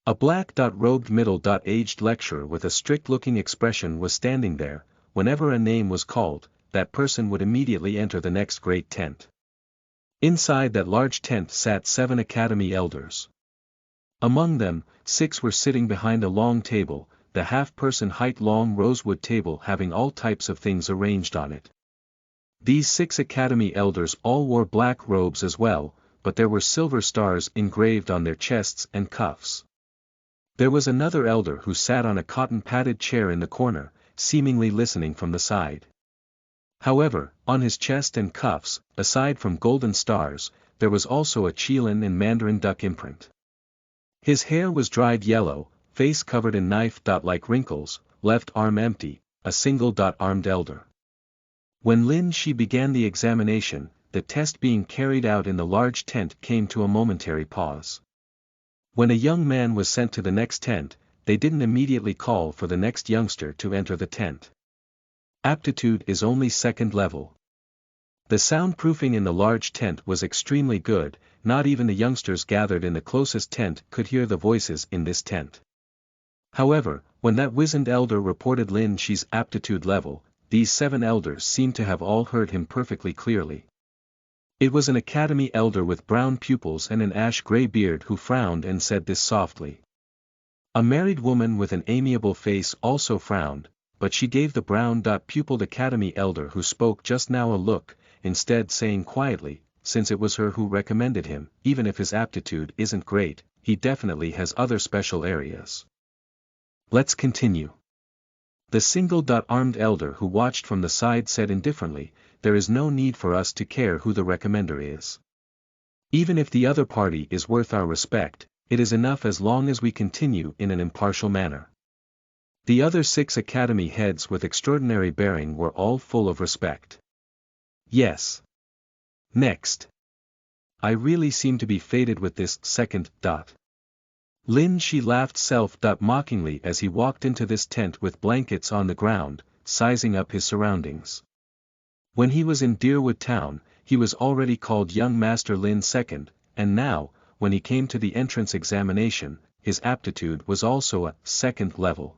A black-robed middle-aged lecturer with a strict-looking expression was standing there. Whenever a name was called, that person would immediately enter the next great tent. Inside that large tent sat 7 academy elders. Among them, 6 were sitting behind a long table, the half-person height long rosewood table having all types of things arranged on it. These 6 academy elders all wore black robes as well, but there were silver stars engraved on their chests and cuffs. There was another elder who sat on a cotton-padded chair in the corner, seemingly listening from the side. However, on his chest and cuffs, aside from golden stars, there was also a Qilin and Mandarin duck imprint. His hair was dried yellow, face covered in knife-like wrinkles, left arm empty, a single-armed elder. When Lin Shi began the examination, the test being carried out in the large tent came to a momentary pause. When a young man was sent to the next tent, they didn't immediately call for the next youngster to enter the tent. Aptitude is only second level. The soundproofing in the large tent was extremely good, not even the youngsters gathered in the closest tent could hear the voices in this tent. However, when that wizened elder reported Lin Shi's aptitude level, these 7 elders seemed to have all heard him perfectly clearly. It was an academy elder with brown pupils and an ash-gray beard who frowned and said this softly. A married woman with an amiable face also frowned, but she gave the brown-pupiled academy elder who spoke just now a look, instead saying quietly, since it was her who recommended him, even if his aptitude isn't great, he definitely has other special areas. Let's continue. The single-armed elder who watched from the side said indifferently, there is no need for us to care who the recommender is. Even if the other party is worth our respect, it is enough as long as we continue in an impartial manner. The other 6 academy heads with extraordinary bearing were all full of respect. Yes. Next. I really seem to be fated with this second. Lin Shi laughed mockingly as he walked into this tent with blankets on the ground, sizing up his surroundings. When he was in Deerwood Town, he was already called Young Master Lin II, and now, when he came to the entrance examination, his aptitude was also a second level.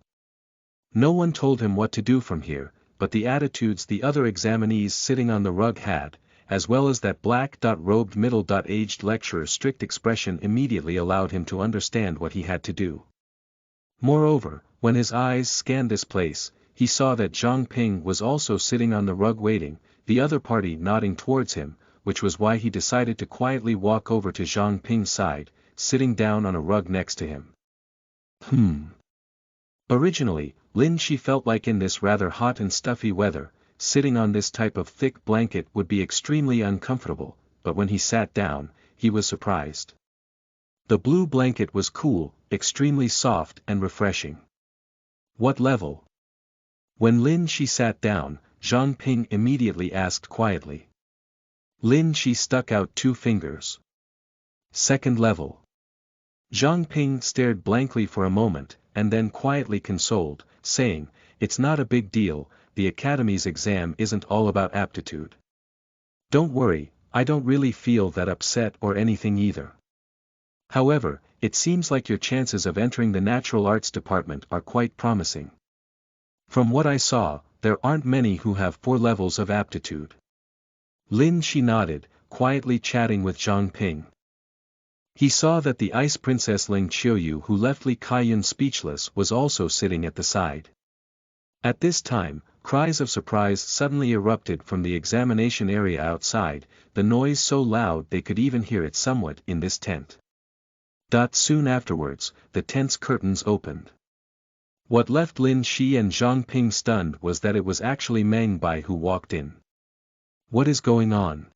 No one told him what to do from here, but the attitudes the other examinees sitting on the rug had, as well as that black-robed middle-aged lecturer's strict expression immediately allowed him to understand what he had to do. Moreover, when his eyes scanned this place, he saw that Zhang Ping was also sitting on the rug waiting, the other party nodding towards him, which was why he decided to quietly walk over to Zhang Ping's side, sitting down on a rug next to him. Originally, Lin Shi felt like in this rather hot and stuffy weather, sitting on this type of thick blanket would be extremely uncomfortable, but when he sat down, he was surprised. The blue blanket was cool, extremely soft and refreshing. What level? When Lin Shi sat down, Zhang Ping immediately asked quietly. Lin Shi stuck out 2 fingers. Second level. Zhang Ping stared blankly for a moment, and then quietly consoled, saying, it's not a big deal, the academy's exam isn't all about aptitude. Don't worry, I don't really feel that upset or anything either. However, it seems like your chances of entering the natural arts department are quite promising. From what I saw, there aren't many who have 4 levels of aptitude. Lin Shi nodded, quietly chatting with Zhang Ping. He saw that the ice princess Ling Qiuyu who left Li Kaiyun speechless was also sitting at the side. At this time, cries of surprise suddenly erupted from the examination area outside, the noise so loud they could even hear it somewhat in this tent. Soon afterwards, the tent's curtains opened. What left Lin Shi and Zhang Ping stunned was that it was actually Meng Bai who walked in. What is going on?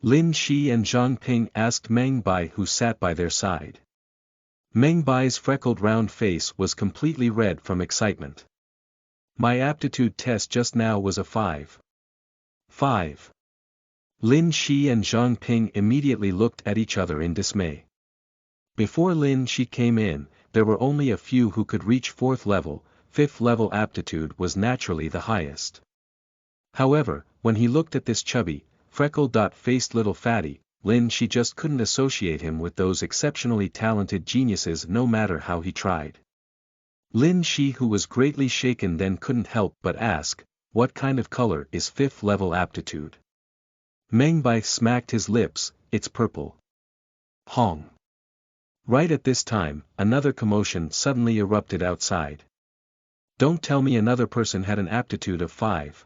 Lin Shi and Zhang Ping asked Meng Bai who sat by their side. Meng Bai's freckled round face was completely red from excitement. My aptitude test just now was a 5. 5. Lin Shi and Zhang Ping immediately looked at each other in dismay. Before Lin Shi came in, there were only a few who could reach 4th level, 5th level aptitude was naturally the highest. However, when he looked at this chubby, freckled-faced little fatty, Lin Shi just couldn't associate him with those exceptionally talented geniuses no matter how he tried. Lin Shi who was greatly shaken then couldn't help but ask, what kind of color is 5th level aptitude? Meng Bai smacked his lips, it's purple. Hong. Right at this time, another commotion suddenly erupted outside. Don't tell me another person had an aptitude of 5.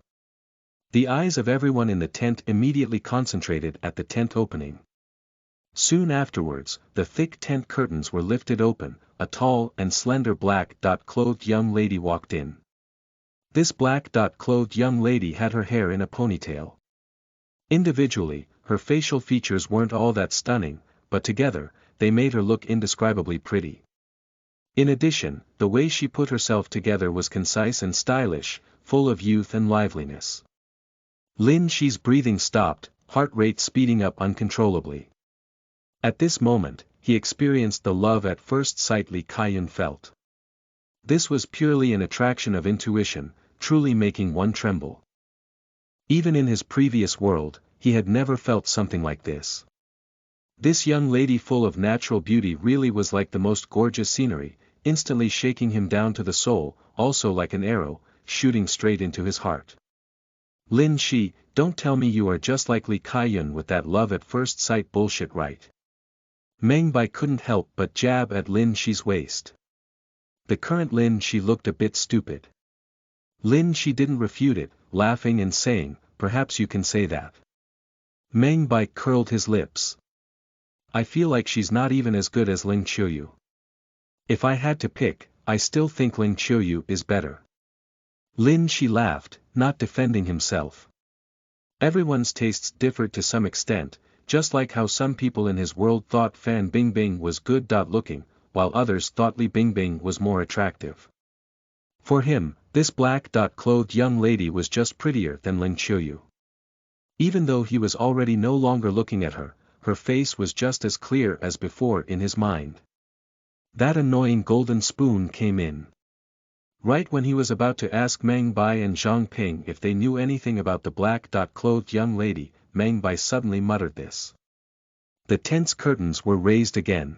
The eyes of everyone in the tent immediately concentrated at the tent opening. Soon afterwards, the thick tent curtains were lifted open, a tall and slender black-clothed young lady walked in. This black-clothed young lady had her hair in a ponytail. Individually, her facial features weren't all that stunning, but together, they made her look indescribably pretty. In addition, the way she put herself together was concise and stylish, full of youth and liveliness. Lin Shi's breathing stopped, heart rate speeding up uncontrollably. At this moment, he experienced the love at first sight Li Kaiyun felt. This was purely an attraction of intuition, truly making one tremble. Even in his previous world, he had never felt something like this. This young lady full of natural beauty really was like the most gorgeous scenery, instantly shaking him down to the soul, also like an arrow, shooting straight into his heart. Lin Shi, don't tell me you are just like Li Kaiyun with that love at first sight bullshit, right? Meng Bai couldn't help but jab at Lin Shi's waist. The current Lin Shi looked a bit stupid. Lin Shi didn't refute it, laughing and saying, perhaps you can say that. Meng Bai curled his lips. I feel like she's not even as good as Ling Qiuyu. If I had to pick, I still think Ling Qiuyu is better. Lin Shi laughed, not defending himself. Everyone's tastes differed to some extent, just like how some people in his world thought Fan Bingbing was good looking, while others thought Li Bingbing was more attractive. For him, this black-clothed young lady was just prettier than Ling Qiuyu. Even though he was already no longer looking at her, her face was just as clear as before in his mind. That annoying golden spoon came in. Right when he was about to ask Meng Bai and Zhang Ping if they knew anything about the black-clothed young lady, Meng Bai suddenly muttered this. The tent's curtains were raised again.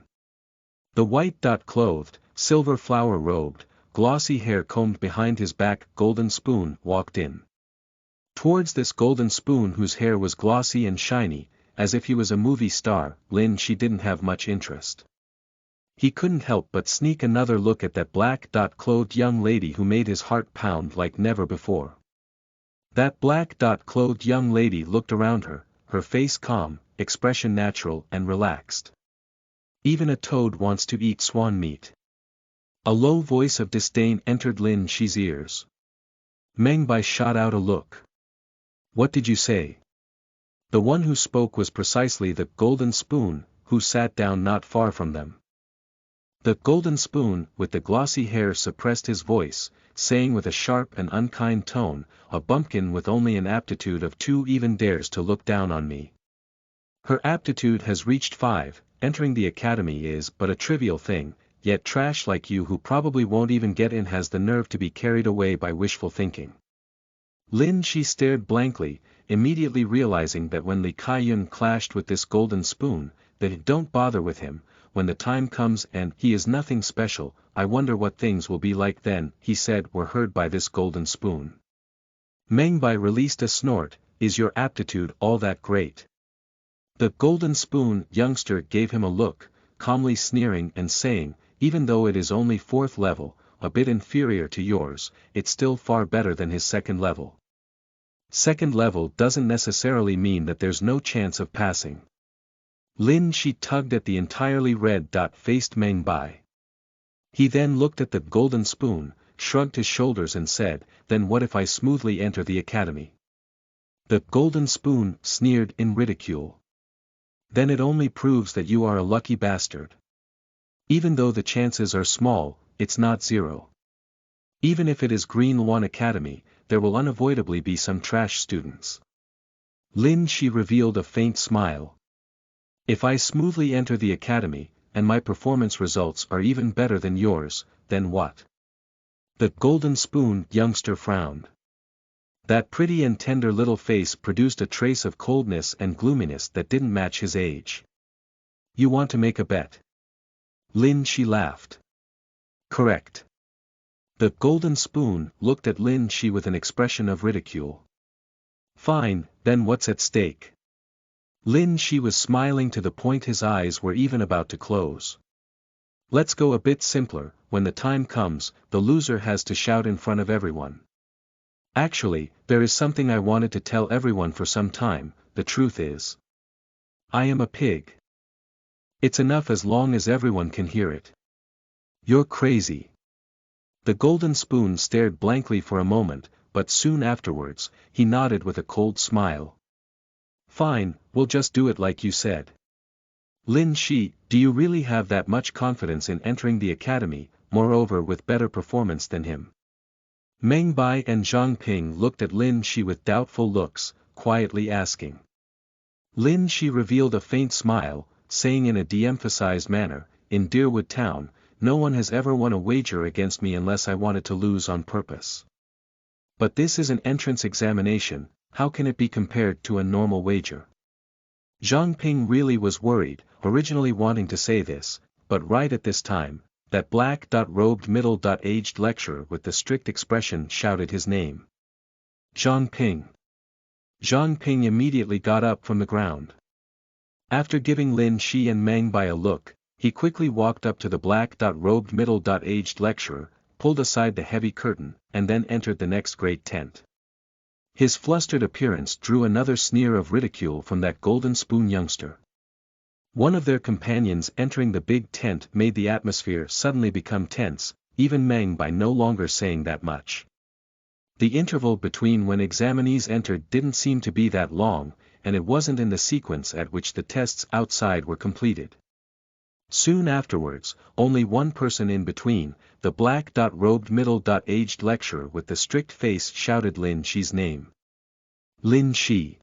The white-clothed, silver flower-robed, glossy hair combed behind his back golden spoon walked in. Towards this golden spoon whose hair was glossy and shiny, as if he was a movie star, Lin Shi didn't have much interest. He couldn't help but sneak another look at that black-clothed young lady who made his heart pound like never before. That black-clothed young lady looked around her, her face calm, expression natural and relaxed. Even a toad wants to eat swan meat. A low voice of disdain entered Lin Shi's ears. Meng Bai shot out a look. What did you say? The one who spoke was precisely the golden spoon, who sat down not far from them. The golden spoon, with the glossy hair, suppressed his voice, saying with a sharp and unkind tone, a bumpkin with only an aptitude of 2 even dares to look down on me. Her aptitude has reached 5, entering the academy is but a trivial thing, yet trash like you who probably won't even get in has the nerve to be carried away by wishful thinking. Lin Shi stared blankly, immediately realizing that when Li Kaiyun clashed with this golden spoon, that don't bother with him. When the time comes and he is nothing special, I wonder what things will be like then, he said, were heard by this golden spoon. Meng Bai released a snort, is your aptitude all that great? The golden spoon youngster gave him a look, calmly sneering and saying, even though it is only 4th level, a bit inferior to yours, it's still far better than his 2nd level. 2nd level doesn't necessarily mean that there's no chance of passing. Lin Shi tugged at the entirely red-faced Meng Bai. He then looked at the golden spoon, shrugged his shoulders and said, then what if I smoothly enter the academy? The golden spoon sneered in ridicule. Then it only proves that you are a lucky bastard. Even though the chances are small, it's not 0. Even if it is Green Lawn Academy, there will unavoidably be some trash students. Lin Shi revealed a faint smile. If I smoothly enter the academy, and my performance results are even better than yours, then what? The golden spoon youngster frowned. That pretty and tender little face produced a trace of coldness and gloominess that didn't match his age. You want to make a bet? Lin Shi laughed. Correct. The golden spoon looked at Lin Shi with an expression of ridicule. Fine, then what's at stake? Lin Shi was smiling to the point his eyes were even about to close. Let's go a bit simpler, when the time comes, the loser has to shout in front of everyone. Actually, there is something I wanted to tell everyone for some time, the truth is. I am a pig. It's enough as long as everyone can hear it. You're crazy. The golden spoon stared blankly for a moment, but soon afterwards, he nodded with a cold smile. Fine, we'll just do it like you said. Lin Shi, do you really have that much confidence in entering the academy, moreover with better performance than him? Meng Bai and Zhang Ping looked at Lin Shi with doubtful looks, quietly asking. Lin Shi revealed a faint smile, saying in a de-emphasized manner, in Deerwood Town, no one has ever won a wager against me unless I wanted to lose on purpose. But this is an entrance examination, how can it be compared to a normal wager? Zhang Ping really was worried, originally wanting to say this, but right at this time, that black-robed middle-aged lecturer with the strict expression shouted his name. Zhang Ping. Zhang Ping immediately got up from the ground. After giving Lin Shi and Meng Bai a look, he quickly walked up to the black-robed middle-aged lecturer, pulled aside the heavy curtain, and then entered the next great tent. His flustered appearance drew another sneer of ridicule from that golden spoon youngster. One of their companions entering the big tent made the atmosphere suddenly become tense, even Meng Bai no longer saying that much. The interval between when examinees entered didn't seem to be that long, and it wasn't in the sequence at which the tests outside were completed. Soon afterwards, only one person in between, the black-robed middle-aged lecturer with the strict face shouted Lin Shi's name. Lin Shi.